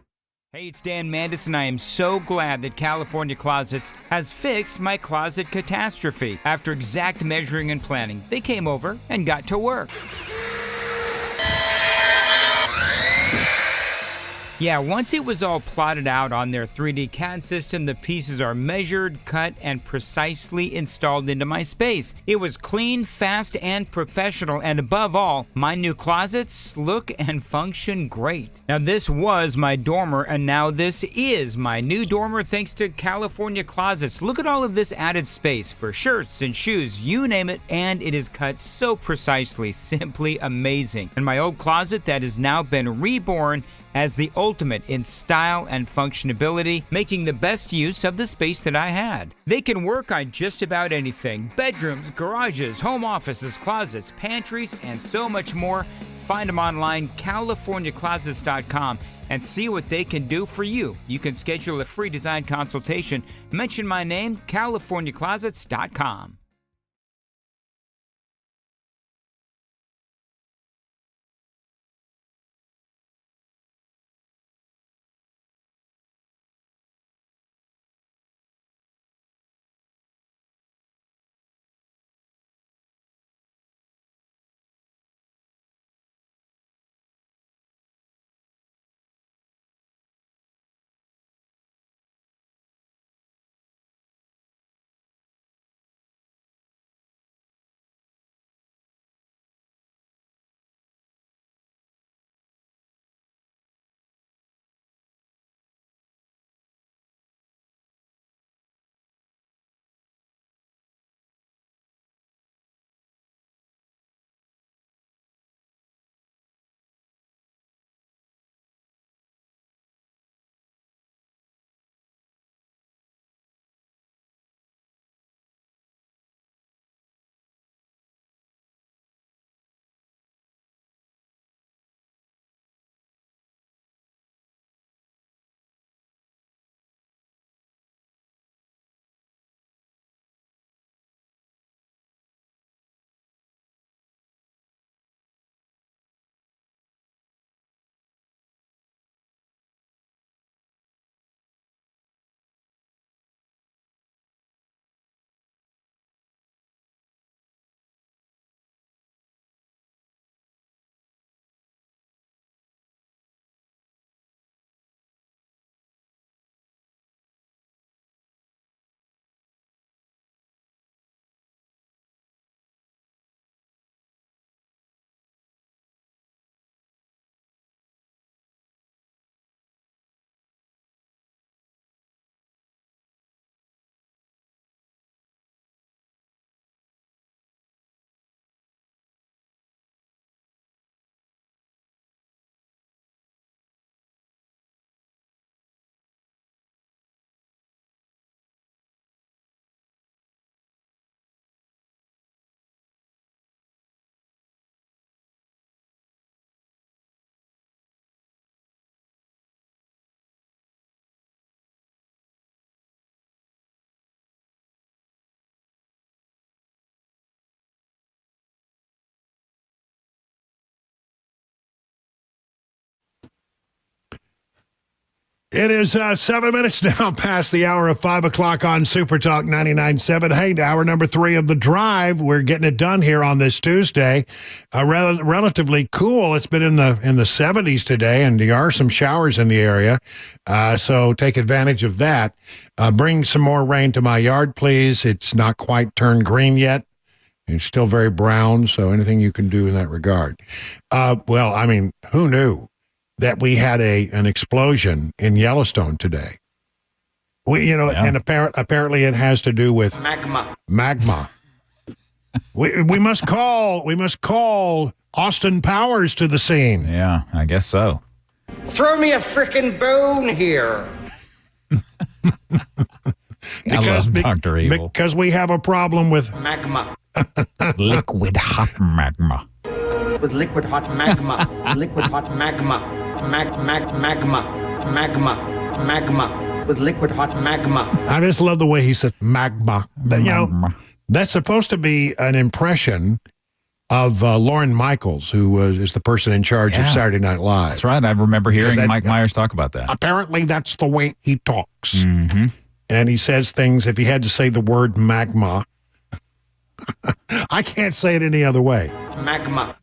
Hey, it's Dan Mandis, and I am so glad that California Closets has fixed my closet catastrophe. After exact measuring and planning, they came over and got to work. Yeah, once it was all plotted out on their 3D CAD system, the pieces are measured, cut, and precisely installed into my space. It was clean, fast, and professional, and above all, my new closets look and function great. Now, this was my dormer, and now this is my new dormer thanks to California Closets. Look at all of this added space for shirts and shoes, you name it, and it is cut so precisely, simply amazing. And my old closet that has now been reborn as the ultimate in style and functionability, making the best use of the space that I had. They can work on just about anything: bedrooms, garages, home offices, closets, pantries, and so much more. Find them online, CaliforniaClosets.com, and see what they can do for you. You can schedule a free design consultation. Mention my name, CaliforniaClosets.com. It is 7 minutes now past the hour of 5 o'clock on Super Talk 99.7. Hey, hour number 3 of the drive. We're getting it done here on this Tuesday. Relatively cool. It's been in the 70s today, and there are some showers in the area. So take advantage of that. Bring some more rain to my yard, please. It's not quite turned green yet. It's still very brown, so anything you can do in that regard. Well, I mean, who knew that we had an explosion in Yellowstone today? And apparently it has to do with magma. we must call Austin Powers to the scene. Yeah, I guess so. Throw me a frickin' bone here. Dr. Evil. Because we have a problem with magma. Liquid hot magma. With liquid hot magma. Liquid hot magma. Magma. With liquid hot magma. I just love the way he said magma. That's supposed to be an impression of Lorne Michaels, who is the person in charge of Saturday Night Live. That's right. I remember hearing Mike Myers talk about that. Apparently, that's the way he talks. Mm-hmm. And he says things, if he had to say the word magma, I can't say it any other way. Magma.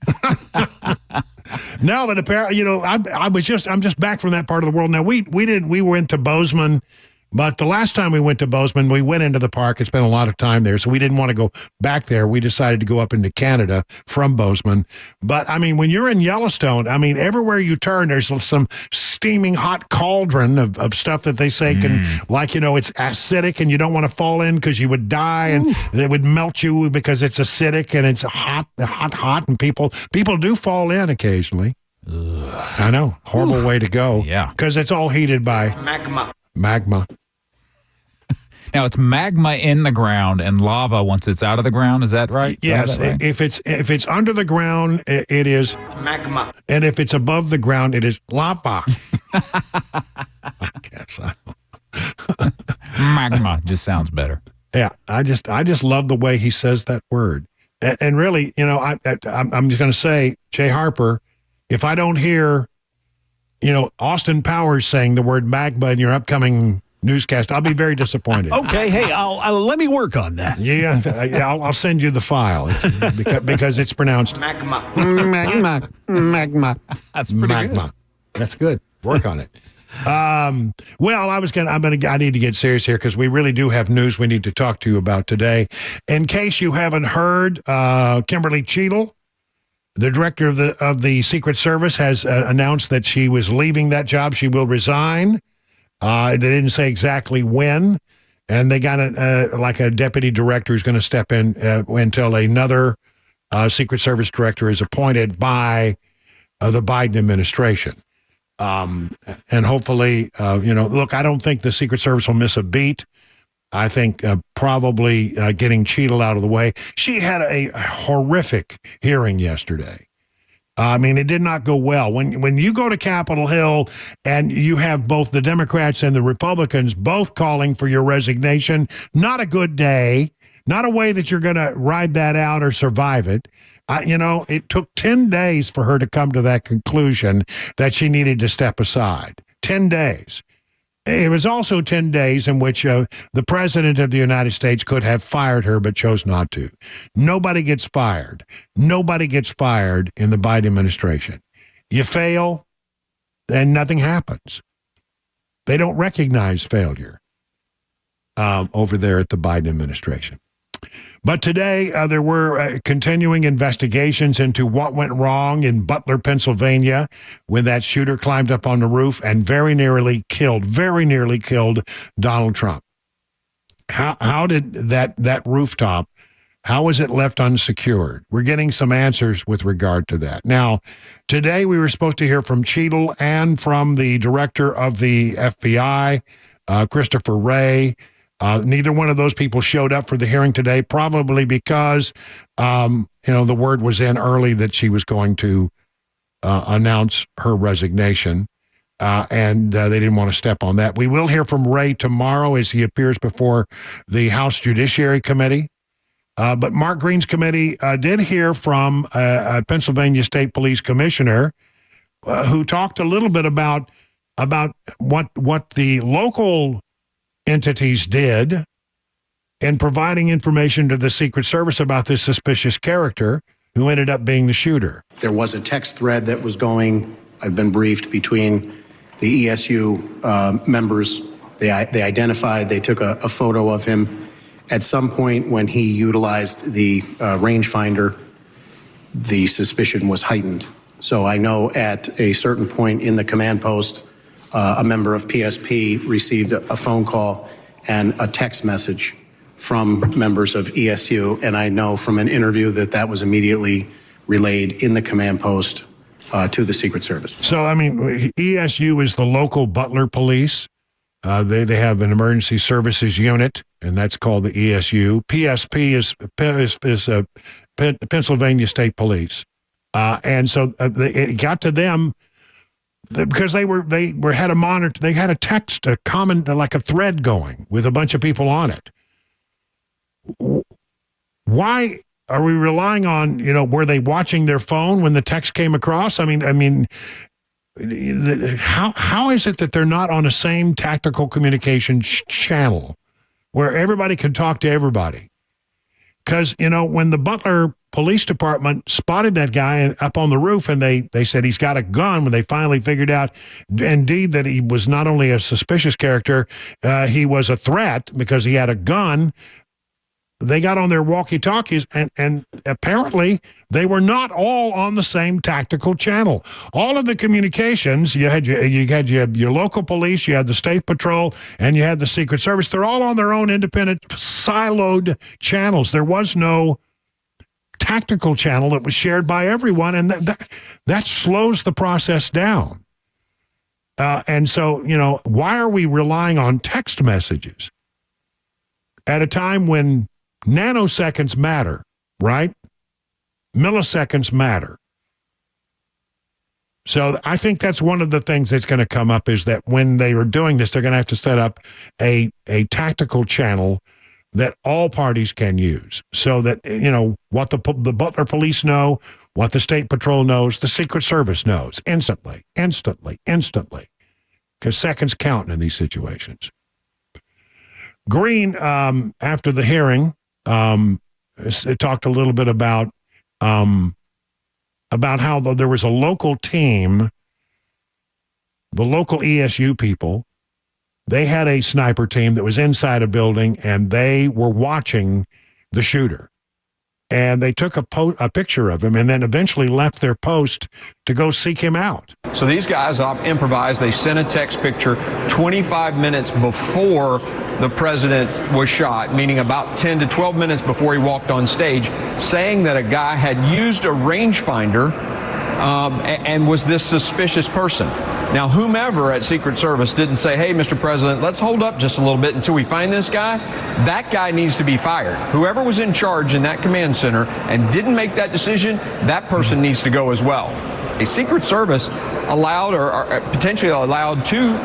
Now that apparently, I'm just back from that part of the world. Now we went to Bozeman, but the last time we went to Bozeman, we went into the park and spent a lot of time there, so we didn't want to go back there. We decided to go up into Canada from Bozeman. But I mean, when you're in Yellowstone, I mean, everywhere you turn, there's some steaming hot cauldron of stuff that they say can, it's acidic and you don't want to fall in because you would die, and it would melt you because it's acidic and it's hot, and people do fall in occasionally. Ugh. I know, horrible way to go. Yeah, because it's all heated by magma. Now, it's magma in the ground and lava once it's out of the ground. Is that right? Yes. Right? If it's under the ground, it is magma. And if it's above the ground, it is lava. I guess. Magma just sounds better. Yeah, I just love the way he says that word. And really, I'm just going to say, Jay Harper, if I don't hear, Austin Powers saying the word magma in your upcoming newscast, I'll be very disappointed. Okay, hey, I'll let me work on that. Yeah, I'll send you the file because it's pronounced magma. Magma. That's pretty magma. Good. That's good. Work on it. Well, I need to get serious here because we really do have news we need to talk to you about today. In case you haven't heard, Kimberly Cheadle, the director of the Secret Service, has announced that she was leaving that job. She will resign. They didn't say exactly when, and they got a deputy director who's going to step in until another Secret Service director is appointed by the Biden administration. And hopefully, look, I don't think the Secret Service will miss a beat. I think probably getting Cheadle out of the way. She had a horrific hearing yesterday. I mean, it did not go well. When you go to Capitol Hill and you have both the Democrats and the Republicans both calling for your resignation, not a good day, not a way that you're going to ride that out or survive it. It took 10 days for her to come to that conclusion that she needed to step aside. 10 days. It was also 10 days in which the president of the United States could have fired her, but chose not to. Nobody gets fired. Nobody gets fired in the Biden administration. You fail, and nothing happens. They don't recognize failure over there at the Biden administration. But today, there were continuing investigations into what went wrong in Butler, Pennsylvania, when that shooter climbed up on the roof and very nearly killed Donald Trump. How did that rooftop, how was it left unsecured? We're getting some answers with regard to that. Now, today we were supposed to hear from Cheadle and from the director of the FBI, Christopher Wray. Neither one of those people showed up for the hearing today, probably because, the word was in early that she was going to announce her resignation, and they didn't want to step on that. We will hear from Wray tomorrow as he appears before the House Judiciary Committee. But Mark Green's committee did hear from a Pennsylvania State Police Commissioner who talked a little bit about about what the local entities did in providing information to the Secret Service about this suspicious character who ended up being the shooter. There was a text thread that was going, I've been briefed, between the ESU members. They identified, they took a photo of him. At some point when he utilized the rangefinder, the suspicion was heightened. So I know at a certain point in the command post, a member of PSP received a phone call and a text message from members of ESU, and I know from an interview that was immediately relayed in the command post to the Secret Service. So, I mean, ESU is the local Butler Police. They have an emergency services unit, and that's called the ESU. PSP is Pennsylvania State Police. And so it got to them because they had a monitor. They had a text, a common, like a thread going with a bunch of people on it. Why are we relying on, were they watching their phone when the text came across? I mean, how is it that they're not on the same tactical communication channel where everybody can talk to everybody? Because, when the Butler Police Department spotted that guy up on the roof and they said he's got a gun, when they finally figured out indeed that he was not only a suspicious character, he was a threat because he had a gun. They got on their walkie-talkies, and apparently they were not all on the same tactical channel. All of the communications, you had your local police, you had the state patrol, and you had the Secret Service. They're all on their own independent, siloed channels. There was no tactical channel that was shared by everyone, and that slows the process down. And so, why are we relying on text messages at a time when nanoseconds matter, right? Milliseconds matter. So I think that's one of the things that's going to come up is that when they are doing this, they're going to have to set up a tactical channel that all parties can use so that, what the Butler Police know, what the State Patrol knows, the Secret Service knows instantly, because seconds count in these situations. Green, after the hearing, talked a little bit about how there was a local team, the local ESU people. They had a sniper team that was inside a building, and they were watching the shooter. And they took a picture of him and then eventually left their post to go seek him out. So these guys improvised. They sent a text picture 25 minutes before the president was shot, meaning about 10 to 12 minutes before he walked on stage, saying that a guy had used a rangefinder and was this suspicious person. Now, whomever at Secret Service didn't say, hey, Mr. President, let's hold up just a little bit until we find this guy, that guy needs to be fired. Whoever was in charge in that command center and didn't make that decision, that person needs to go as well. A Secret Service allowed or potentially allowed two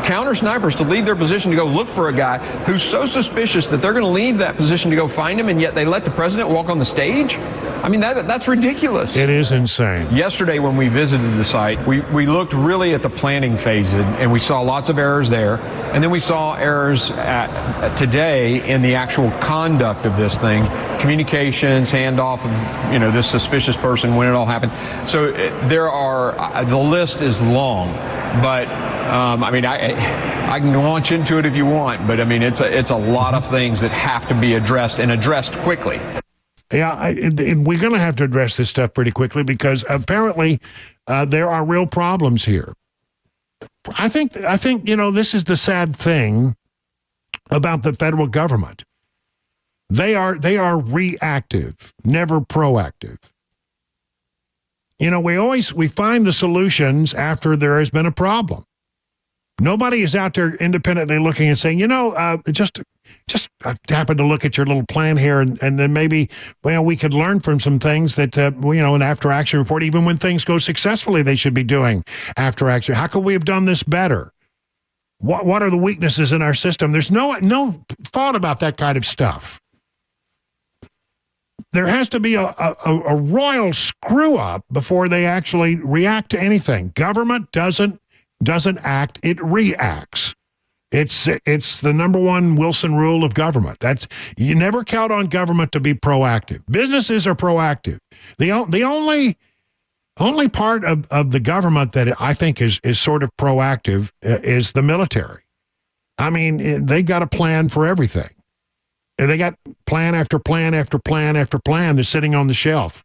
counter snipers to leave their position to go look for a guy who's so suspicious that they're going to leave that position to go find him, and yet they let the president walk on the stage? I mean, that's ridiculous. It is insane. Yesterday when we visited the site, we looked really at the planning phase, and we saw lots of errors there. And then we saw errors today in the actual conduct of this thing, communications, handoff of this suspicious person when it all happened. So the list is long, but I can launch into it if you want, but it's a lot of things that have to be addressed and addressed quickly. Yeah, we're going to have to address this stuff pretty quickly because apparently there are real problems here. I think this is the sad thing about the federal government. They are reactive, never proactive. We find the solutions after there has been a problem. Nobody is out there independently looking and saying, just I happened to look at your little plan here, and then maybe, we could learn from some things that, an after-action report, even when things go successfully, they should be doing after-action. How could we have done this better? What are the weaknesses in our system? There's no thought about that kind of stuff. There has to be a royal screw-up before they actually react to anything. Government doesn't doesn't act, it reacts. It's the number one Wilson rule of government. That's, you never count on government to be proactive. Businesses are proactive. The only part of the government that I think is sort of proactive is the military. I mean, they got a plan for everything. They got plan after plan after plan after plan that's sitting on the shelf.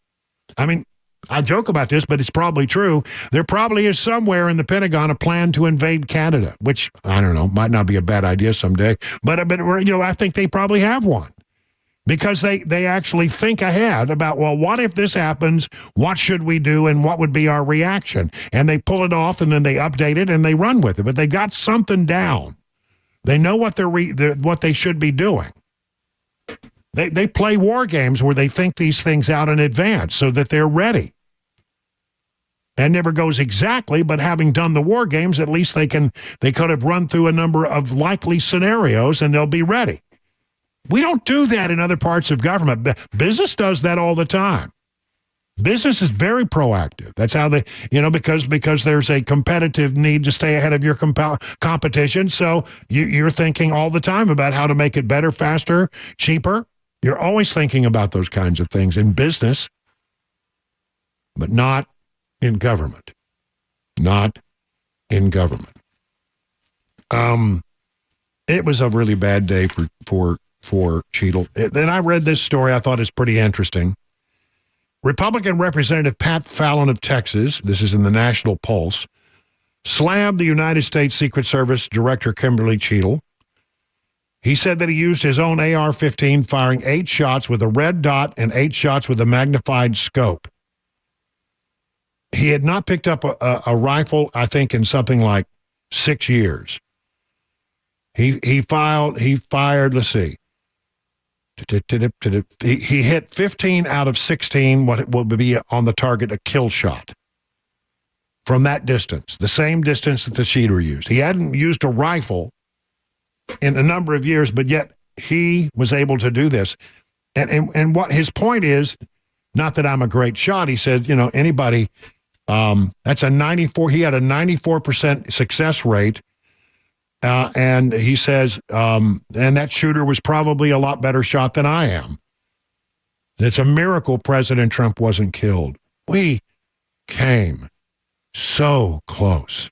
I mean, I joke about this, but it's probably true. There probably is somewhere in the Pentagon a plan to invade Canada, which, I don't know, might not be a bad idea someday. But I think they probably have one because they actually think ahead about, well, what if this happens? What should we do? And what would be our reaction? And they pull it off and then they update it and they run with it. But they got something down. They know what what they should be doing. They play war games where they think these things out in advance so that they're ready. That never goes exactly, but having done the war games, at least they could have run through a number of likely scenarios and they'll be ready. We don't do that in other parts of government. Business does that all the time. Business is very proactive. That's how they, because there's a competitive need to stay ahead of your competition. So you're thinking all the time about how to make it better, faster, cheaper. You're always thinking about those kinds of things in business, but not in government. Not in government. It was a really bad day for Cheadle. Then I read this story. I thought it's pretty interesting. Republican Representative Pat Fallon of Texas, this is in the National Pulse, slammed the United States Secret Service Director Kimberly Cheadle. He said that he used his own AR-15, firing 8 shots with a red dot and 8 shots with a magnified scope. He had not picked up a rifle, I think, in something like 6 years. He fired, let's see. He hit 15 out of 16, what would be on the target, a kill shot. From that distance, the same distance that the shooter used. He hadn't used a rifle in a number of years, but yet he was able to do this. And what his point is, not that I'm a great shot, he said, anybody, that's a 94, he had a 94% success rate. And he says, and that shooter was probably a lot better shot than I am. It's a miracle President Trump wasn't killed. We came so close.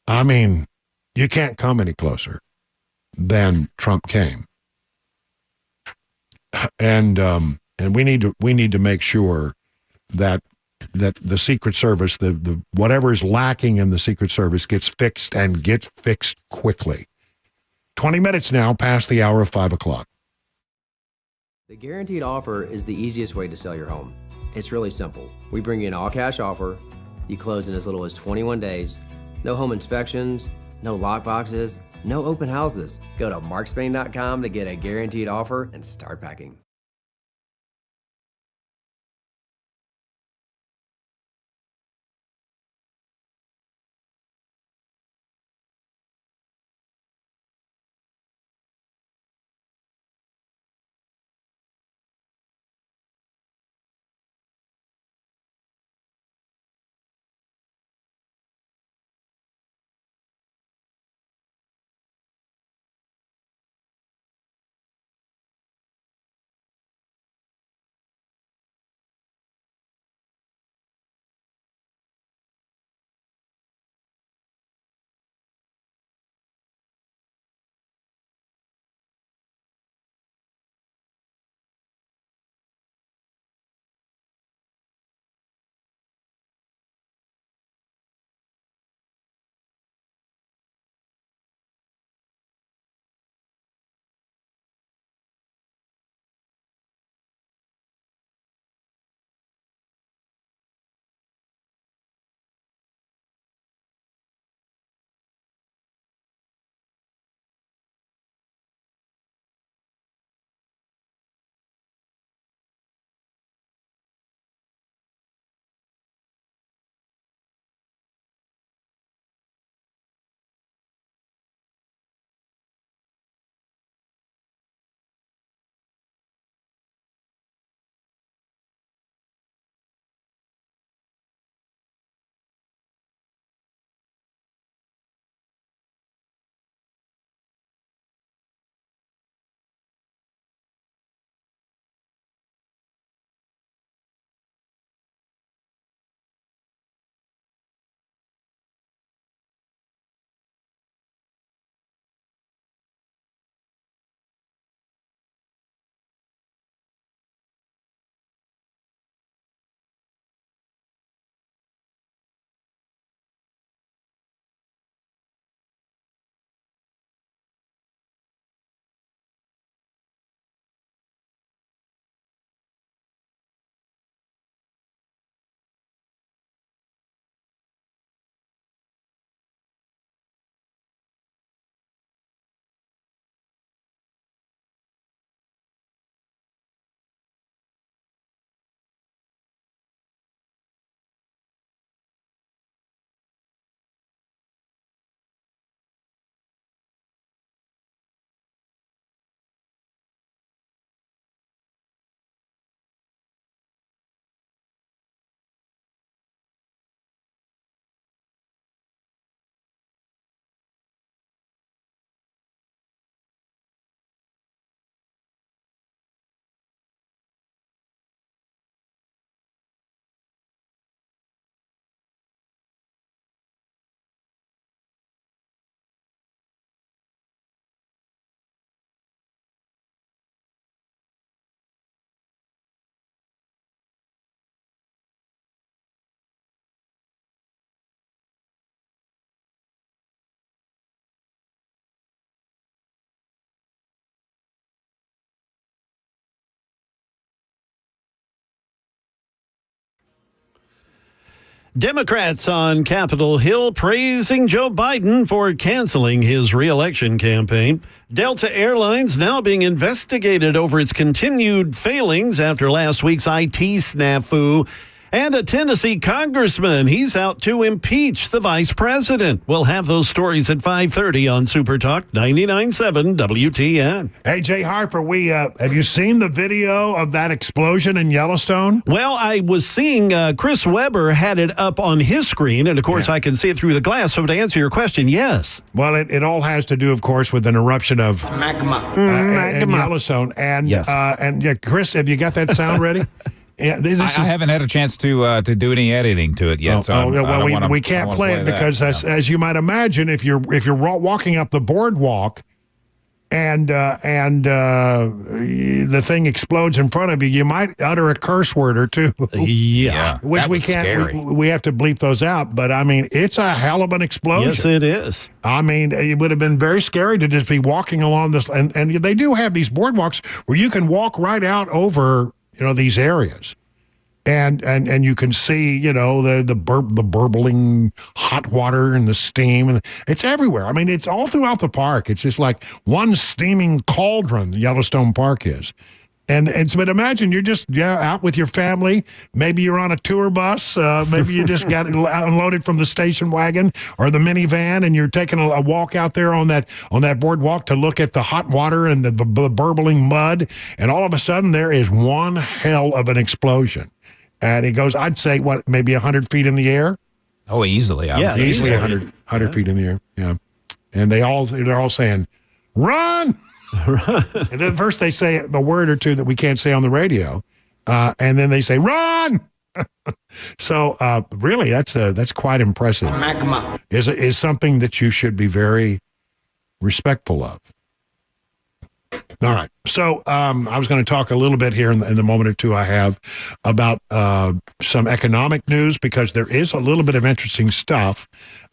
I mean, you can't come any closer than Trump came. And we need to make sure that the Secret Service, the whatever is lacking in the Secret Service gets fixed and gets fixed quickly. 20 minutes now past the hour of 5 o'clock. The guaranteed offer is the easiest way to sell your home. It's really simple. We bring you an all-cash offer. You close in as little as 21 days. No home inspections, no lockboxes, no open houses. Go to markspain.com to get a guaranteed offer and start packing. Democrats on Capitol Hill praising Joe Biden for canceling his reelection campaign. Delta Airlines now being investigated over its continued failings after last week's IT snafu. And a Tennessee congressman, he's out to impeach the vice president. We'll have those stories at 5:30 on Super Talk 99.7 WTN. Hey, Jay Harper, have you seen the video of that explosion in Yellowstone? Well, I was seeing Chris Webber had it up on his screen, and of course I can see it through the glass. So to answer your question, yes. Well, it all has to do, of course, with an eruption of magma in Yellowstone. And yes. Chris, have you got that sound ready? Yeah, I haven't had a chance to do any editing to it yet. We can't play it because, as you might imagine, if you're walking up the boardwalk and the thing explodes in front of you, you might utter a curse word or two. Yeah, which we can't. Scary. We have to bleep those out. But I mean, it's a hell of an explosion. Yes, it is. I mean, it would have been very scary to just be walking along this, and they do have these boardwalks where you can walk right out over these areas, and you can see the burbling hot water and the steam, and it's everywhere. I mean, it's all throughout the park. It's just like one steaming cauldron. The Yellowstone Park is. But imagine you're just out with your family. Maybe you're on a tour bus. Maybe you just got unloaded from the station wagon or the minivan, and you're taking a walk out there on that boardwalk to look at the hot water and the burbling mud. And all of a sudden, there is one hell of an explosion, and it goes. I'd say maybe 100 feet in the air. Oh, easily. Easily 100 feet in the air. Yeah, and they're all saying, "Run!" And then first they say a word or two that we can't say on the radio, and then they say "run." So really, that's quite impressive. magma Is something that you should be very respectful of. All right. So I was going to talk a little bit here in the moment or two I have about some economic news, because there is a little bit of interesting stuff.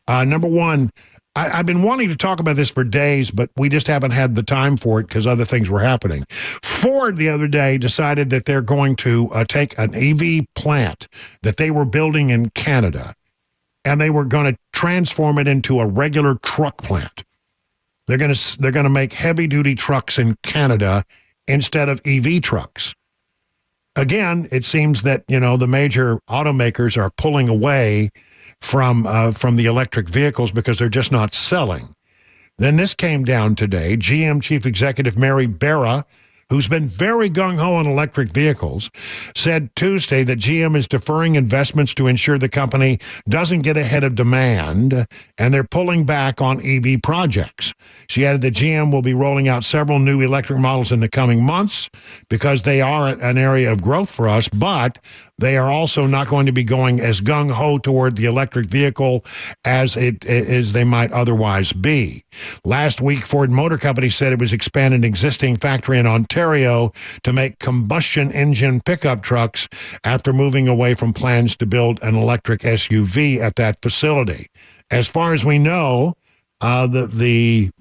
Number one, I've been wanting to talk about this for days, but we just haven't had the time for it because other things were happening. Ford the other day decided that they're going to take an EV plant that they were building in Canada, and they were going to transform it into a regular truck plant. They're going to make heavy-duty trucks in Canada instead of EV trucks. Again, it seems that the major automakers are pulling away from the electric vehicles because they're just not selling. Then this came down today. GM Chief Executive Mary Barra, who's been very gung-ho on electric vehicles, said Tuesday that GM is deferring investments to ensure the company doesn't get ahead of demand, and they're pulling back on EV projects. She added that GM will be rolling out several new electric models in the coming months because they are an area of growth for us, but they are also not going to be going as gung-ho toward the electric vehicle as they might otherwise be. Last week, Ford Motor Company said it was expanding an existing factory in Ontario to make combustion engine pickup trucks after moving away from plans to build an electric SUV at that facility. As far as we know, the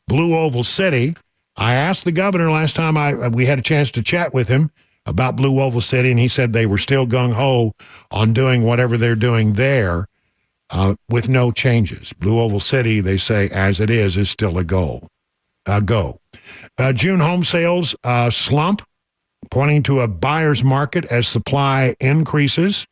Blue Oval City, I asked the governor last time we had a chance to chat with him about Blue Oval City, and he said they were still gung-ho on doing whatever they're doing there with no changes. Blue Oval City, they say, as it is still a go. June home sales slump, pointing to a buyer's market as supply increases.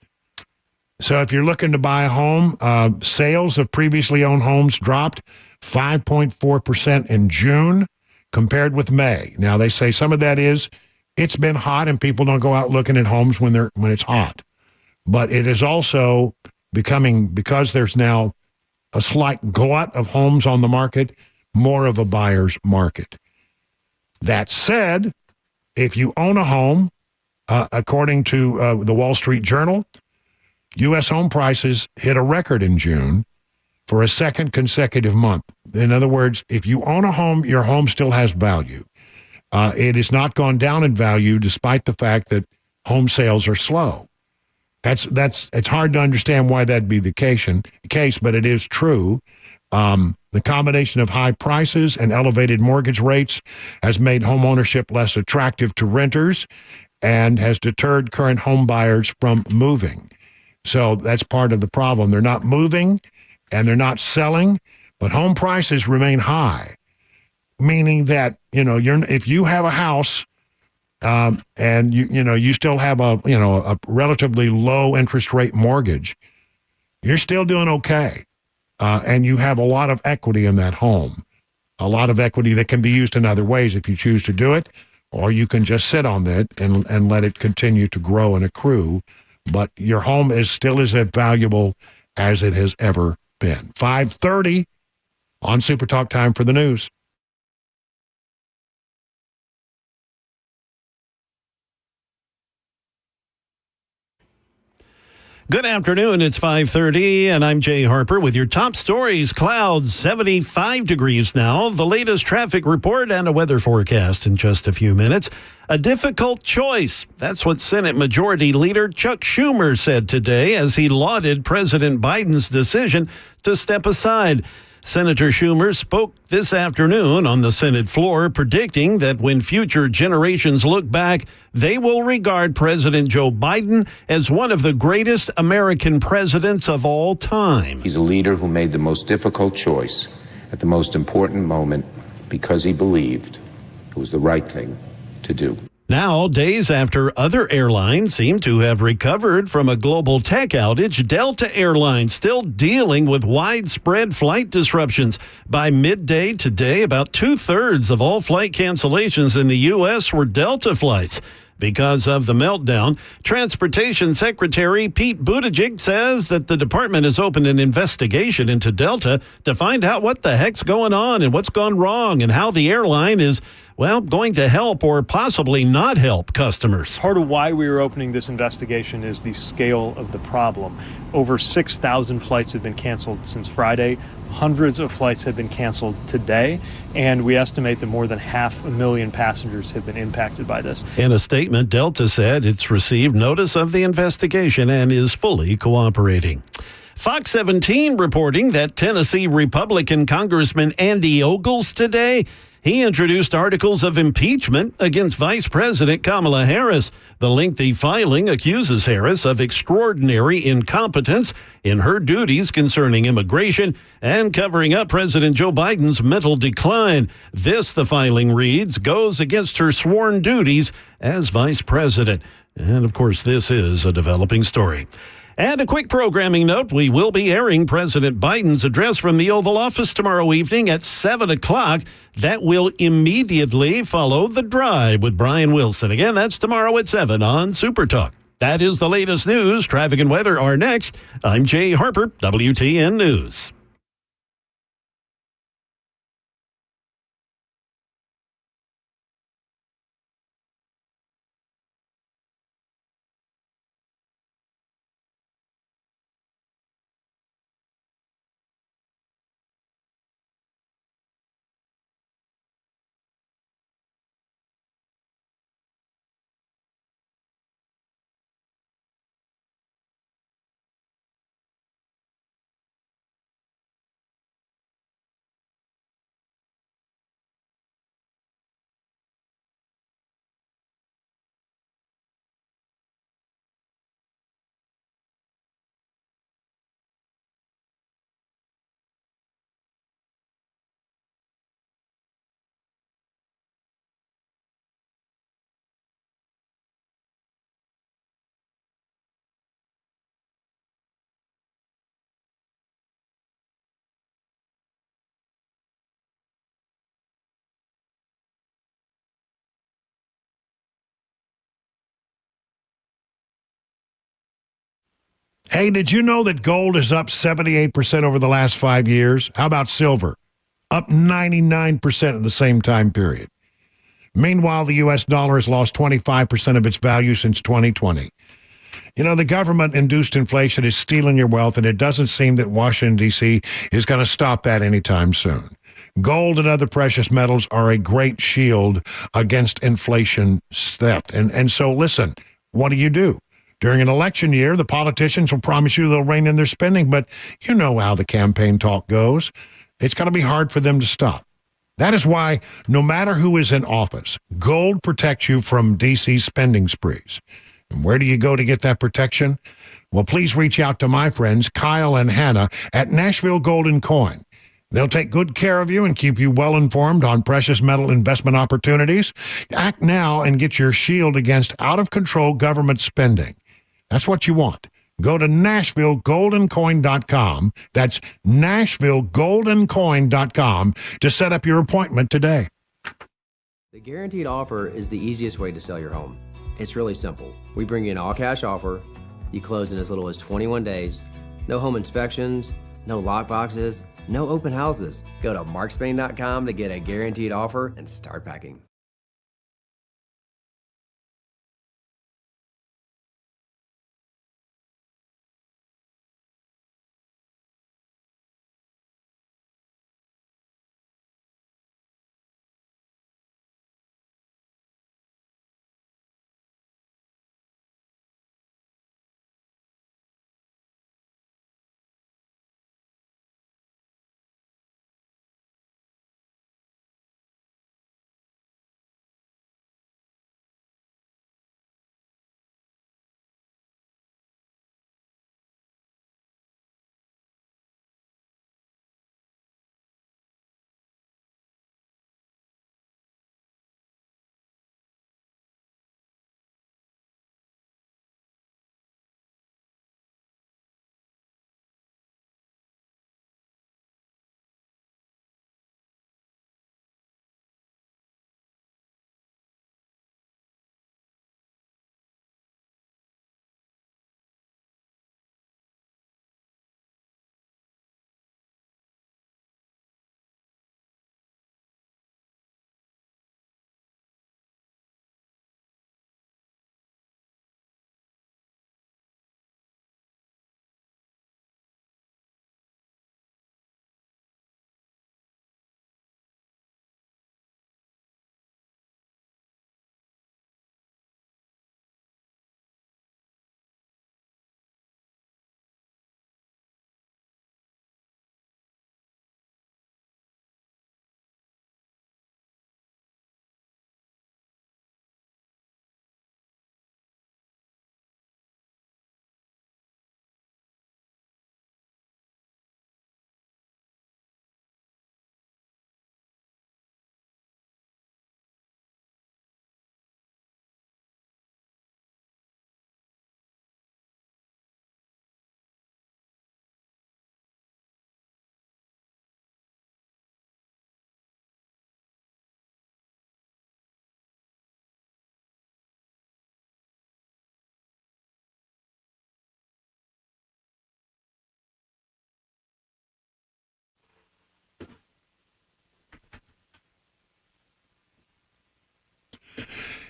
So if you're looking to buy a home, sales of previously owned homes dropped 5.4% in June compared with May. Now, they say some of that is it's been hot and people don't go out looking at homes when it's hot. But it is also becoming, because there's now a slight glut of homes on the market, more of a buyer's market. That said, if you own a home, according to the Wall Street Journal, U.S. home prices hit a record in June for a second consecutive month. In other words, if you own a home, your home still has value. It has not gone down in value despite the fact that home sales are slow. It's hard to understand why that'd be the case, but it is true. The combination of high prices and elevated mortgage rates has made home ownership less attractive to renters and has deterred current home buyers from moving. So that's part of the problem. They're not moving and they're not selling, but home prices remain high, meaning that, if you have a house and you still have a relatively low interest rate mortgage, you're still doing okay. And you have a lot of equity in that home, a lot of equity that can be used in other ways if you choose to do it, or you can just sit on it and let it continue to grow and accrue. But your home is still as valuable as it has ever been. 5:30 on Super Talk, time for the news. Good afternoon. It's 5:30, and I'm Jay Harper with your top stories. Clouds, 75 degrees now. The latest traffic report and a weather forecast in just a few minutes. A difficult choice. That's what Senate Majority Leader Chuck Schumer said today as he lauded President Biden's decision to step aside. Senator Schumer spoke this afternoon on the Senate floor, predicting that when future generations look back, they will regard President Joe Biden as one of the greatest American presidents of all time. He's a leader who made the most difficult choice at the most important moment because he believed it was the right thing to do. Now, days after other airlines seem to have recovered from a global tech outage, Delta Airlines still dealing with widespread flight disruptions. By midday today, about 2/3 of all flight cancellations in the U.S. were Delta flights. Because of the meltdown, Transportation Secretary Pete Buttigieg says that the department has opened an investigation into Delta to find out what the heck's going on and what's gone wrong and how the airline is, going to help or possibly not help customers. Part of why we are opening this investigation is the scale of the problem. Over 6,000 flights have been canceled since Friday. Hundreds of flights have been canceled today, and we estimate that more than 500,000 passengers have been impacted by this. In a statement, Delta said it's received notice of the investigation and is fully cooperating. Fox 17 reporting that Tennessee Republican Congressman Andy Ogles today, he introduced articles of impeachment against Vice President Kamala Harris. The lengthy filing accuses Harris of extraordinary incompetence in her duties concerning immigration and covering up President Joe Biden's mental decline. This, the filing reads, goes against her sworn duties as vice president. And, of course, this is a developing story. And a quick programming note, we will be airing President Biden's address from the Oval Office tomorrow evening at 7 o'clock. That will immediately follow The Drive with Brian Wilson. Again, that's tomorrow at 7 on Super Talk. That is the latest news. Traffic and weather are next. I'm Jay Harper, WTN News. Hey, did you know that gold is up 78% over the last 5 years? How about silver? Up 99% in the same time period. Meanwhile, the U.S. dollar has lost 25% of its value since 2020. You know, the government-induced inflation is stealing your wealth, and it doesn't seem that Washington, D.C. is going to stop that anytime soon. Gold and other precious metals are a great shield against inflation theft. And so, listen, what do? During an election year, the politicians will promise you they'll rein in their spending, but you know how the campaign talk goes. It's going to be hard for them to stop. That is why, no matter who is in office, gold protects you from D.C. spending sprees. Where do you go to get that protection? Well, please reach out to my friends, Kyle and Hannah, at Nashville Golden Coin. They'll take good care of you and keep you well informed on precious metal investment opportunities. Act now and get your shield against out-of-control government spending. That's what you want. Go to NashvilleGoldenCoin.com. That's NashvilleGoldenCoin.com to set up your appointment today. The guaranteed offer is the easiest way to sell your home. It's really simple. We bring you an all-cash offer. You close in as little as 21 days. No home inspections, no lock boxes, no open houses. Go to markspain.com to get a guaranteed offer and start packing.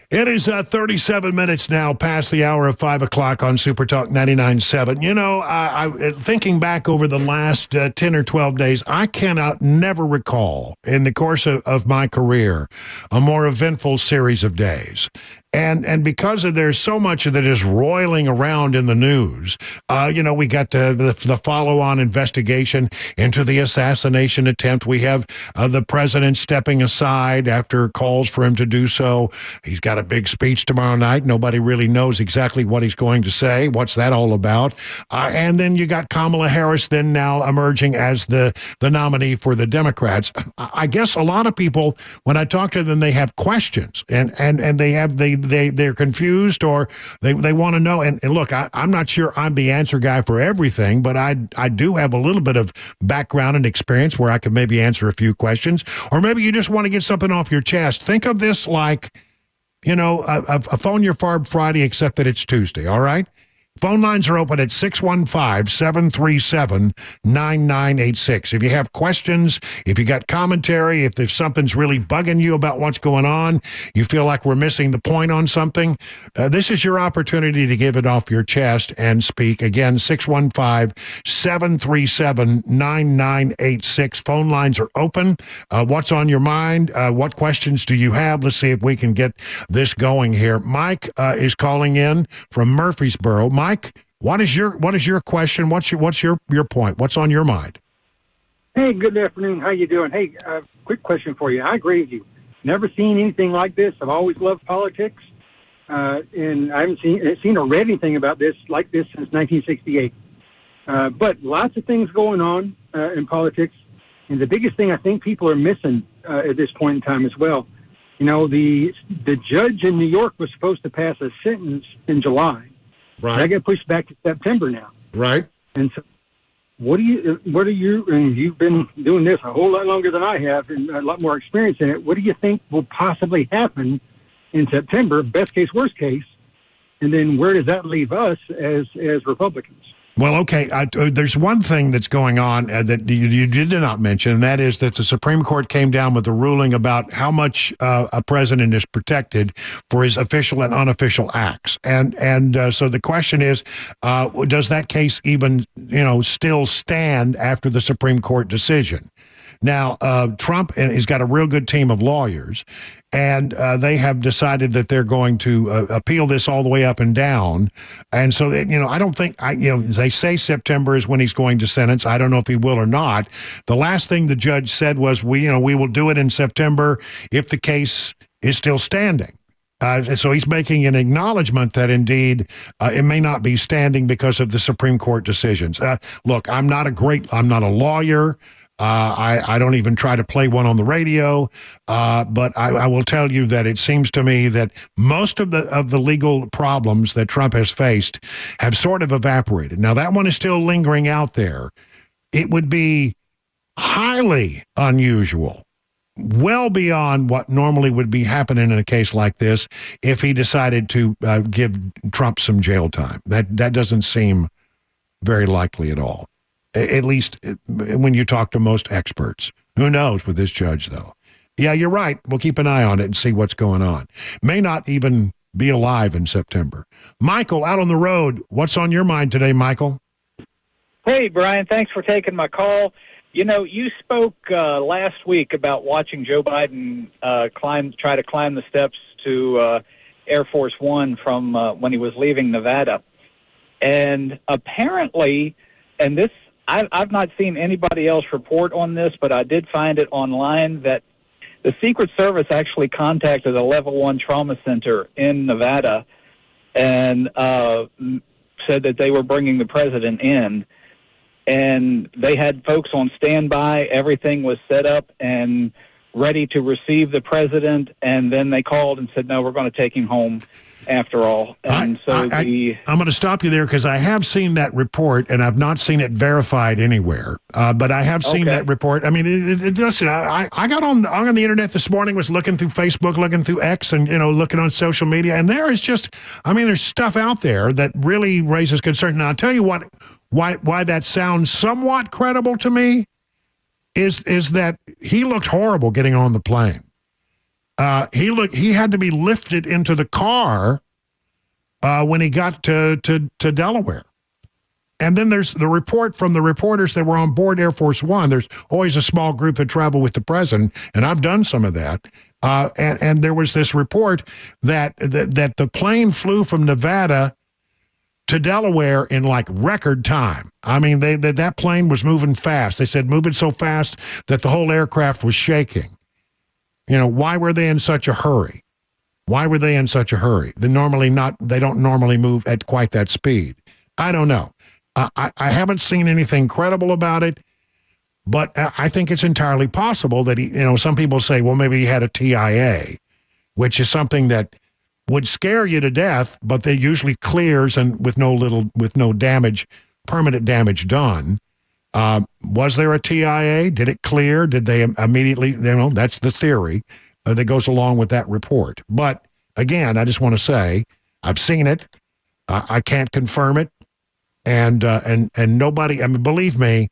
It is 37 minutes now past the hour of 5 o'clock on Super Talk 99.7. You know, I thinking back over the last 10 or 12 days, I cannot never recall in the course of my career a more eventful series of days. And because there's so much that is roiling around in the news, you know, we got the follow-on investigation into the assassination attempt. We have the president stepping aside after calls for him to do so. He's got a big speech tomorrow night. Nobody really knows exactly what he's going to say. What's that all about? And then you got Kamala Harris then now emerging as the nominee for the Democrats. I guess a lot of people, when I talk to them, they have questions and they're confused or they want to know. And look, I'm not sure I'm the answer guy for everything, but I do have a little bit of background and experience where I can maybe answer a few questions. Or maybe you just want to get something off your chest. Think of this like, you know, a Phone Your Farb Friday, except that it's Tuesday, all right? Phone lines are open at 615-737-9986. If you have questions, if you got commentary, if there's something's really bugging you about what's going on, you feel like we're missing the point on something, this is your opportunity to give it off your chest and speak. Again, 615-737-9986. Phone lines are open. What's on your mind? What questions do you have? Let's see if we can get this going here. Mike is calling in from Murfreesboro. Mike, what is your question? What's your point? What's on your mind? Hey, good afternoon. How you doing? Hey, quick question for you. I agree with you. Never seen anything like this. I've always loved politics. and I haven't seen or read anything about this like this since 1968. But lots of things going on in politics, and the biggest thing I think people are missing at this point in time as well. You know, the judge in New York was supposed to pass a sentence in July. Right. That got pushed back to September now. Right. And so, what are you? And you've been doing this a whole lot longer than I have, and a lot more experience in it. What do you think will possibly happen in September? Best case, worst case, and then where does that leave us as Republicans? Well, okay, there's one thing that's going on that you did not mention, and that is that the Supreme Court came down with a ruling about how much a president is protected for his official and unofficial acts. And so the question is, does that case even, still stand after the Supreme Court decision? Now, Trump has got a real good team of lawyers, and they have decided that they're going to appeal this all the way up and down. And so, I don't think, they say September is when he's going to sentence. I don't know if he will or not. The last thing the judge said was, we will do it in September if the case is still standing. So he's making an acknowledgement that indeed it may not be standing because of the Supreme Court decisions. Look, I'm not a lawyer. I don't even try to play one on the radio, but I will tell you that it seems to me that most of the legal problems that Trump has faced have sort of evaporated. Now, that one is still lingering out there. It would be highly unusual, well beyond what normally would be happening in a case like this, if he decided to give Trump some jail time. That doesn't seem very likely at all. At least when you talk to most experts. Who knows with this judge, though? Yeah, you're right. We'll keep an eye on it and see what's going on. May not even be alive in September. Michael, out on the road, what's on your mind today, Michael? Hey, Brian, thanks for taking my call. You spoke last week about watching Joe Biden try to climb the steps to Air Force One from when he was leaving Nevada. And apparently, and this, I've not seen anybody else report on this, but I did find it online that the Secret Service actually contacted a level 1 trauma center in Nevada and said that they were bringing the president in. And they had folks on standby. Everything was set up and ready to receive the president. And then they called and said, no, we're going to take him home after all. And I'm going to stop you there because I have seen that report and I've not seen it verified anywhere. But I have seen that report. I mean, listen, I got on the internet this morning, was looking through Facebook, looking through X, and looking on social media, and there is just, there's stuff out there that really raises concern. Now, I'll tell you what, why that sounds somewhat credible to me is that he looked horrible getting on the plane. He had to be lifted into the car when he got to Delaware. And then there's the report from the reporters that were on board Air Force One. There's always a small group that travel with the president, and I've done some of that. And there was this report that the plane flew from Nevada to Delaware in like record time. I mean, that plane was moving fast. They said moving so fast that the whole aircraft was shaking. Why were they in such a hurry? Why were they in such a hurry? They don't normally move at quite that speed. I don't know. I haven't seen anything credible about it, but I think it's entirely possible that some people say, well, maybe he had a TIA, which is something that would scare you to death, but they usually clears and with no damage, permanent damage done. Was there a TIA? Did it clear? Did they immediately, that's the theory that goes along with that report. But again, I just want to say, I've seen it. I can't confirm it. And nobody, believe me,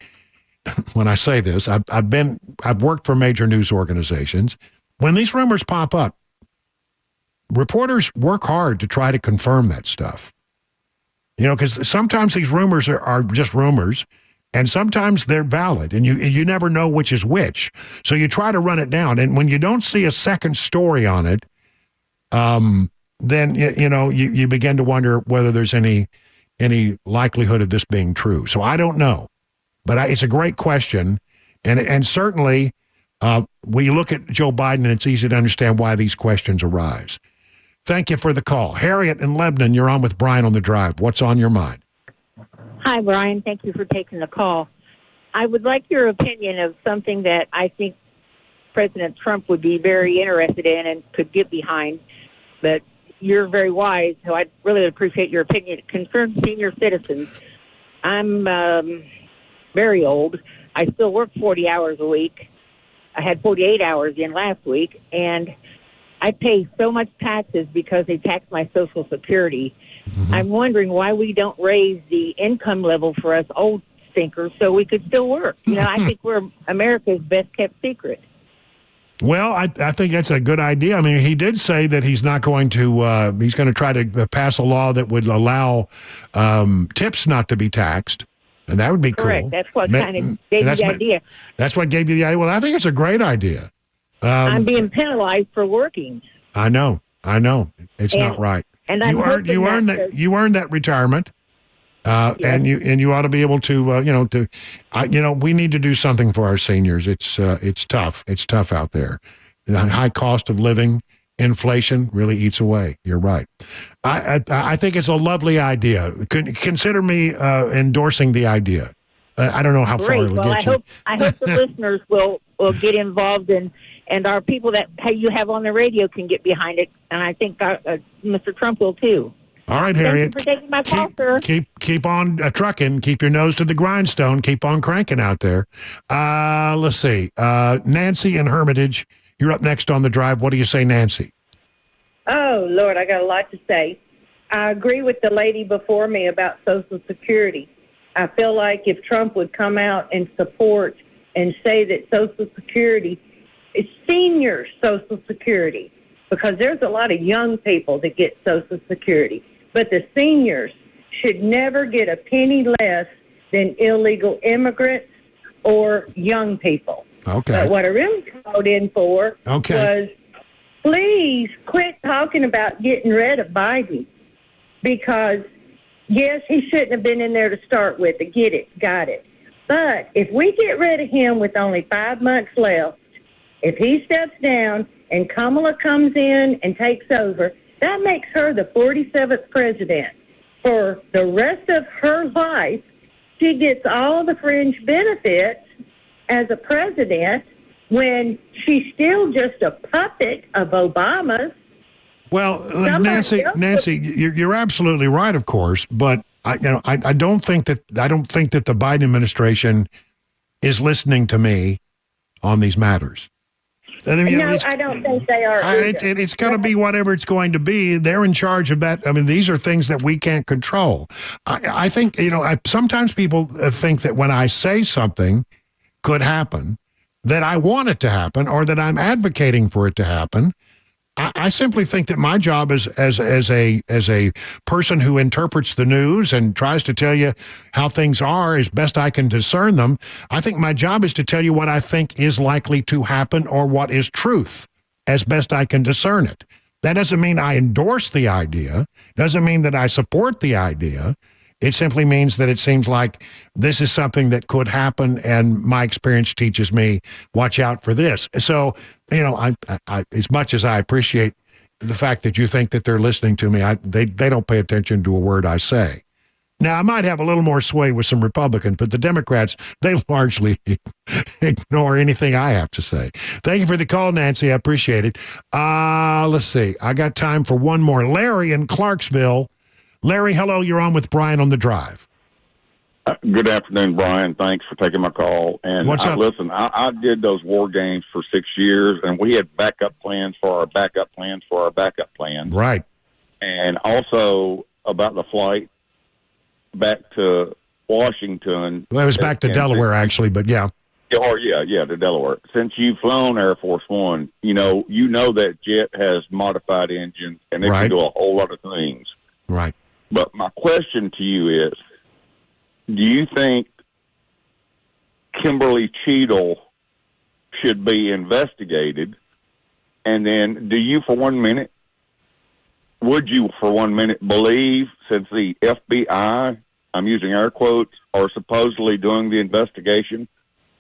when I say this, I've worked for major news organizations. When these rumors pop up, reporters work hard to try to confirm that stuff. Because sometimes these rumors are just rumors, and sometimes they're valid, and you never know which is which. So you try to run it down, and when you don't see a second story on it, then you begin to wonder whether there's any likelihood of this being true. So I don't know, but it's a great question, and certainly we look at Joe Biden, and it's easy to understand why these questions arise. Thank you for the call. Harriet in Lebanon, you're on with Brian on the Drive. What's on your mind? Hi, Brian. Thank you for taking the call. I would like your opinion of something that I think President Trump would be very interested in and could get behind, but you're very wise, so I'd really appreciate your opinion. It concerns senior citizens. I'm very old. I still work 40 hours a week. I had 48 hours in last week, and I pay so much taxes because they tax my Social Security. Mm-hmm. I'm wondering why we don't raise the income level for us old stinkers so we could still work. I think we're America's best kept secret. Well, I think that's a good idea. I mean, he did say that he's not going to, he's going to try to pass a law that would allow tips not to be taxed. And that would be correct. Cool. That's what kind of gave you the idea. That's what gave you the idea. Well, I think it's a great idea. I'm being penalized for working. I know. It's not right. And you earned that retirement. Yes. And you ought to be able to, we need to do something for our seniors. It's tough. It's tough out there. The high cost of living, inflation really eats away. You're right. I think it's a lovely idea. Consider me endorsing the idea. I don't know how far it'll get you. I hope the listeners will get involved and our people that you have on the radio can get behind it. And I think Mr. Trump will too. All right, Harriet. Thank you for taking my call, sir. Keep on trucking. Keep your nose to the grindstone. Keep on cranking out there. Let's see. Nancy in Hermitage, you're up next on the Drive. What do you say, Nancy? Oh, Lord, I got a lot to say. I agree with the lady before me about Social Security. I feel like if Trump would come out and support and say that Social Security is senior Social Security, because there's a lot of young people that get Social Security. But the seniors should never get a penny less than illegal immigrants or young people. Okay. But what I really called in for was, please quit talking about getting rid of Biden. Because, yes, he shouldn't have been in there to start with. I get it. Got it. But if we get rid of him with only 5 months left, if he steps down and Kamala comes in and takes over, that makes her the 47th president. For the rest of her life, she gets all the fringe benefits as a president when she's still just a puppet of Obama's. Well, Nancy, you're absolutely right, of course, but I don't think that the Biden administration is listening to me on these matters. I don't think they are. It's going to be whatever it's going to be. They're in charge of that. I mean, these are things that we can't control. I think, sometimes people think that when I say something could happen, that I want it to happen or that I'm advocating for it to happen. I simply think that my job as a person who interprets the news and tries to tell you how things are as best I can discern them, I think my job is to tell you what I think is likely to happen or what is truth as best I can discern it. That doesn't mean I endorse the idea, doesn't mean that I support the idea. It simply means that it seems like this is something that could happen, and my experience teaches me, watch out for this. So, I as much as I appreciate the fact that you think that they're listening to me, they don't pay attention to a word I say. Now, I might have a little more sway with some Republicans, but the Democrats, they largely ignore anything I have to say. Thank you for the call, Nancy. I appreciate it. Let's see. I got time for one more. Larry in Clarksville. Larry, hello. You're on with Brian on the Drive. Good afternoon, Brian. Thanks for taking my call. And what's up? Listen, I did those war games for 6 years, and we had backup plans for our backup plans for our backup plans. Right. And also about the flight back to Washington. Well, it was back to Delaware, actually, but yeah. To Delaware. Since you've flown Air Force One, you know that jet has modified engines, and it can do a whole lot of things. Right. But my question to you is, do you think Kimberly Cheadle should be investigated? And then would you for 1 minute believe, since the FBI, I'm using air quotes, are supposedly doing the investigation,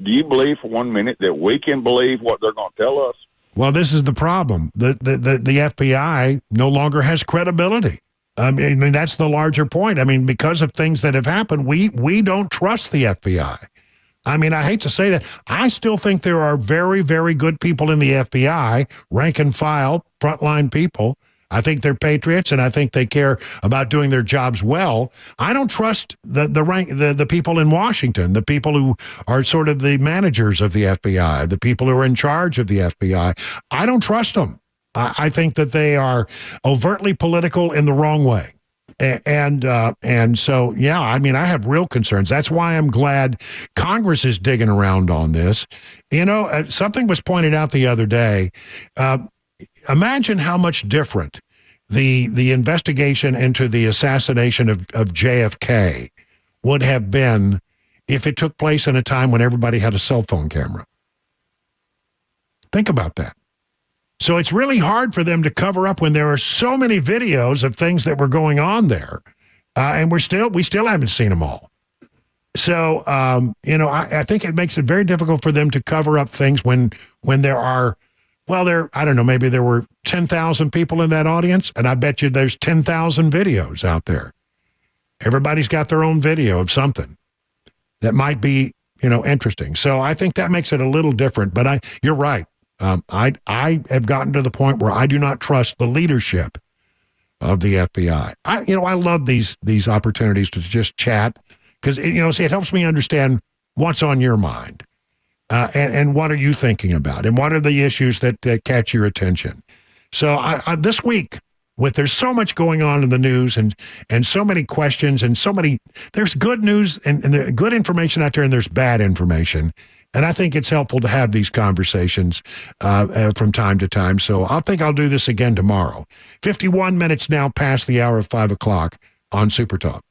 do you believe for 1 minute that we can believe what they're going to tell us? Well, this is the problem. The FBI no longer has credibility. I mean, that's the larger point. I mean, because of things that have happened, we don't trust the FBI. I mean, I hate to say that. I still think there are very, very good people in the FBI, rank and file, frontline people. I think they're patriots, and I think they care about doing their jobs well. I don't trust the people in Washington, the people who are sort of the managers of the FBI, the people who are in charge of the FBI. I don't trust them. I think that they are overtly political in the wrong way. And so, yeah, I mean, I have real concerns. That's why I'm glad Congress is digging around on this. You know, something was pointed out the other day. Imagine how much different the investigation into the assassination of JFK would have been if it took place in a time when everybody had a cell phone camera. Think about that. So it's really hard for them to cover up when there are so many videos of things that were going on there, and we still haven't seen them all. So you know, I think it makes it very difficult for them to cover up things when there are, well, I don't know, maybe there were 10,000 people in that audience, and I bet you there's 10,000 videos out there. Everybody's got their own video of something that might be, you know, interesting. So I think that makes it a little different. But you're right. I have gotten to the point where I do not trust the leadership of the FBI. I love these opportunities to just chat because, you know, see, it helps me understand what's on your mind and what are you thinking about and what are the issues that catch your attention. So this week, there's so much going on in the news and so many questions and there's good news and good information out there and there's bad information. And I think it's helpful to have these conversations from time to time. So I think I'll do this again tomorrow. 51 minutes now past the hour of 5 o'clock on Super Talk.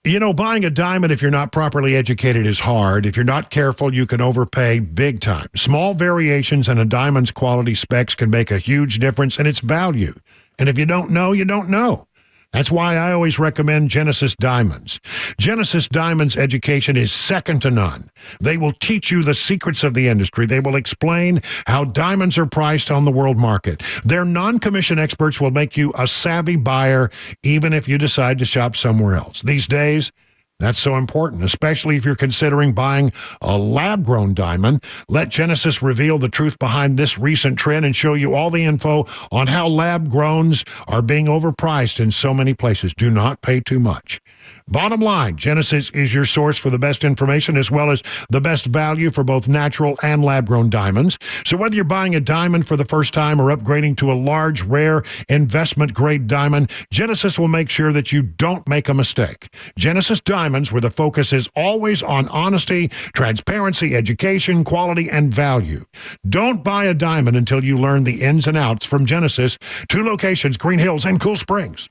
You know, buying a diamond if you're not properly educated is hard. If you're not careful, you can overpay big time. Small variations in a diamond's quality specs can make a huge difference in its value. And if you don't know, you don't know. That's why I always recommend Genesis Diamonds. Genesis Diamonds education is second to none. They will teach you the secrets of the industry. They will explain how diamonds are priced on the world market. Their non-commission experts will make you a savvy buyer even if you decide to shop somewhere else. These days, that's so important, especially if you're considering buying a lab-grown diamond. Let Genesis reveal the truth behind this recent trend and show you all the info on how lab-growns are being overpriced in so many places. Do not pay too much. Bottom line, Genesis is your source for the best information as well as the best value for both natural and lab-grown diamonds. So whether you're buying a diamond for the first time or upgrading to a large, rare, investment-grade diamond, Genesis will make sure that you don't make a mistake. Genesis Diamonds, where the focus is always on honesty, transparency, education, quality, and value. Don't buy a diamond until you learn the ins and outs from Genesis. 2 locations, Green Hills and Cool Springs.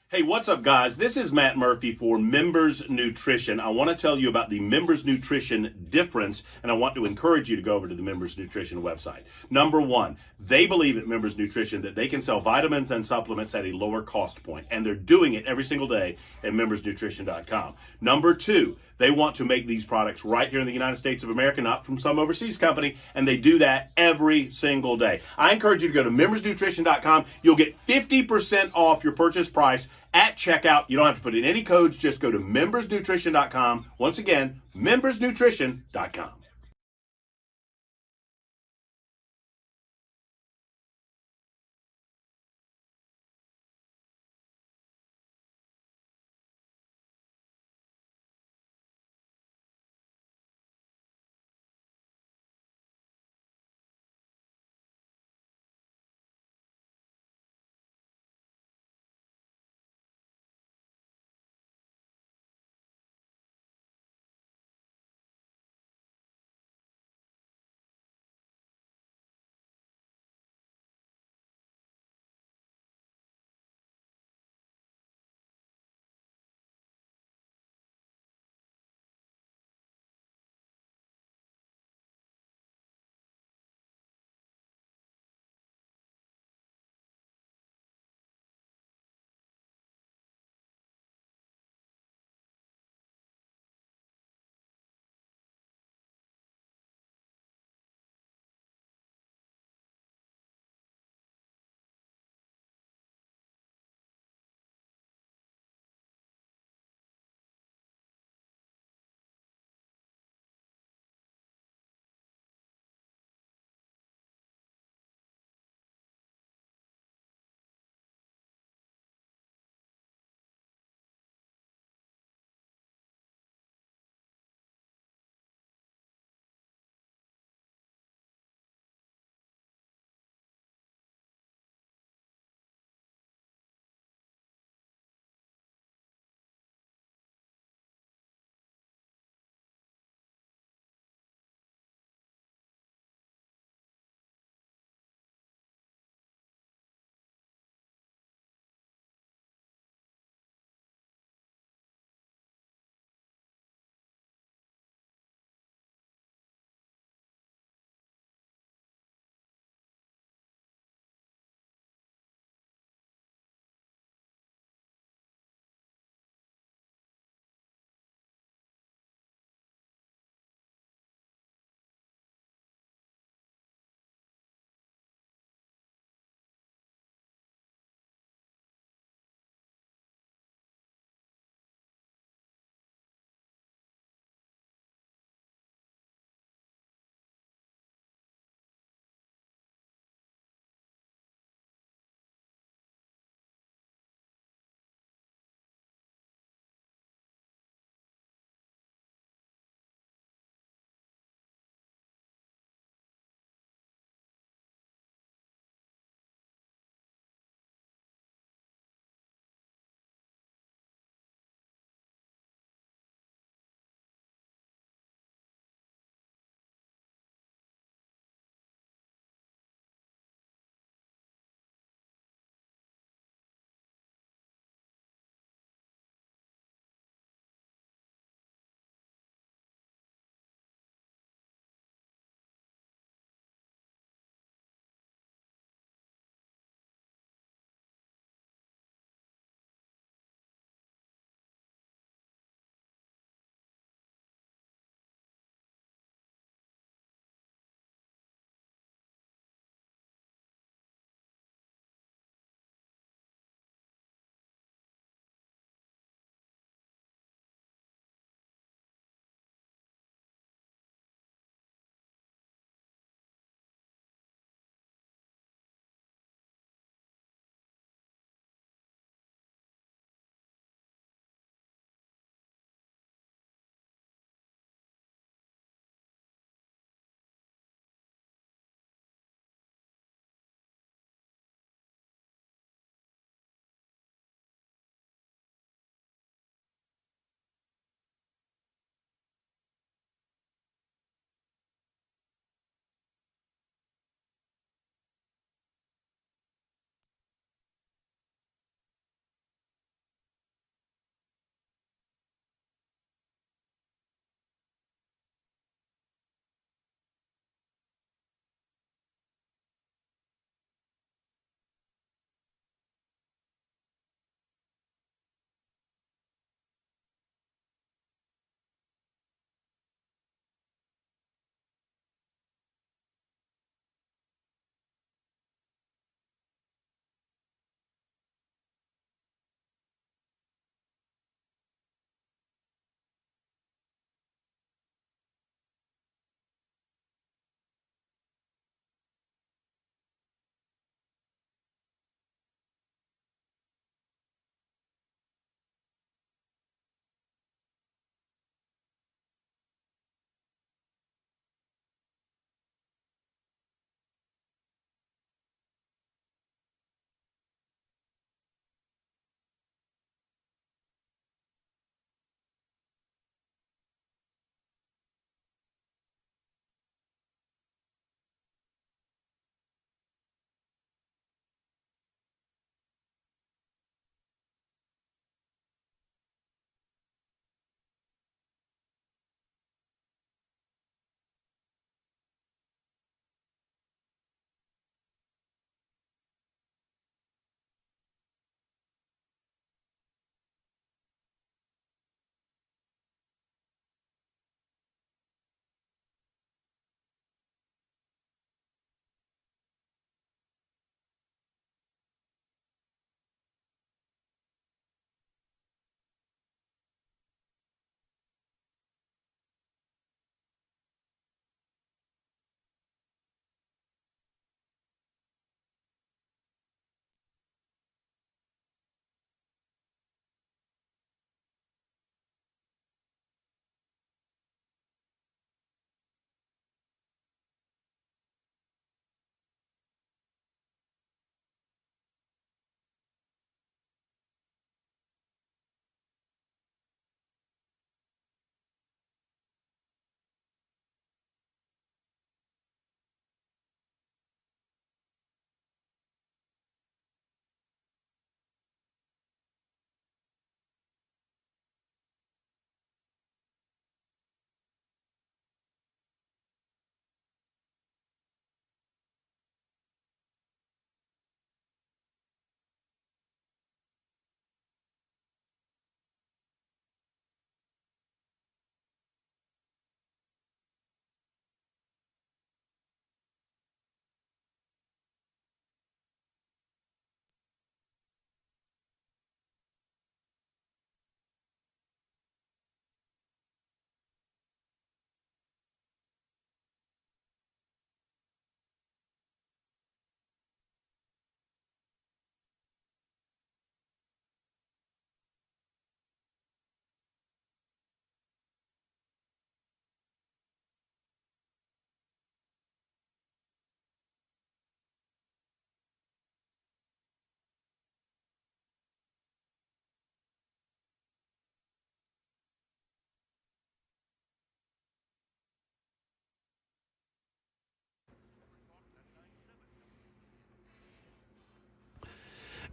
Hey, what's up, guys? This is Matt Murphy for Members Nutrition. I want to tell you about the Members Nutrition difference, and I want to encourage you to go over to the Members Nutrition website. Number one, they believe at Members Nutrition that they can sell vitamins and supplements at a lower cost point, and they're doing it every single day at membersnutrition.com. Number two, they want to make these products right here in the United States of America, not from some overseas company, and they do that every single day. I encourage you to go to membersnutrition.com. You'll get 50% off your purchase price at checkout. You don't have to put in any codes. Just go to membersnutrition.com. Once again, membersnutrition.com.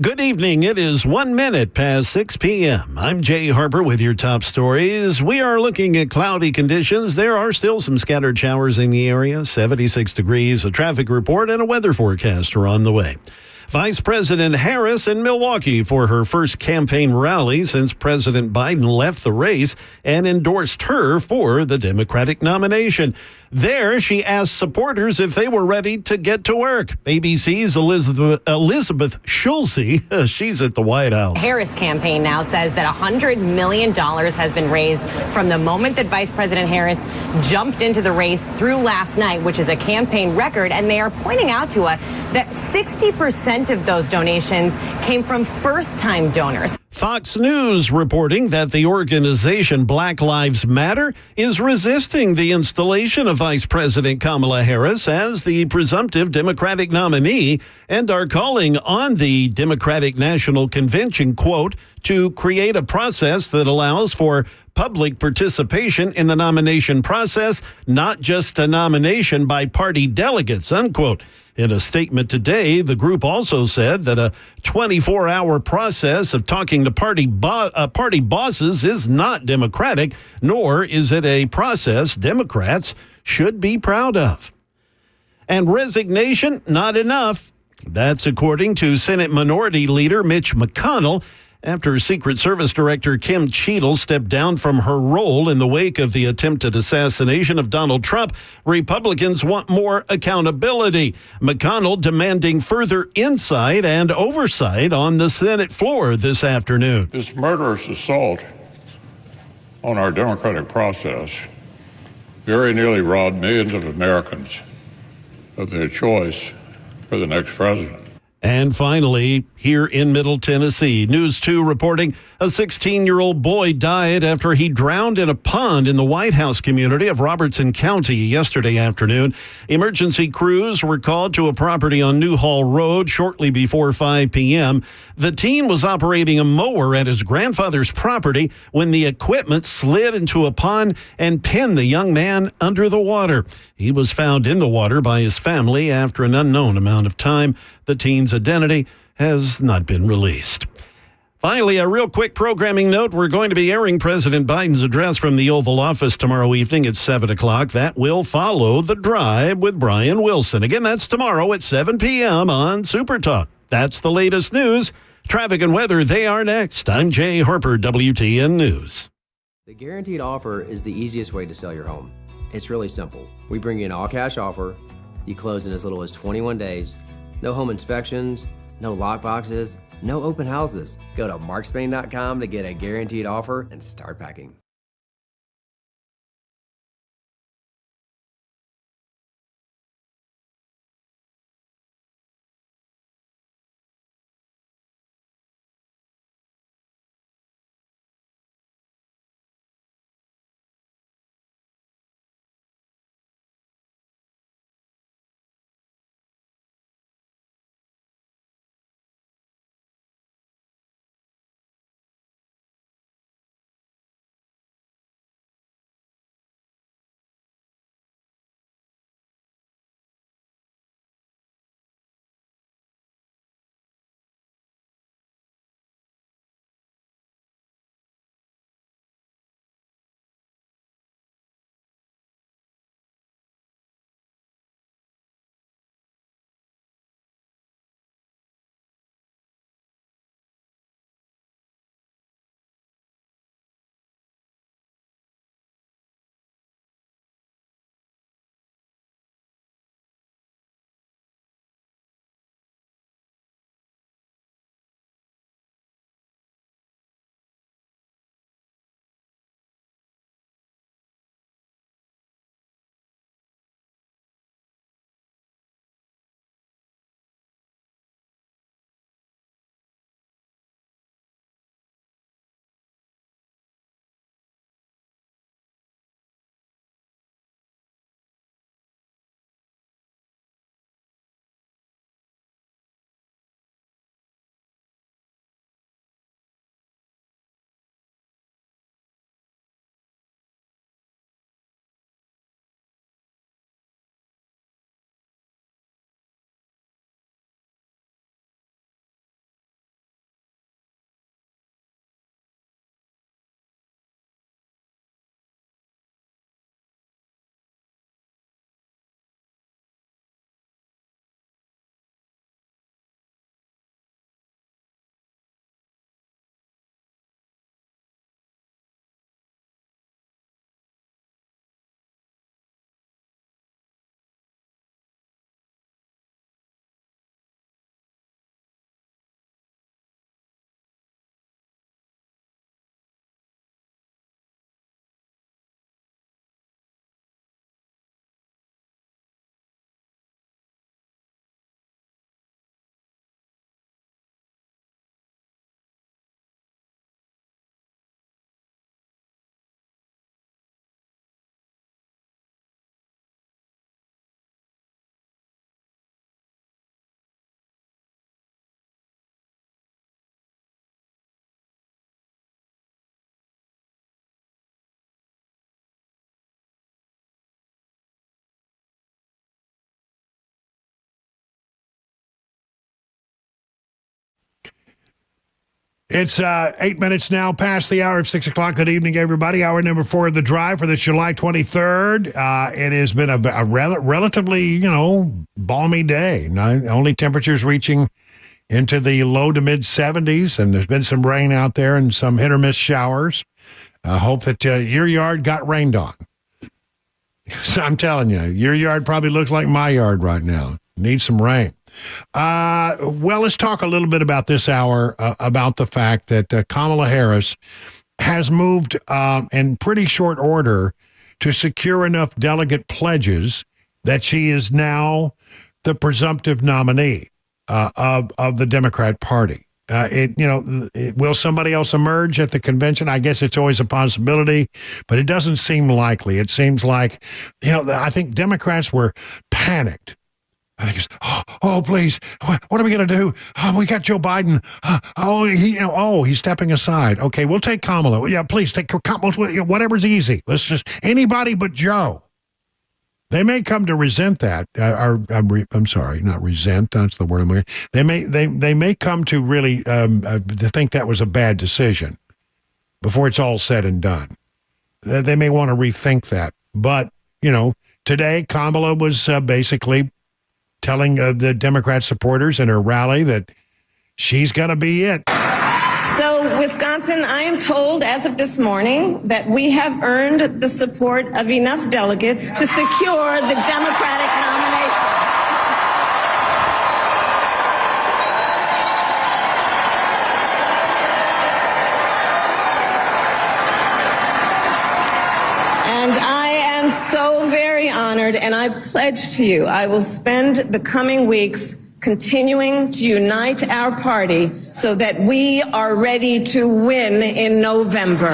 Good evening. It is 1 minute past 6 p.m. I'm Jay Harper with your top stories. We are looking at cloudy conditions. There are still some scattered showers in the area, 76 degrees. A traffic report and a weather forecast are on the way. Vice President Harris in Milwaukee for her first campaign rally since President Biden left the race and endorsed her for the Democratic nomination. There, she asked supporters if they were ready to get to work. ABC's Elizabeth Schulze, she's at the White House. Harris campaign now says that $100 million has been raised from the moment that Vice President Harris jumped into the race through last night, which is a campaign record. And they are pointing out to us that 60% of those donations came from first-time donors. Fox News reporting that the organization Black Lives Matter is resisting the installation of Vice President Kamala Harris as the presumptive Democratic nominee and are calling on the Democratic National Convention, quote, to create a process that allows for public participation in the nomination process, not just a nomination by party delegates, unquote. In a statement today, the group also said that a 24-hour process of talking to party bosses is not democratic, nor is it a process Democrats should be proud of. And resignation, not enough. That's according to Senate Minority Leader Mitch McConnell, after Secret Service Director Kim Cheadle stepped down from her role in the wake of the attempted assassination of Donald Trump. Republicans want more accountability. McConnell demanding further insight and oversight on the Senate floor this afternoon. This murderous assault on our democratic process very nearly robbed millions of Americans of their choice for the next president. And finally, here in Middle Tennessee, News 2 reporting a 16-year-old boy died after he drowned in a pond in the White House community of Robertson County yesterday afternoon. Emergency crews were called to a property on Newhall Road shortly before 5 p.m. The teen was operating a mower at his grandfather's property when the equipment slid into a pond and pinned the young man under the water. He was found in the water by his family after an unknown amount of time. The teen's identity has not been released. Finally, a real quick programming note. We're going to be airing President Biden's address from the Oval Office tomorrow evening at 7 o'clock. That will follow The Drive with Brian Wilson. Again, that's tomorrow at 7 p.m. on Super Talk. That's the latest news. Traffic and weather, they are next. I'm Jay Harper, WTN News. The guaranteed offer is the easiest way to sell your home. It's really simple. We bring you an all-cash offer. You close in as little as 21 days. No home inspections, no lockboxes, no open houses. Go to markspain.com to get a guaranteed offer and start packing. It's 8 minutes now past the hour of 6 o'clock. Good evening, everybody. Hour number 4 of the drive for this July 23rd. It has been a relatively, balmy day. Only temperatures reaching into the low to mid 70s, and there's been some rain out there and some hit or miss showers. I hope that your yard got rained on. So I'm telling you, your yard probably looks like my yard right now. Needs some rain. Well, let's talk a little bit about this hour, about the fact that Kamala Harris has moved in pretty short order to secure enough delegate pledges that she is now the presumptive nominee of the Democrat Party. Will somebody else emerge at the convention? I guess it's always a possibility, but it doesn't seem likely. It seems like, I think Democrats were panicked. I think it's, please, what are we going to do? We got Joe Biden. He's stepping aside. Okay, we'll take Kamala. Yeah, please take Kamala. Whatever's easy. Let's just anybody but Joe. They may come to resent that. I'm sorry, not resent. That's the word I'm looking. They may come to really to think that was a bad decision before it's all said and done. They may want to rethink that. But today Kamala was basically telling the Democrat supporters in her rally that she's going to be it. So, Wisconsin, I am told as of this morning that we have earned the support of enough delegates to secure the Democratic nomination. And I am so very honored, and I pledge to you I will spend the coming weeks continuing to unite our party so that we are ready to win in November.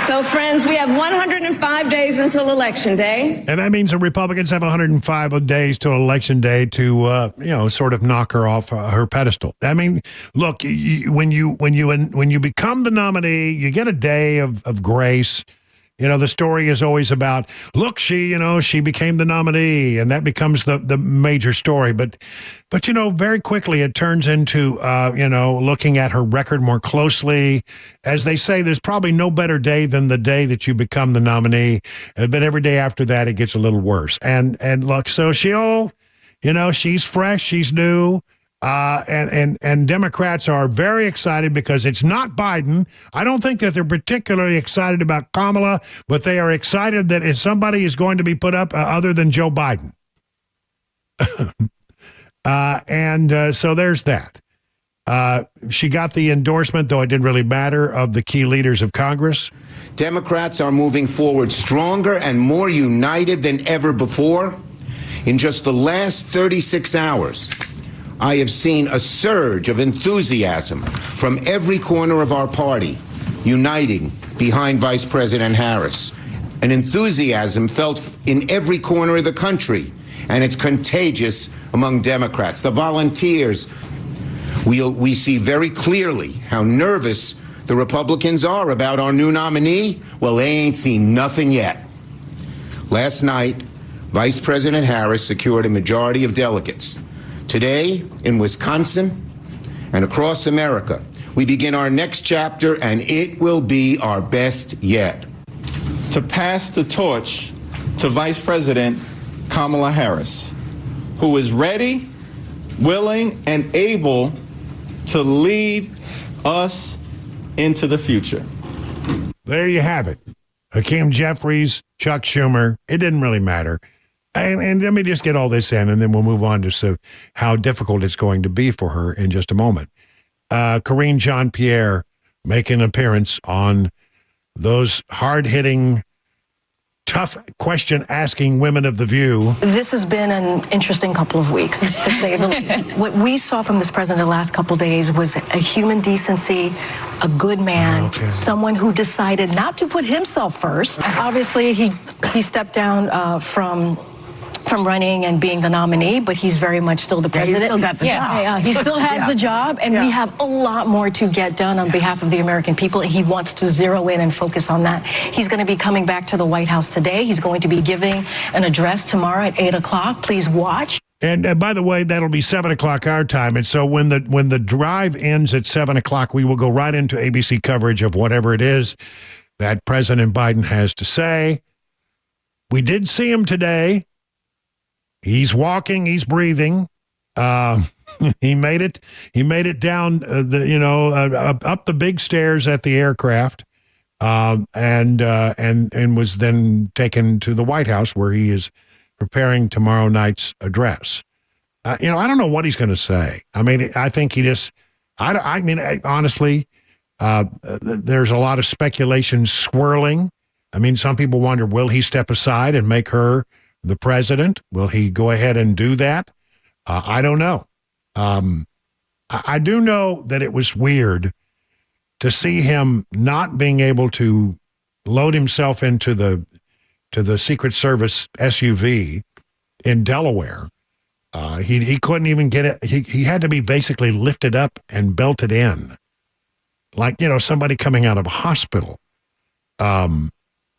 So, friends, we have 105 days until Election Day. And that means the Republicans have 105 days till Election Day to, sort of knock her off her pedestal. I mean, look, when you become the nominee, you get a day of grace. The story is always about, look, she became the nominee, and that becomes the major story. But very quickly it turns into, looking at her record more closely. As they say, there's probably no better day than the day that you become the nominee. But every day after that, it gets a little worse. And look, so she's fresh, she's new. And Democrats are very excited because it's not Biden. I don't think that they're particularly excited about Kamala, but they are excited that if somebody is going to be put up other than Joe Biden. So there's that. She got the endorsement, though it didn't really matter, of the key leaders of Congress. Democrats are moving forward stronger and more united than ever before. In just the last 36 hours, I have seen a surge of enthusiasm from every corner of our party, uniting behind Vice President Harris. An enthusiasm felt in every corner of the country, and it's contagious among Democrats. The volunteers, we see very clearly how nervous the Republicans are about our new nominee. Well, they ain't seen nothing yet. Last night, Vice President Harris secured a majority of delegates. Today, in Wisconsin and across America, we begin our next chapter, and it will be our best yet. To pass the torch to Vice President Kamala Harris, who is ready, willing, and able to lead us into the future. There you have it. Hakeem Jeffries, Chuck Schumer. It didn't really matter. And let me just get all this in, and then we'll move on to how difficult it's going to be for her in just a moment. Karine Jean-Pierre making an appearance on those hard-hitting, tough question-asking women of The View. This has been an interesting couple of weeks, to say the least. What we saw from this president the last couple of days was a human decency, a good man, someone who decided not to put himself first. Obviously, he stepped down from from running and being the nominee, but he's very much still the president. He still got the job. Yeah, he still has the job, and we have a lot more to get done on behalf of the American people. He wants to zero in and focus on that. He's going to be coming back to the White House today. He's going to be giving an address tomorrow at 8 o'clock. Please watch. And by the way, that'll be 7 o'clock our time. And so when the drive ends at 7 o'clock, we will go right into ABC coverage of whatever it is that President Biden has to say. We did see him today. He's walking. He's breathing. He made it. He made it down up the big stairs at the aircraft, and was then taken to the White House where he is preparing tomorrow night's address. I don't know what he's going to say. I mean, I think he just. Honestly, there's a lot of speculation swirling. I mean, some people wonder, will he step aside and make her the president? Will he go ahead and do that? I don't know. I do know that it was weird to see him not being able to load himself into the Secret Service SUV in Delaware. He couldn't even get it. He had to be basically lifted up and belted in, like somebody coming out of a hospital.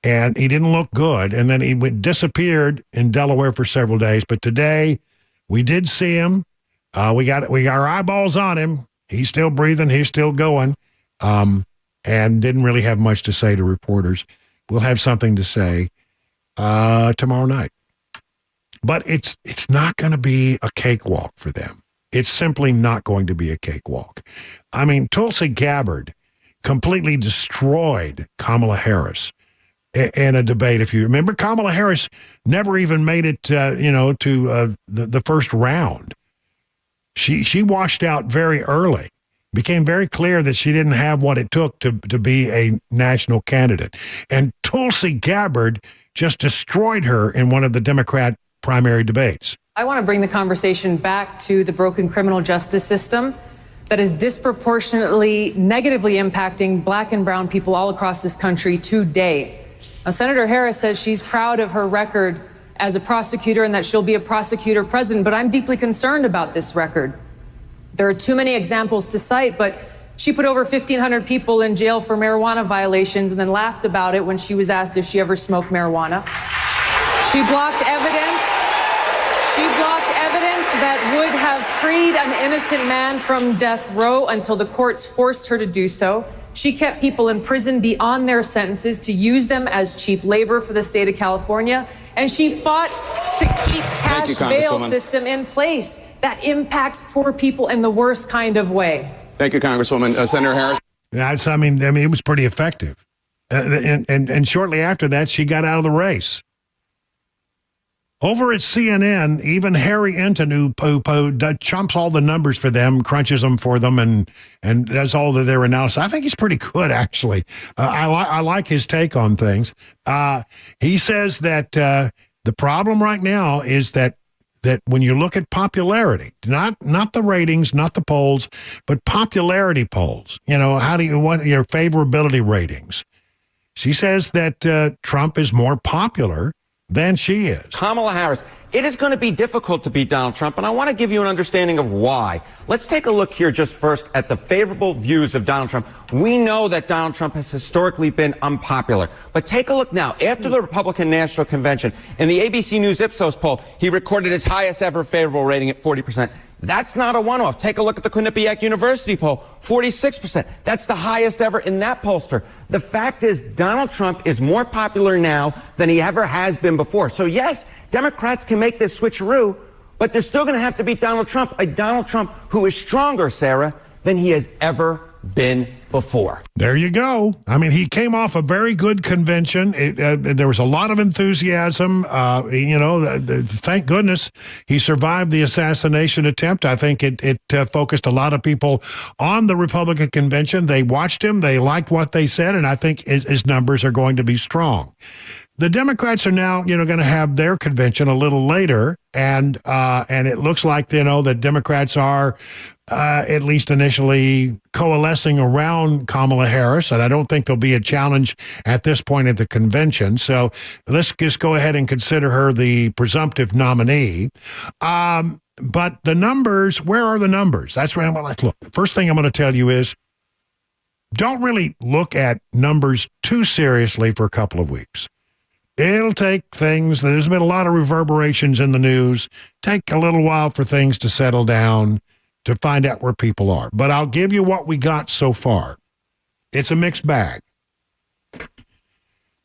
And he didn't look good. And then he disappeared in Delaware for several days. But today, we did see him. We got our eyeballs on him. He's still breathing. He's still going. And didn't really have much to say to reporters. We'll have something to say tomorrow night. But it's not going to be a cakewalk for them. It's simply not going to be a cakewalk. I mean, Tulsi Gabbard completely destroyed Kamala Harris in a debate. If you remember, Kamala Harris never even made it, to the first round. She washed out very early. Became very clear that she didn't have what it took to be a national candidate. And Tulsi Gabbard just destroyed her in one of the Democrat primary debates. I want to bring the conversation back to the broken criminal justice system that is disproportionately negatively impacting black and brown people all across this country today. Now, Senator Harris says she's proud of her record as a prosecutor and that she'll be a prosecutor president, but I'm deeply concerned about this record. There are too many examples to cite, but she put over 1,500 people in jail for marijuana violations and then laughed about it when she was asked if she ever smoked marijuana. She blocked evidence. She blocked evidence that would have freed an innocent man from death row until the courts forced her to do so. She kept people in prison beyond their sentences to use them as cheap labor for the state of California. And she fought to keep cash bail system in place that impacts poor people in the worst kind of way. Thank you, Congresswoman. Senator Harris. I mean, it was pretty effective. And shortly after that, she got out of the race. Over at CNN, even Harry Enton, who chumps all the numbers for them, crunches them for them, and does all of their analysis. I think he's pretty good, actually. I like his take on things. He says that the problem right now is that when you look at popularity, not the ratings, not the polls, but popularity polls, how do you want your favorability ratings? She says that Trump is more popular than she is. Kamala Harris, it is going to be difficult to beat Donald Trump, and I want to give you an understanding of why. Let's take a look here just first at the favorable views of Donald Trump. We know that Donald Trump has historically been unpopular, but take a look now. After the Republican National Convention, in the ABC News Ipsos poll, he recorded his highest ever favorable rating at 40%. That's not a one-off. Take a look at the Quinnipiac University poll, 46%. That's the highest ever in that pollster. The fact is, Donald Trump is more popular now than he ever has been before. So yes, Democrats can make this switcheroo, but they're still going to have to beat Donald Trump, a Donald Trump who is stronger, Sarah, than he has ever been before. There you go. I mean, he came off a very good convention. There was a lot of enthusiasm. Thank goodness he survived the assassination attempt. I think it focused a lot of people on the Republican convention. They watched him. They liked what they said, and I think his numbers are going to be strong. The Democrats are now, going to have their convention a little later, and it looks like, that Democrats are at least initially, coalescing around Kamala Harris, and I don't think there'll be a challenge at this point at the convention. So let's just go ahead and consider her the presumptive nominee. But the numbers, where are the numbers? That's where I'm like, look, the first thing I'm going to tell you is don't really look at numbers too seriously for a couple of weeks. It'll take things, there's been a lot of reverberations in the news, take a little while for things to settle down, to find out where people are. But I'll give you what we got so far. It's a mixed bag.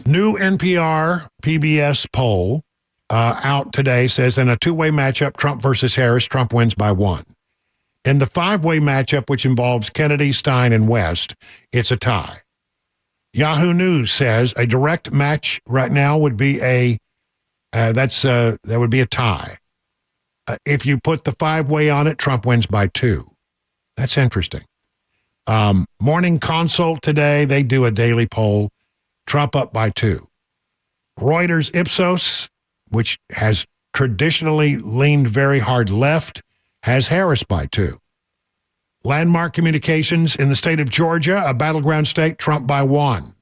New NPR PBS poll out today says in a two-way matchup, Trump versus Harris, Trump wins by 1. In the five-way matchup, which involves Kennedy, Stein, and West, it's a tie. Yahoo News says a direct match right now would be that would be a tie. If you put the five-way on it, Trump wins by 2. That's interesting. Morning Consult today, they do a daily poll. Trump up by 2. Reuters Ipsos, which has traditionally leaned very hard left, has Harris by 2. Landmark Communications in the state of Georgia, a battleground state, Trump by 1.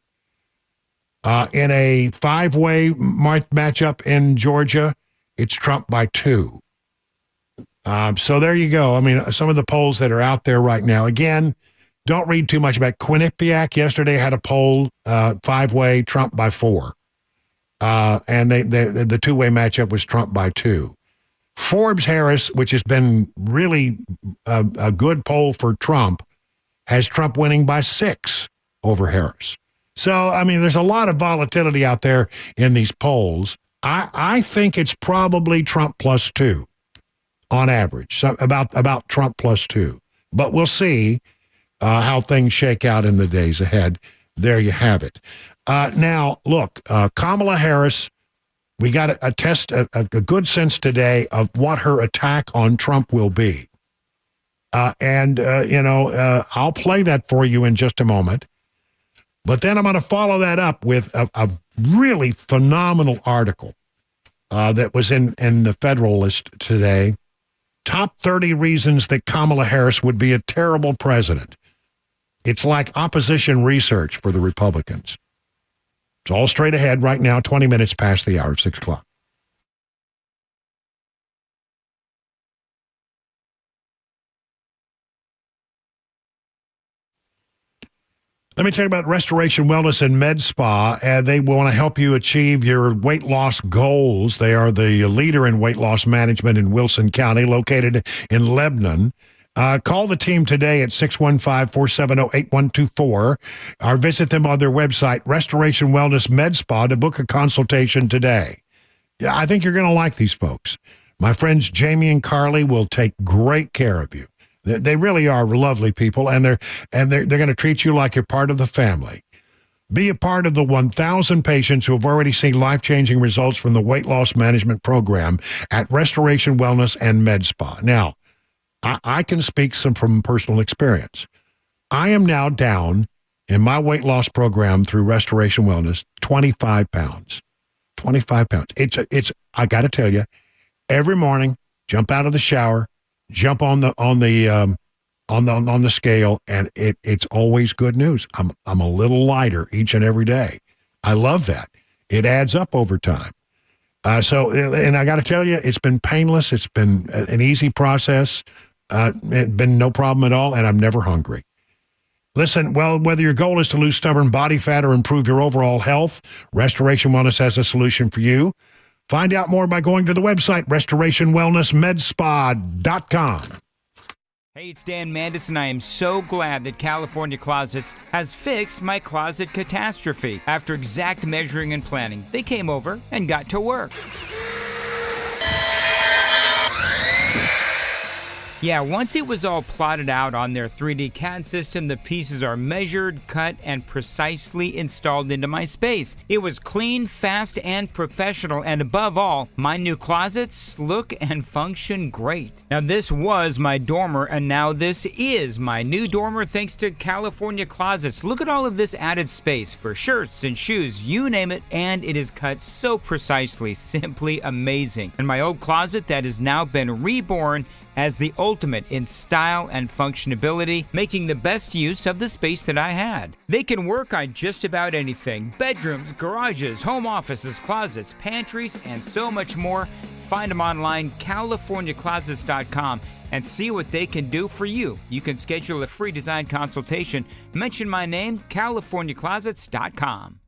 In a five-way matchup in Georgia, it's Trump by 2. So there you go. I mean, some of the polls that are out there right now. Again, don't read too much about Quinnipiac. Yesterday had a poll, five-way, Trump by 4. And the two-way matchup was Trump by 2. Forbes Harris, which has been really a good poll for Trump, has Trump winning by 6 over Harris. So, I mean, there's a lot of volatility out there in these polls. I think it's probably Trump plus 2 on average, so about Trump plus 2. But we'll see how things shake out in the days ahead. There you have it. Now, look, Kamala Harris, we got a test, a good sense today of what her attack on Trump will be. I'll play that for you in just a moment. But then I'm going to follow that up with a really phenomenal article that was in the Federalist today. Top 30 reasons that Kamala Harris would be a terrible president. It's like opposition research for the Republicans. It's all straight ahead right now, 20 minutes past the hour of 6 o'clock. Let me tell you about Restoration Wellness and Med Spa. They want to help you achieve your weight loss goals. They are the leader in weight loss management in Wilson County, located in Lebanon. Call the team today at 615-470-8124 or visit them on their website, Restoration Wellness Med Spa, to book a consultation today. Yeah, I think you're going to like these folks. My friends Jamie and Carly will take great care of you. They really are lovely people, and they're going to treat you like you're part of the family. Be a part of the 1,000 patients who have already seen life-changing results from the weight loss management program at Restoration Wellness and Med Spa. Now, I can speak from personal experience. I am now down in my weight loss program through Restoration Wellness 25 pounds. 25 pounds. It's I got to tell you, every morning, jump out of the shower, jump on the scale, and it's always good news. I'm a little lighter each and every day. I love that. It adds up over time. And I got to tell you, it's been painless. It's been an easy process. It's been no problem at all, and I'm never hungry. Listen, well, whether your goal is to lose stubborn body fat or improve your overall health, Restoration Wellness has a solution for you. Find out more by going to the website, restorationwellnessmedspa.com. Hey, it's Dan Mandis, and I am so glad that California Closets has fixed my closet catastrophe. After exact measuring and planning, they came over and got to work. Yeah, once it was all plotted out on their 3D CAD system, the pieces are measured, cut, and precisely installed into my space. It was clean, fast, and professional, and above all, my new closets look and function great. Now, this was my dormer, and now this is my new dormer thanks to California Closets. Look at all of this added space for shirts and shoes, you name it, and it is cut so precisely, simply amazing. And my old closet that has now been reborn as the ultimate in style and functionability, making the best use of the space that I had. They can work on just about anything: bedrooms, garages, home offices, closets, pantries, and so much more. Find them online, CaliforniaClosets.com, and see what they can do for you. You can schedule a free design consultation. Mention my name, CaliforniaClosets.com.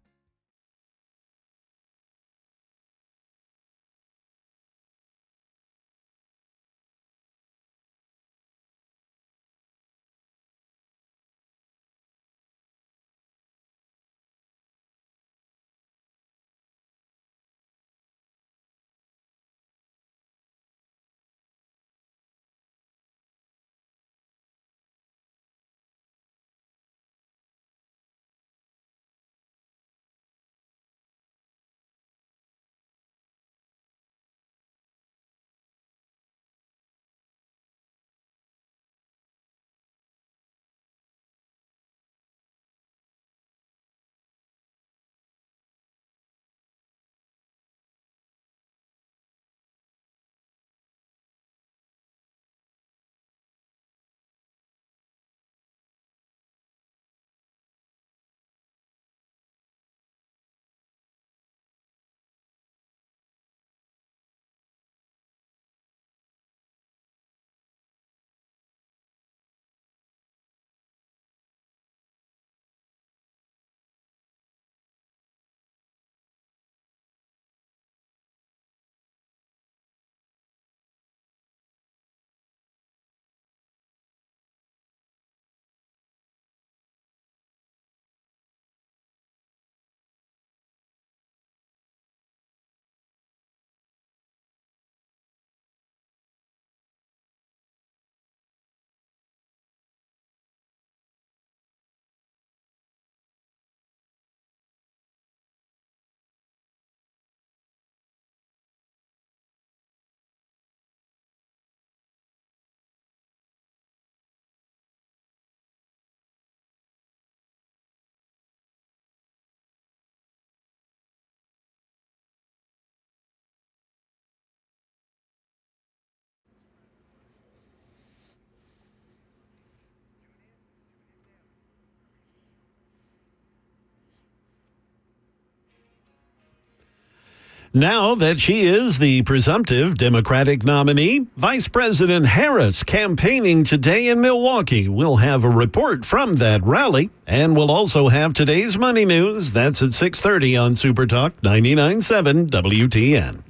Now that she is the presumptive Democratic nominee, Vice President Harris campaigning today in Milwaukee. We'll have a report from that rally, and we'll also have today's money news. That's at 6:30 on Super Talk 99.7 WTN.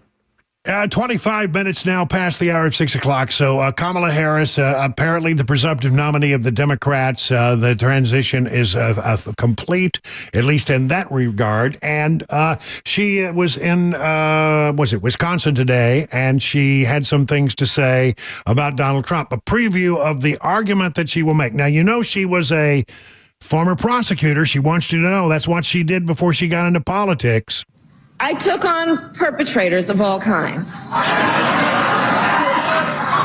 25 minutes now past the hour of 6 o'clock. So Kamala Harris, apparently the presumptive nominee of the Democrats. The transition is complete, at least in that regard. And she was in, Wisconsin today, and she had some things to say about Donald Trump. A preview of the argument that she will make. Now, you know she was a former prosecutor. She wants you to know that's what she did before she got into politics. I took on perpetrators of all kinds.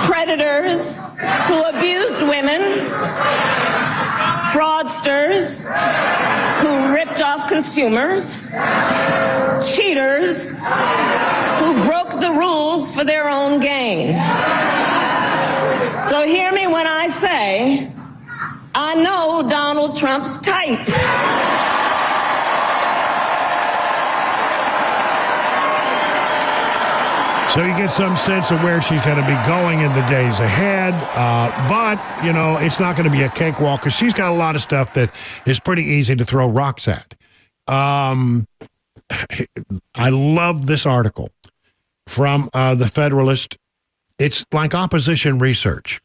Predators who abused women, fraudsters who ripped off consumers, cheaters who broke the rules for their own gain. So hear me when I say, I know Donald Trump's type. So you get some sense of where she's going to be going in the days ahead. But, you know, it's not going to be a cakewalk because she's got a lot of stuff that is pretty easy to throw rocks at. I love this article from The Federalist. It's like opposition research.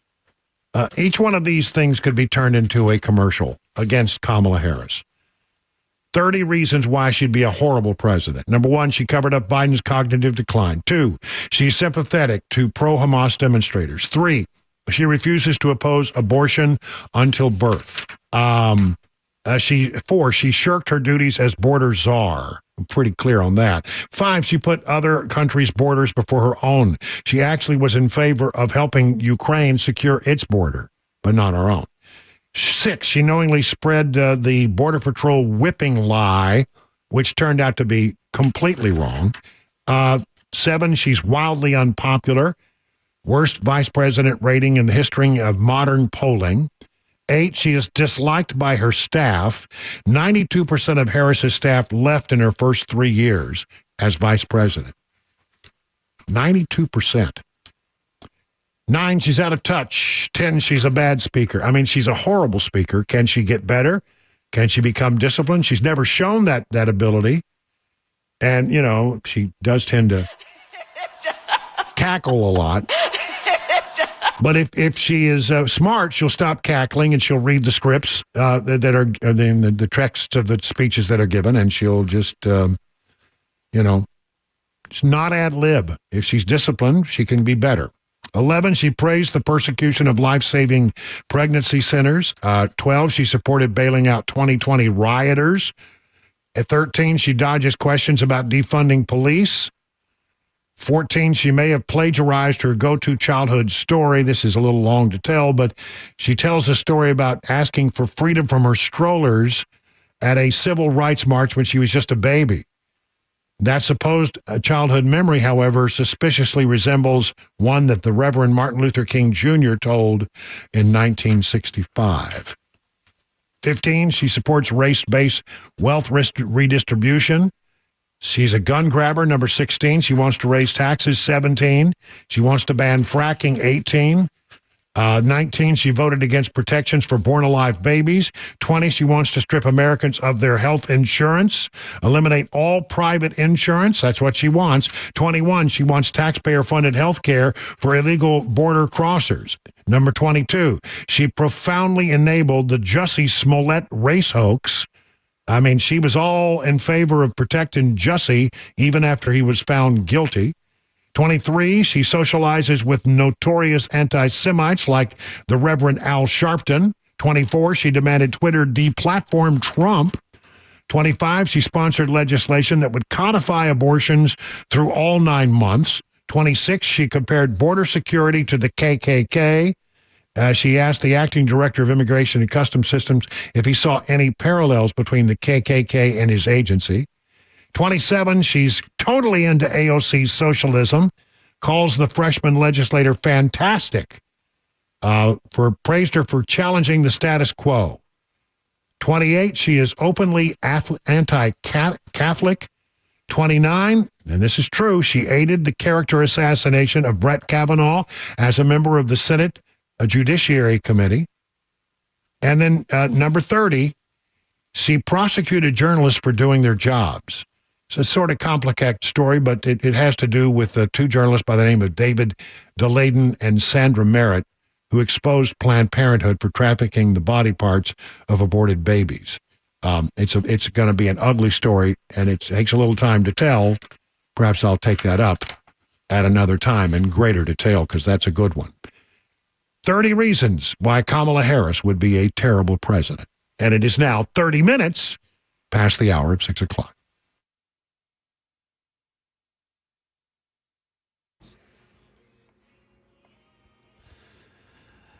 Each one of these things could be turned into a commercial against Kamala Harris. 30 reasons why she'd be a horrible president. Number one, she covered up Biden's cognitive decline. 2, she's sympathetic to pro-Hamas demonstrators. 3, she refuses to oppose abortion until birth. 4, she shirked her duties as border czar. I'm pretty clear on that. 5, she put other countries' borders before her own. She actually was in favor of helping Ukraine secure its border, but not her own. 6, she knowingly spread the Border Patrol whipping lie, which turned out to be completely wrong. 7, she's wildly unpopular. Worst vice president rating in the history of modern polling. 8, she is disliked by her staff. 92% of Harris's staff left in her first 3 years as vice president. 92%. 9, she's out of touch. 10, she's a bad speaker. I mean, she's a horrible speaker. Can she get better? Can she become disciplined? She's never shown that ability. And, you know, she does tend to cackle a lot. But if she is smart, she'll stop cackling and she'll read the scripts that are the text of the speeches that are given, and she'll just, it's not ad lib. If she's disciplined, she can be better. 11, she praised the persecution of life-saving pregnancy centers. 12, she supported bailing out 2020 rioters. At 13, she dodges questions about defunding police. 14, she may have plagiarized her go-to childhood story. This is a little long to tell, but she tells a story about asking for freedom from her strollers at a civil rights march when she was just a baby. That supposed childhood memory, however, suspiciously resembles one that the Reverend Martin Luther King Jr. told in 1965. 15, she supports race-based wealth redistribution. She's a gun grabber, number 16. She wants to raise taxes, 17. She wants to ban fracking, 18. 19, she voted against protections for born-alive babies. 20, she wants to strip Americans of their health insurance, eliminate all private insurance. That's what she wants. 21, she wants taxpayer-funded health care for illegal border crossers. Number 22, she profoundly enabled the Jussie Smollett race hoax. I mean, she was all in favor of protecting Jussie even after he was found guilty. 23, she socializes with notorious anti-Semites like the Reverend Al Sharpton. 24, she demanded Twitter deplatform Trump. 25, she sponsored legislation that would codify abortions through all 9 months. 26, she compared border security to the KKK. She asked the acting director of Immigration and Customs Systems if he saw any parallels between the KKK and his agency. 27, she's totally into AOC's socialism, calls the freshman legislator fantastic, praised her for challenging the status quo. 28, she is openly anti-Catholic. 29, and this is true, she aided the character assassination of Brett Kavanaugh as a member of the Senate Judiciary Committee. And then number 30, she prosecuted journalists for doing their jobs. It's a sort of complicated story, but it has to do with 2 journalists by the name of David DeLayden and Sandra Merritt, who exposed Planned Parenthood for trafficking the body parts of aborted babies. It's going to be an ugly story, and it takes a little time to tell. Perhaps I'll take that up at another time in greater detail, because that's a good one. 30 reasons why Kamala Harris would be a terrible president. And it is now 30 minutes past the hour of 6 o'clock.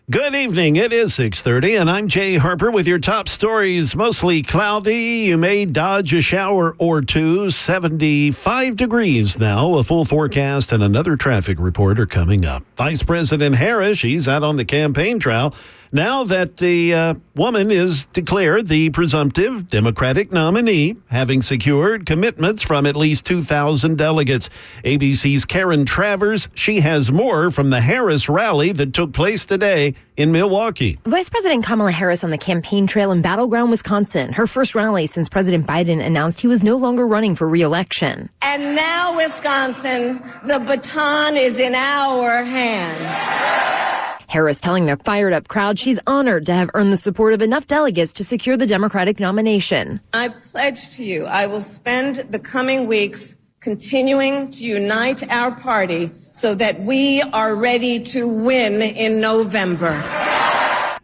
Good evening. It is 6:30, and I'm Jay Harper with your top stories. Mostly cloudy. You may dodge a shower or two. 75 degrees now. A full forecast and another traffic report are coming up. Vice President Harris, she's out on the campaign trail now that the woman is declared the presumptive Democratic nominee, having secured commitments from at least 2,000 delegates. ABC's Karen Travers, she has more from the Harris rally that took place today in Milwaukee. Vice President Kamala Harris on the campaign trail in Battleground, Wisconsin, her first rally since President Biden announced he was no longer running for re-election. And now, Wisconsin, the baton is in our hands. Harris telling the fired-up crowd she's honored to have earned the support of enough delegates to secure the Democratic nomination. I pledge to you I will spend the coming weeks continuing to unite our party so that we are ready to win in November.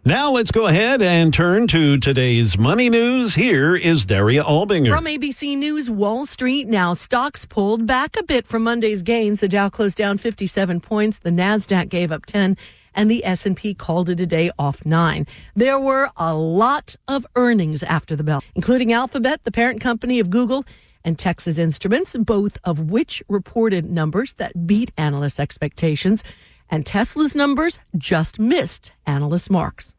Now let's go ahead and turn to today's money news. Here is Daria Albinger. From ABC News, Wall Street now stocks pulled back a bit from Monday's gains. The Dow closed down 57 points. The Nasdaq gave up 10. And the S&P called it a day off 9. There were a lot of earnings after the bell, including Alphabet, the parent company of Google, and Texas Instruments, both of which reported numbers that beat analysts' expectations. And Tesla's numbers just missed analyst marks.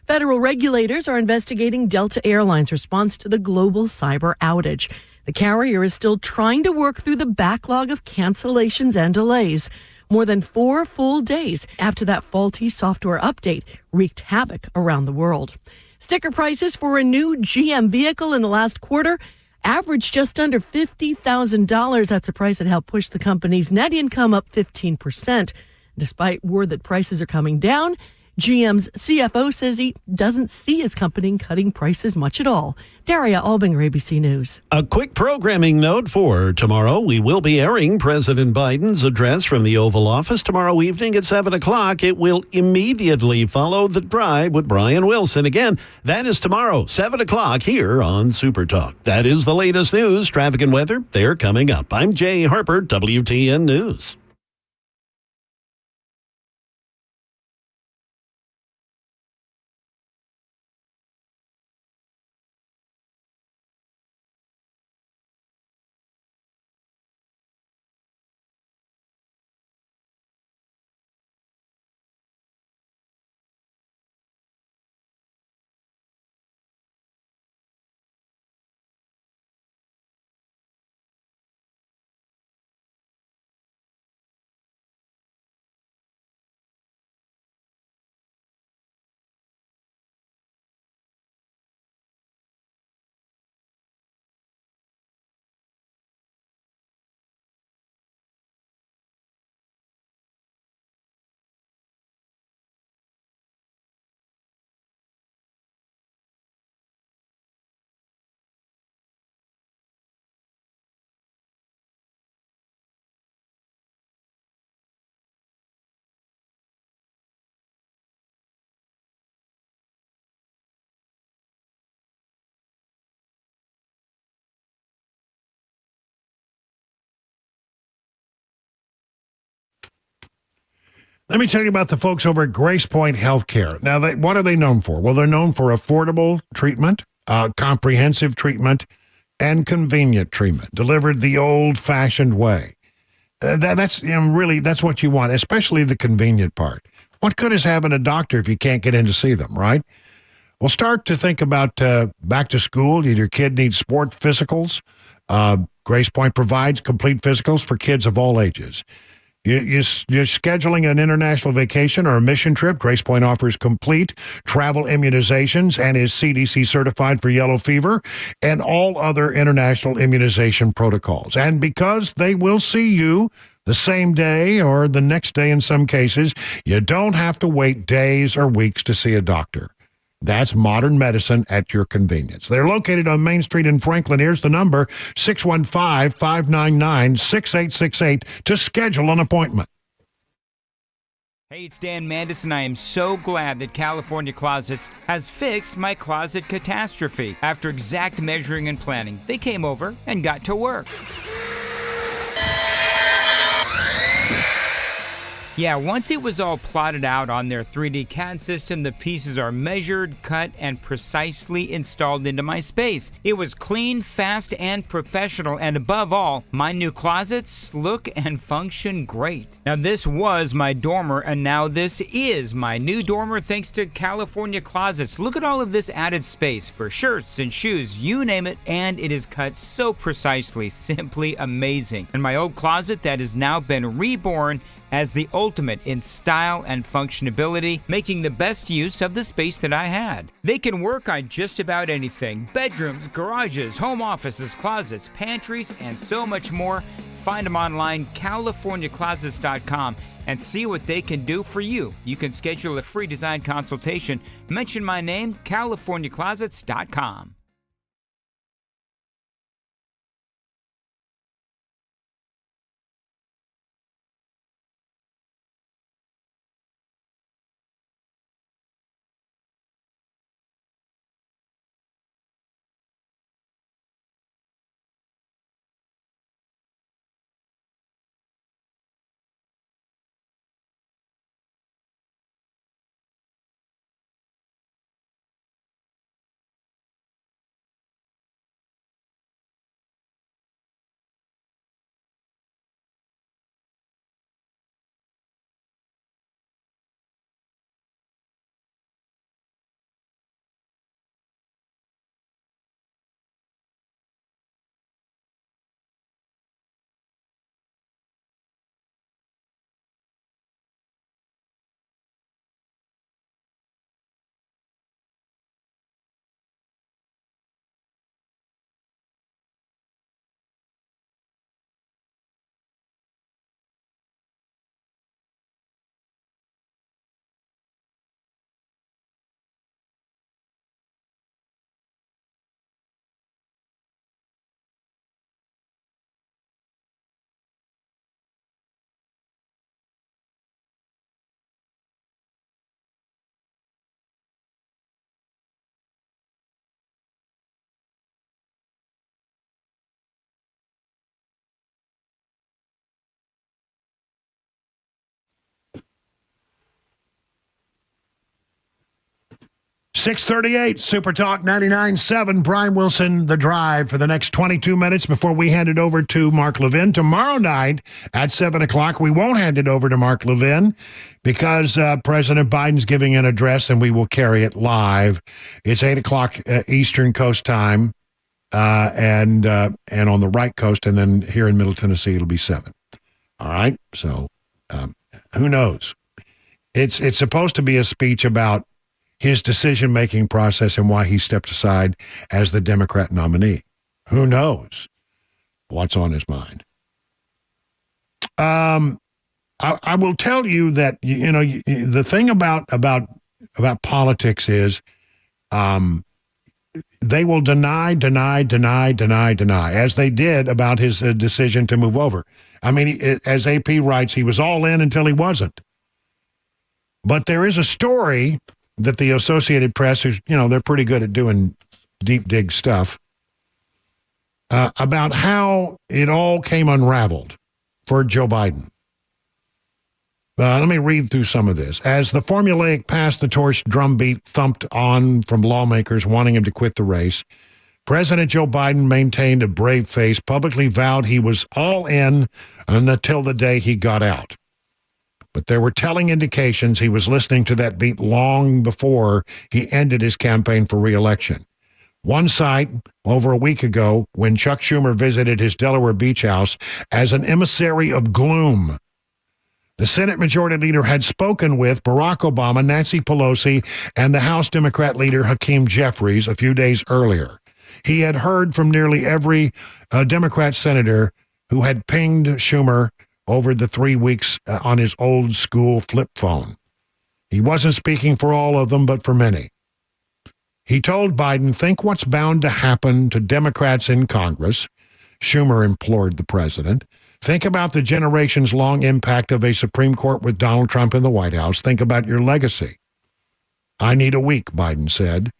Federal regulators are investigating Delta Airlines' response to the global cyber outage. The carrier is still trying to work through the backlog of cancellations and delays. More than 4 full days after that faulty software update wreaked havoc around the world. Sticker prices for a new GM vehicle in the last quarter averaged just under $50,000. That's a price that helped push the company's net income up 15%. Despite word that prices are coming down, GM's CFO says he doesn't see his company cutting prices much at all. Daria Albinger, ABC News. A quick programming note for tomorrow. We will be airing President Biden's address from the Oval Office tomorrow evening at 7 o'clock. It will immediately follow The Drive with Brian Wilson. Again, that is tomorrow, 7 o'clock here on Super Talk. That is the latest news, traffic and weather. They're coming up. I'm Jay Harper, WTN News. Let me tell you about the folks over at Grace Point Healthcare. Now, what are they known for? Well, they're known for affordable treatment, comprehensive treatment, and convenient treatment, delivered the old-fashioned way. That's that's what you want, especially the convenient part. What good is having a doctor if you can't get in to see them, right? Well, start to think about back to school. Your kid needs sport physicals. Grace Point provides complete physicals for kids of all ages. You're scheduling an international vacation or a mission trip. Grace Point offers complete travel immunizations and is CDC certified for yellow fever and all other international immunization protocols. And because they will see you the same day or the next day in some cases, you don't have to wait days or weeks to see a doctor. That's modern medicine at your convenience. They're located on Main Street in Franklin. Here's the number, 615-599-6868 to schedule an appointment. Hey, it's Dan Mandis, and I am so glad that California Closets has fixed my closet catastrophe. After exact measuring and planning, they came over and got to work. Yeah, once it was all plotted out on their 3D CAD system, the pieces are measured, cut, and precisely installed into my space. It was clean, fast, and professional, and above all, my new closets look and function great. Now, this was my dormer, and now this is my new dormer thanks to California Closets. Look at all of this added space for shirts and shoes, you name it, and it is cut so precisely, simply amazing. And my old closet that has now been reborn as the ultimate in style and functionality, making the best use of the space that I had. They can work on just about anything: bedrooms, garages, home offices, closets, pantries, and so much more. Find them online, CaliforniaClosets.com, and see what they can do for you. You can schedule a free design consultation. Mention my name, CaliforniaClosets.com. 638 Super Talk 99.7. Brian Wilson, The Drive, for the next 22 minutes before we hand it over to Mark Levin. Tomorrow night at 7 o'clock, we won't hand it over to Mark Levin because President Biden's giving an address and we will carry it live. It's 8 o'clock Eastern Coast time and on the right coast, and then here in Middle Tennessee, it'll be 7. All right? So who knows? It's supposed to be a speech about his decision-making process and why he stepped aside as the Democrat nominee. Who knows what's on his mind? I will tell you that, the thing about politics is they will deny, as they did about his decision to move over. I mean, as AP writes, he was all in until he wasn't. But there is a story that the Associated Press, who's, they're pretty good at doing deep dig stuff, about how it all came unraveled for Joe Biden. Let me read through some of this. As the formulaic pass the torch drumbeat thumped on from lawmakers wanting him to quit the race, President Joe Biden maintained a brave face, publicly vowed he was all in until the day he got out. But there were telling indications he was listening to that beat long before he ended his campaign for re-election. One site, over a week ago, when Chuck Schumer visited his Delaware beach house as an emissary of gloom. The Senate Majority Leader had spoken with Barack Obama, Nancy Pelosi, and the House Democrat leader Hakeem Jeffries a few days earlier. He had heard from nearly every Democrat senator who had pinged Schumer over the 3 weeks on his old school flip phone. He wasn't speaking for all of them, but for many. He told Biden, think what's bound to happen to Democrats in Congress. Schumer implored the president. Think about the generations-long impact of a Supreme Court with Donald Trump in the White House. Think about your legacy. I need a week, Biden said.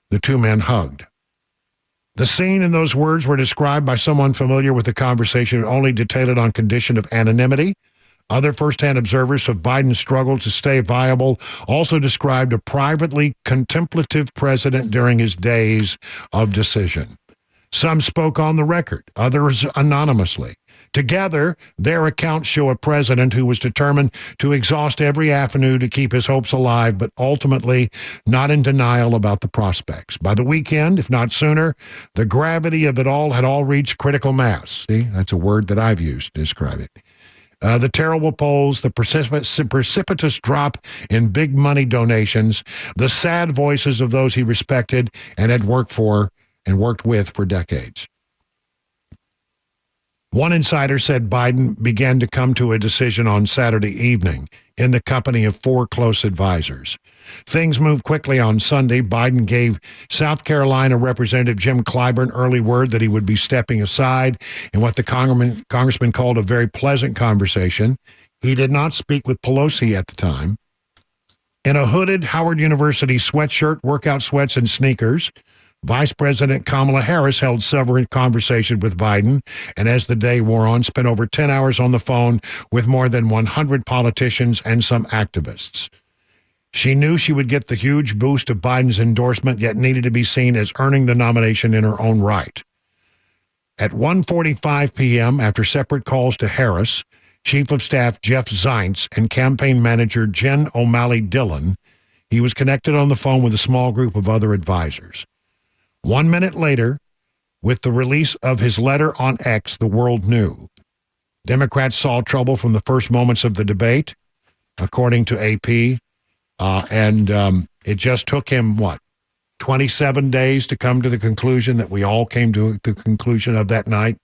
The two men hugged. The scene and those words were described by someone familiar with the conversation and only detailed on condition of anonymity. Other first-hand observers of Biden's struggle to stay viable also described a privately contemplative president during his days of decision. Some spoke on the record, others anonymously. Together, their accounts show a president who was determined to exhaust every avenue to keep his hopes alive, but ultimately not in denial about the prospects. By the weekend, if not sooner, the gravity of it all had all reached critical mass. See, that's a word that I've used to describe it. The terrible polls, the precipitous drop in big money donations, the sad voices of those he respected and had worked for and worked with for decades. One insider said Biden began to come to a decision on Saturday evening in the company of 4 close advisors. Things moved quickly on Sunday. Biden gave South Carolina Representative Jim Clyburn early word that he would be stepping aside in what the congressman called a very pleasant conversation. He did not speak with Pelosi at the time. In a hooded Howard University sweatshirt, workout sweats, and sneakers, Vice President Kamala Harris held several conversations with Biden, and as the day wore on, spent over 10 hours on the phone with more than 100 politicians and some activists. She knew she would get the huge boost of Biden's endorsement, yet needed to be seen as earning the nomination in her own right. At 1:45 p.m., after separate calls to Harris, Chief of Staff Jeff Zients, and Campaign Manager Jen O'Malley Dillon, he was connected on the phone with a small group of other advisors. 1 minute later, with the release of his letter on X, the world knew. Democrats saw trouble from the first moments of the debate, according to AP, and it just took him, 27 days to come to the conclusion that we all came to the conclusion of that night.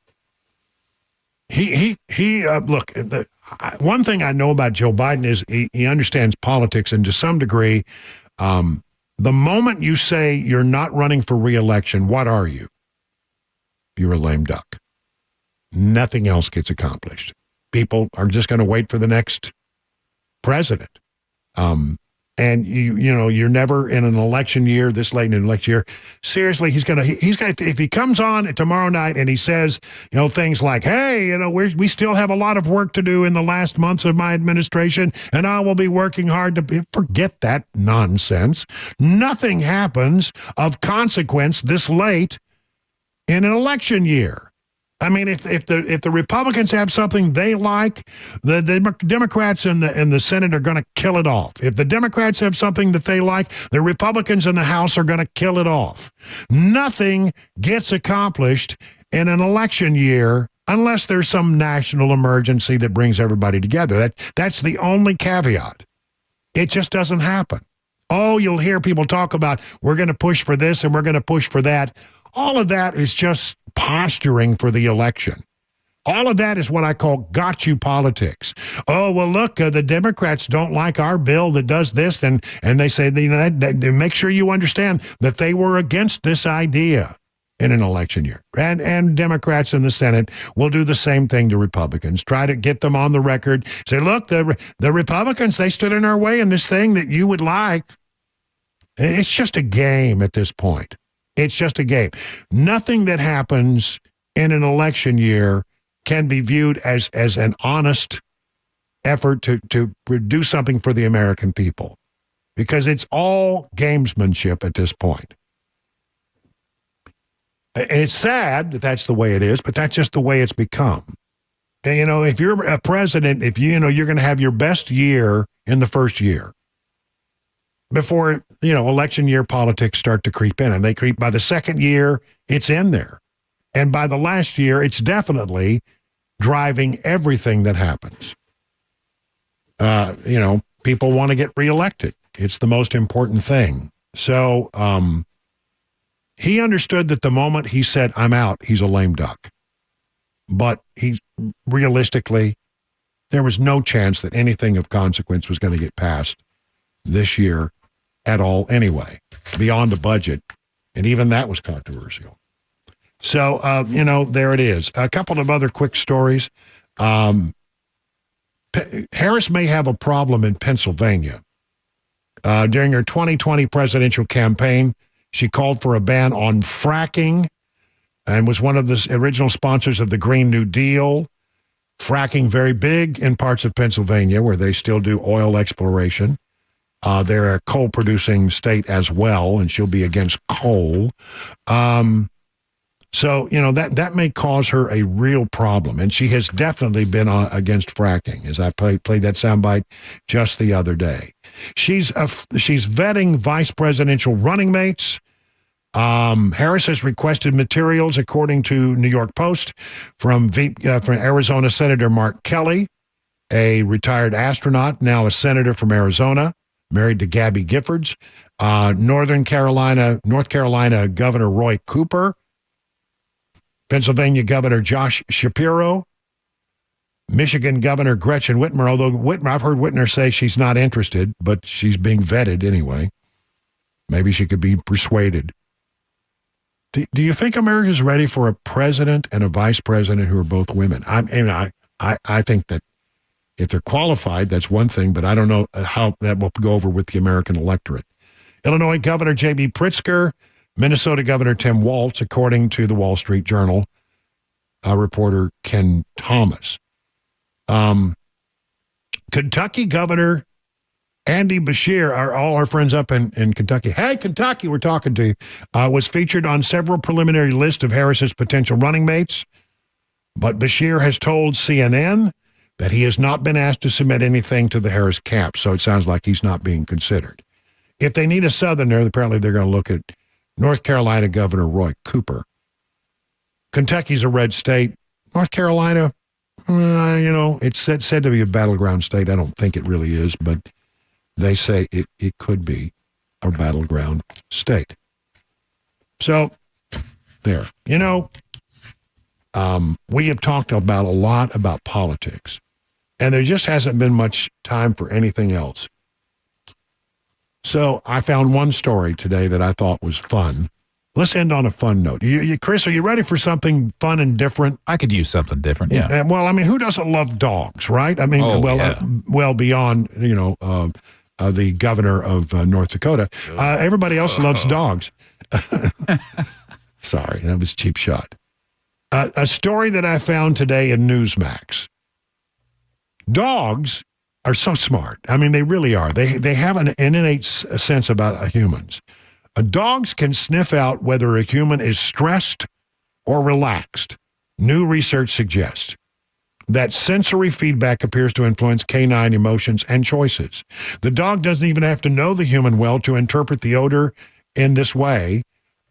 Look, one thing I know about Joe Biden is he understands politics, and to some degree, the moment you say you're not running for re-election, what are you? You're a lame duck. Nothing else gets accomplished. People are just going to wait for the next president. and you're never in an election year, this late in an election year. Seriously, he's gonna if he comes on tomorrow night and he says, things like, hey, we still have a lot of work to do in the last months of my administration, and I will be working hard to forget that nonsense. Nothing happens of consequence this late in an election year. I mean, if the Republicans have something they like, the Democrats in the Senate are going to kill it off. If the Democrats have something that they like, the Republicans in the House are going to kill it off. Nothing gets accomplished in an election year unless there's some national emergency that brings everybody together. That's the only caveat. It just doesn't happen. Oh, you'll hear people talk about, we're going to push for this and we're going to push for that. All of that is just posturing for the election. All of that is what I call got you politics. Oh, well, look, the Democrats don't like our bill that does this, and they say, make sure you understand that they were against this idea in an election year. And Democrats in the Senate will do the same thing to Republicans, try to get them on the record, say, look, the Republicans, they stood in our way in this thing that you would like. It's just a game at this point. It's just a game. Nothing that happens in an election year can be viewed as an honest effort to do something for the American people, because it's all gamesmanship at this point. It's sad that that's the way it is, but that's just the way it's become. And, if you're a president, if you're going to have your best year in the first year, before, election year politics start to creep in, and they creep by the second year, it's in there. And by the last year, it's definitely driving everything that happens. People want to get reelected. It's the most important thing. So he understood that the moment he said, I'm out, he's a lame duck. But realistically, there was no chance that anything of consequence was going to get passed this year at all anyway, beyond a budget. And even that was controversial. So, there it is. A couple of other quick stories. Harris may have a problem in Pennsylvania. During her 2020 presidential campaign, she called for a ban on fracking and was one of the original sponsors of the Green New Deal. Fracking very big in parts of Pennsylvania where they still do oil exploration. They're a coal-producing state as well, and she'll be against coal. So, that may cause her a real problem. And she has definitely been against fracking, as I played that soundbite just the other day. She's vetting vice presidential running mates. Harris has requested materials, according to New York Post, from Arizona Senator Mark Kelly, a retired astronaut, now a senator from Arizona, married to Gabby Giffords, North Carolina Governor Roy Cooper, Pennsylvania Governor Josh Shapiro, Michigan Governor Gretchen Whitmer, although I've heard Whitmer say she's not interested, but she's being vetted anyway. Maybe she could be persuaded. Do you think America's ready for a president and a vice president who are both women? I think that if they're qualified, that's one thing, but I don't know how that will go over with the American electorate. Illinois Governor J.B. Pritzker, Minnesota Governor Tim Walz, according to the Wall Street Journal reporter Ken Thomas. Kentucky Governor Andy Beshear, all our friends up in Kentucky. Hey, Kentucky, we're talking to you, was featured on several preliminary lists of Harris's potential running mates. But Beshear has told CNN that he has not been asked to submit anything to the Harris camp, so it sounds like he's not being considered. If they need a Southerner, apparently they're going to look at North Carolina Governor Roy Cooper. Kentucky's a red state. North Carolina, it's said to be a battleground state. I don't think it really is, but they say it could be a battleground state. So, there. We have talked a lot about politics, and there just hasn't been much time for anything else. So I found one story today that I thought was fun. Let's end on a fun note. Chris, are you ready for something fun and different? I could use something different, yeah. Well, who doesn't love dogs, right? Well, beyond, the governor of North Dakota. Everybody else loves dogs. Sorry, that was a cheap shot. A story that I found today in Newsmax. Dogs are so smart. I mean, they really are. They have an innate sense about humans. Dogs can sniff out whether a human is stressed or relaxed. New research suggests that sensory feedback appears to influence canine emotions and choices. The dog doesn't even have to know the human well to interpret the odor in this way,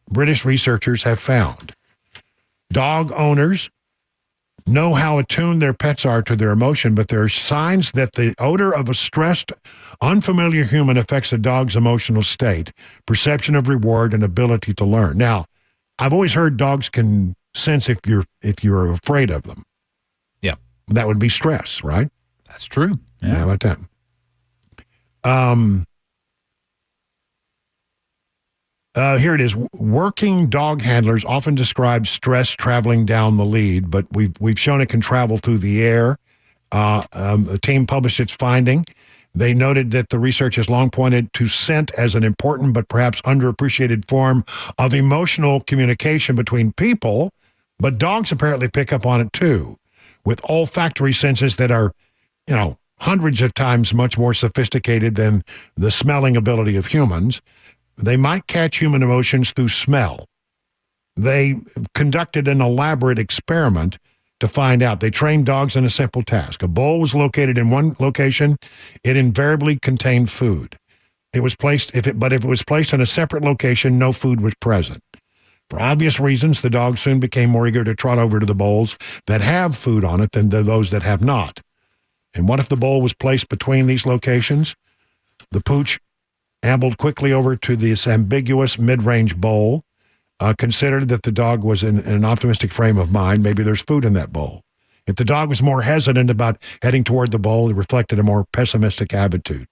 British researchers have found. Dog owners know how attuned their pets are to their emotion, but there are signs that the odor of a stressed, unfamiliar human affects a dog's emotional state, perception of reward, and ability to learn. Now, I've always heard dogs can sense if you're afraid of them. Yeah. That would be stress, right? That's true. Yeah. How about that? Here it is. Working dog handlers often describe stress traveling down the lead, but we've shown it can travel through the air. A team published its finding. They noted that the research has long pointed to scent as an important but perhaps underappreciated form of emotional communication between people, but dogs apparently pick up on it too, with olfactory senses that are, hundreds of times much more sophisticated than the smelling ability of humans. They might catch human emotions through smell. They conducted an elaborate experiment to find out. They trained dogs in a simple task. A bowl was located in one location. It invariably contained food. It was placed, if it was placed in a separate location, no food was present. For obvious reasons, the dog soon became more eager to trot over to the bowls that have food on it than those that have not. And what if the bowl was placed between these locations? The pooch ambled quickly over to this ambiguous mid-range bowl, considered that the dog was in an optimistic frame of mind. Maybe there's food in that bowl. If the dog was more hesitant about heading toward the bowl, it reflected a more pessimistic attitude.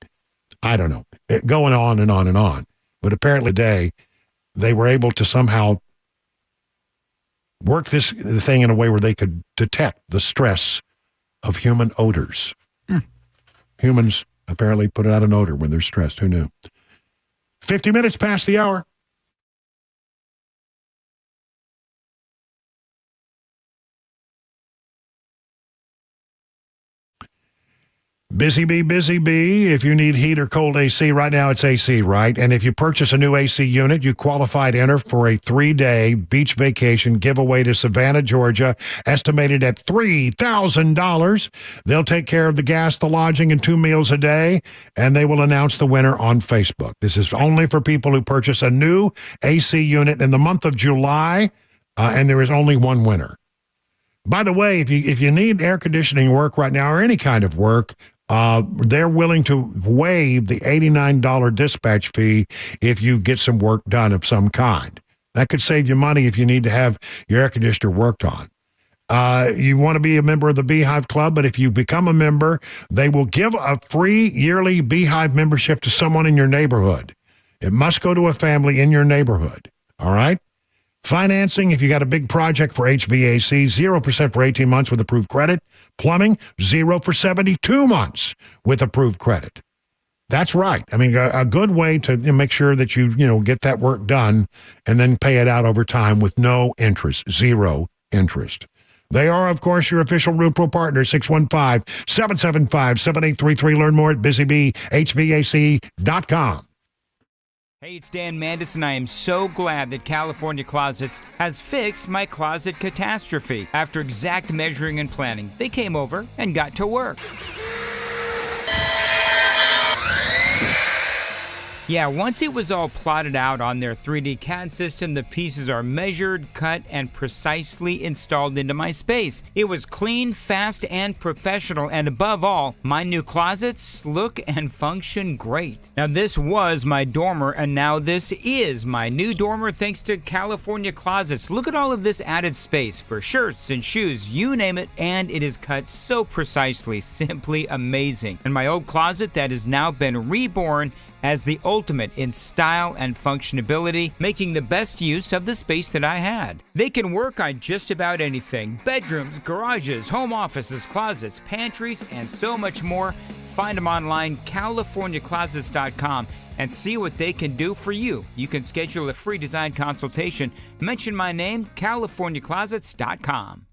I don't know. Going on and on and on. But apparently today, they were able to somehow work this thing in a way where they could detect the stress of human odors. Humans apparently put out an odor when they're stressed. Who knew? 50 minutes past the hour. Busy bee. If you need heat or cold AC, right now it's AC, right? And if you purchase a new AC unit, you qualify to enter for a 3-day beach vacation giveaway to Savannah, Georgia, estimated at $3,000. They'll take care of the gas, the lodging, and 2 meals a day, and they will announce the winner on Facebook. This is only for people who purchase a new AC unit in the month of July, and there is only one winner. By the way, if you need air conditioning work right now or any kind of work, they're willing to waive the $89 dispatch fee if you get some work done of some kind. That could save you money if you need to have your air conditioner worked on. You want to be a member of the Beehive Club, but if you become a member, they will give a free yearly Beehive membership to someone in your neighborhood. It must go to a family in your neighborhood. All right? Financing, if you got a big project for HVAC, 0% for 18 months with approved credit. Plumbing, 0 for 72 months with approved credit. That's right. I mean, a good way to make sure that you get that work done and then pay it out over time with no interest, 0 interest. They are, of course, your official Rupro partner, 615-775-7833. Learn more at busybehvac.com. Hey, it's Dan Mandis, and I am so glad that California Closets has fixed my closet catastrophe. After exact measuring and planning, they came over and got to work. Yeah, once it was all plotted out on their 3D CAD system, the pieces are measured, cut, and precisely installed into my space. It was clean, fast, and professional, and above all, my new closets look and function great. Now, this was my dormer, and now this is my new dormer thanks to California Closets. Look at all of this added space for shirts and shoes, you name it, and it is cut so precisely, simply amazing. And my old closet that has now been reborn as the ultimate in style and functionality, making the best use of the space that I had. They can work on just about anything: bedrooms, garages, home offices, closets, pantries, and so much more, Find them online, CaliforniaClosets.com, and see what they can do for you. You can schedule a free design consultation. Mention my name, CaliforniaClosets.com.